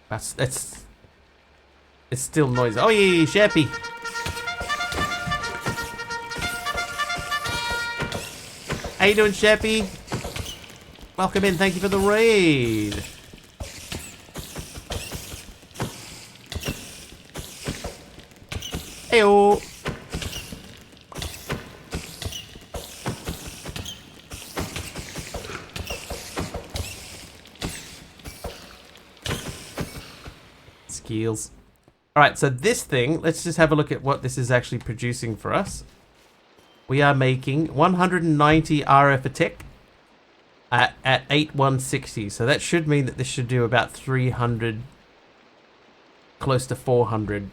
It's still noisy. Oh yeah, Sheppy. How you doing, Sheppy? Welcome in. Thank you for the raid. Heyo. Skills. Alright, so this thing, let's just have a look at what this is actually producing for us. We are making 190 RF a tick at 8160. So that should mean that this should do about 300, close to 400.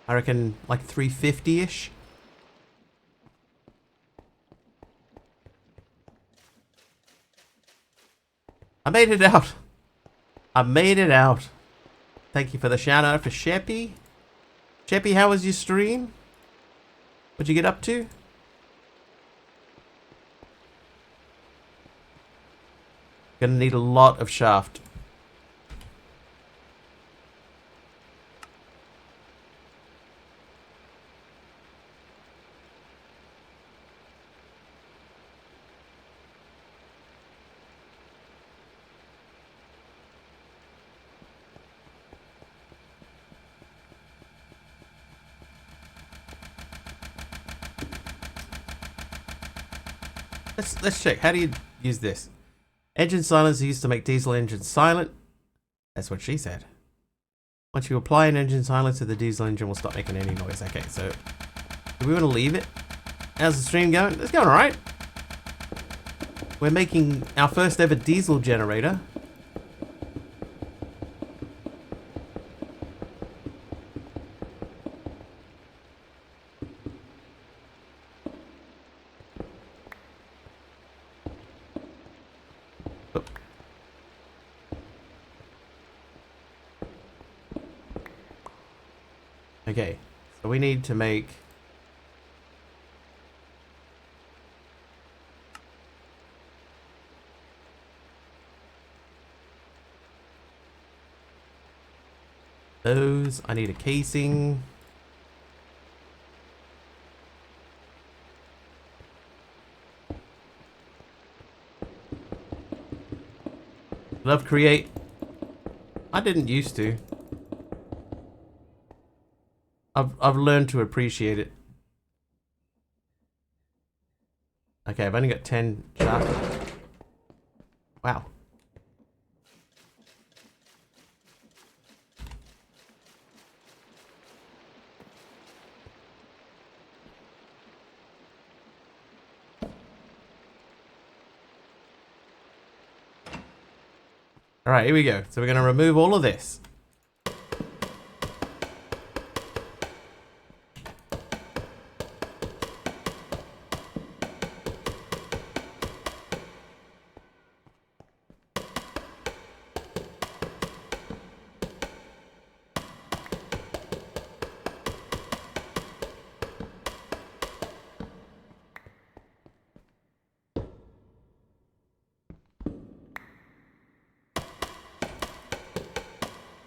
I reckon like 350-ish. I made it out. I made it out. Thank you for the shout out for Sheppy. Sheppy, how was your stream? What'd you get up to? Gonna need a lot of shaft. Let's check. How do you use this? Engine silencer used to make diesel engines silent. That's what she said. Once you apply an engine silencer, the diesel engine will stop making any noise. Okay, so do we want to leave it? How's the stream going? It's going alright. We're making our first ever diesel generator. Okay, so we need to make those. I need a casing. Love create. I didn't used to. I've learned to appreciate it. Okay, I've only got 10 shaft. Wow. Alright, here we go. So we're going to remove all of this.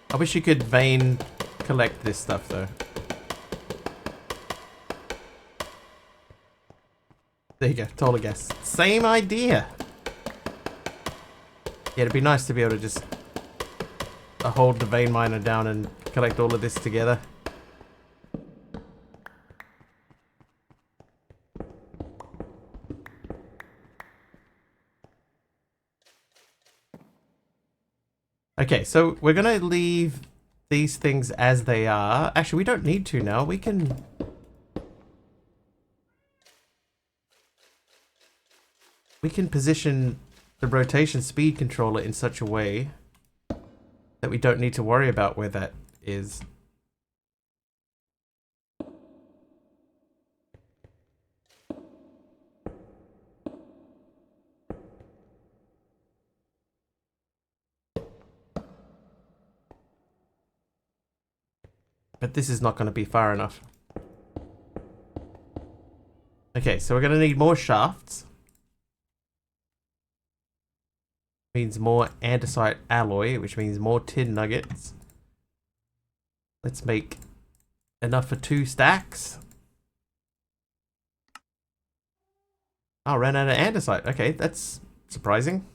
I wish you could vein collect this stuff though. There you go, total guess. Same idea. Yeah, it'd be nice to be able to just hold the vein miner down and collect all of this together. Okay, so we're gonna leave these things as they are. Actually, we don't need to now. We can position the rotation speed controller in such a way that we don't need to worry about where that is. But this is not going to be far enough. Okay, so we're going to need more shafts. Means more andesite alloy, which means more tin nuggets. Let's make enough for 2 stacks. Oh, ran out of andesite. Okay, that's surprising.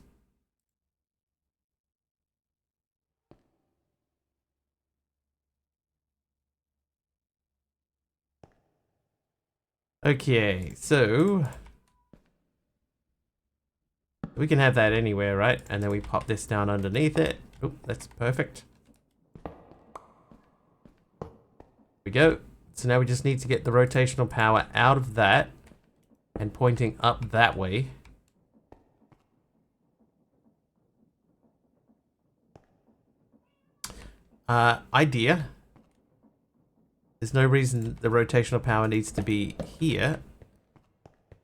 Okay, so we can have that anywhere, right? And then we pop this down underneath it. Oh, that's perfect. There we go. So now we just need to get the rotational power out of that and pointing up that way. Idea. There's no reason the rotational power needs to be here.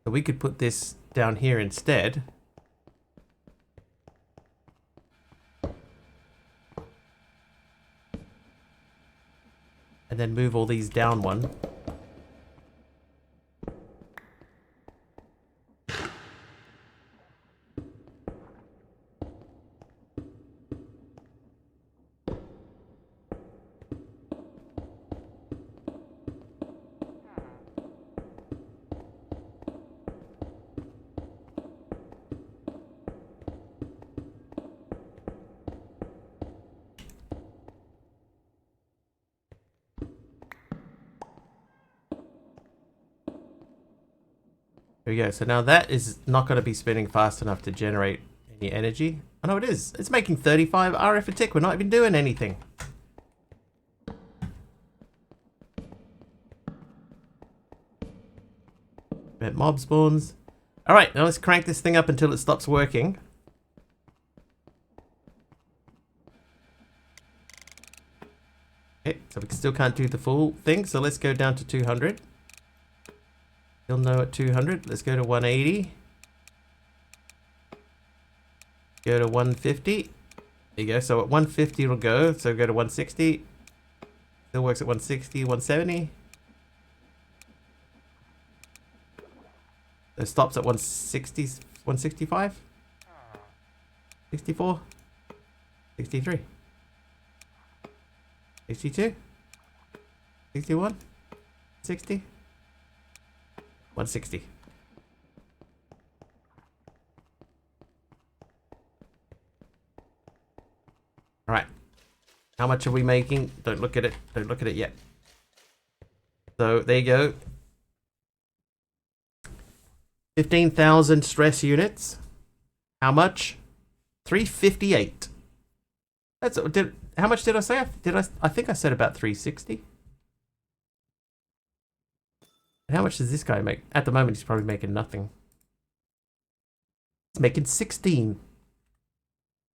So we could put this down here instead. And then move all these down one. There we go. So now that is not going to be spinning fast enough to generate any energy. Oh no, it is. It's making 35 RF a tick. We're not even doing anything. Mob spawns. Alright, now let's crank this thing up until it stops working. Okay, so we still can't do the full thing, so let's go down to 200. Still no at 200. Let's go to 180. Go to 150. There you go. So at 150 it'll go. So go to 160. Still works at 160, 170. So it stops at 160, 165. 64. 63. 62. 61. 60. 160. All right. How much are we making? Don't look at it. Don't look at it yet. So there you go. 15,000 stress units. How much? 358. That's how much did I say? I think I said about 360. And how much does this guy make? At the moment, he's probably making nothing. He's making 16.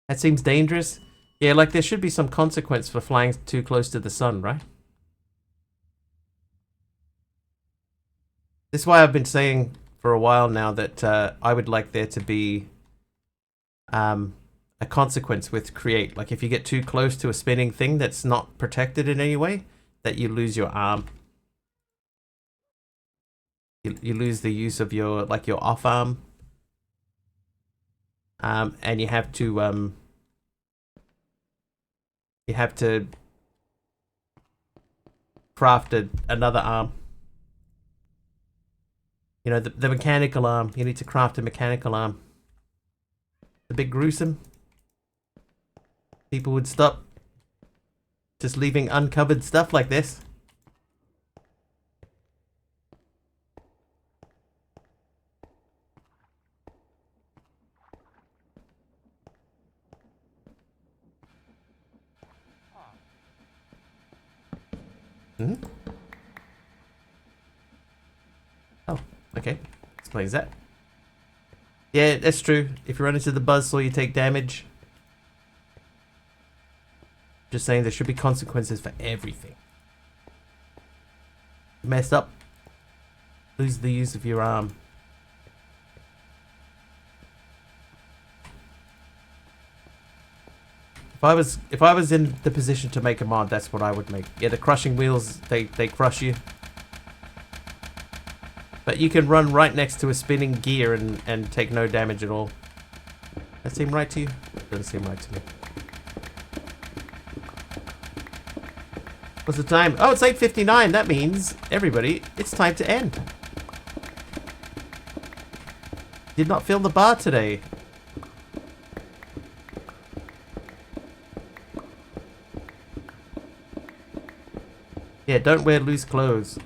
That seems dangerous. Yeah, like there should be some consequence for flying too close to the sun, right? This is why I've been saying for a while now that I would like there to be a consequence with create. Like if you get too close to a spinning thing that's not protected in any way, that you lose your arm. You lose the use of your your off arm, and you have to craft another arm. You know, the mechanical arm. You need to craft a mechanical arm. A bit gruesome. People would stop just leaving uncovered stuff like this. Hmm? Oh, okay. Explains that. Yeah, that's true. If you run into the buzzsaw, you take damage. Just saying there should be consequences for everything. Mess up. Lose the use of your arm. If I was in the position to make a mod, that's what I would make. Yeah, the crushing wheels, they crush you. But you can run right next to a spinning gear and take no damage at all. That seem right to you? Doesn't seem right to me. What's the time? Oh, it's 8:59. That means, everybody, it's time to end. Did not fill the bar today. Yeah, don't wear loose clothes.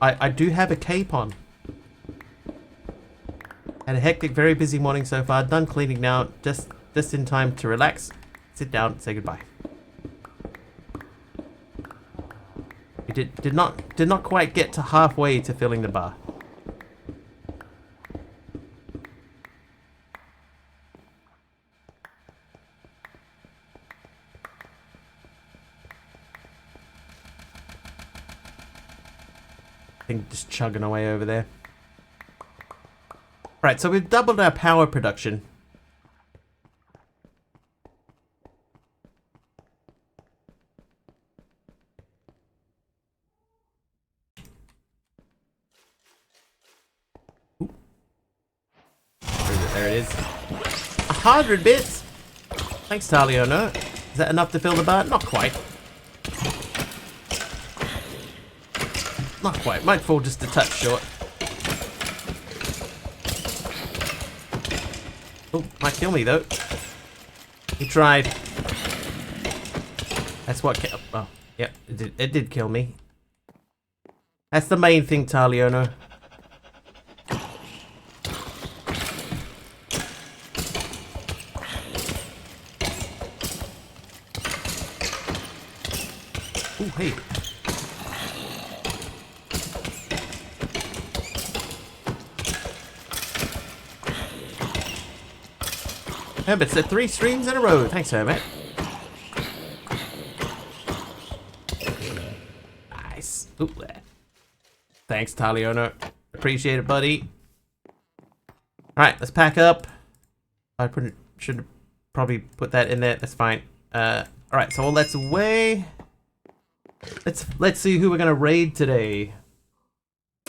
I do have a cape on. Had a hectic, very busy morning so far. Done cleaning now. Just in time to relax. Sit down, say goodbye. We did not quite get to halfway to filling the bar. thing just chugging away over there. Right, so we've doubled our power production. Ooh. Where is it? There it is. 100 bits! Thanks, Taliono. Is that enough to fill the bar? Not quite. Not quite. Might fall just a touch short. Oh, might kill me though. He tried. That's what killed. Oh, yep, it did kill me. That's the main thing, Taliono. Oh, hey. Herbert said 3 streams in a row. Thanks, Herbert. Nice. Ooh, thanks, Taliono. Appreciate it, buddy. Alright, let's pack up. I should probably put that in there. That's fine. Alright, so all that's away. Let's see who we're gonna raid today.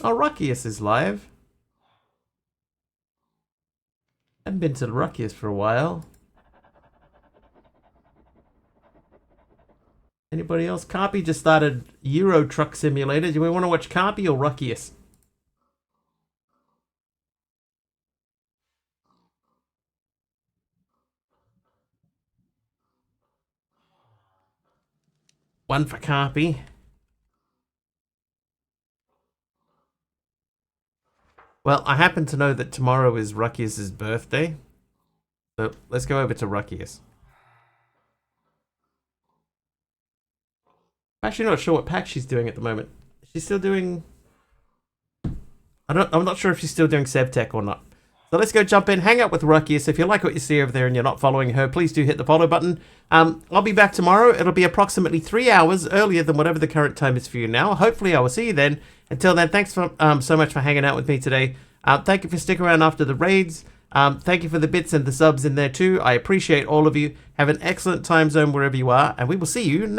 Oh, Ruckius is live. Haven't been to Ruckius for a while. Anybody else? Carpy just started Euro Truck Simulator. Do we want to watch Carpy or Ruckius? One for Carpy. Well, I happen to know that tomorrow is Ruckius's birthday. So let's go over to Ruckius. I'm actually not sure what pack she's doing at the moment. She's still doing... I'm not sure if she's still doing Sevtech or not. So let's go jump in, hang out with Ruckius. If you like what you see over there and you're not following her, please do hit the follow button. I'll be back tomorrow. It'll be approximately 3 hours earlier than whatever the current time is for you now. Hopefully I will see you then. Until then, thanks for, so much for hanging out with me today. Thank you for sticking around after the raids. Thank you for the bits and the subs in there too. I appreciate all of you. Have an excellent time zone wherever you are, and we will see you next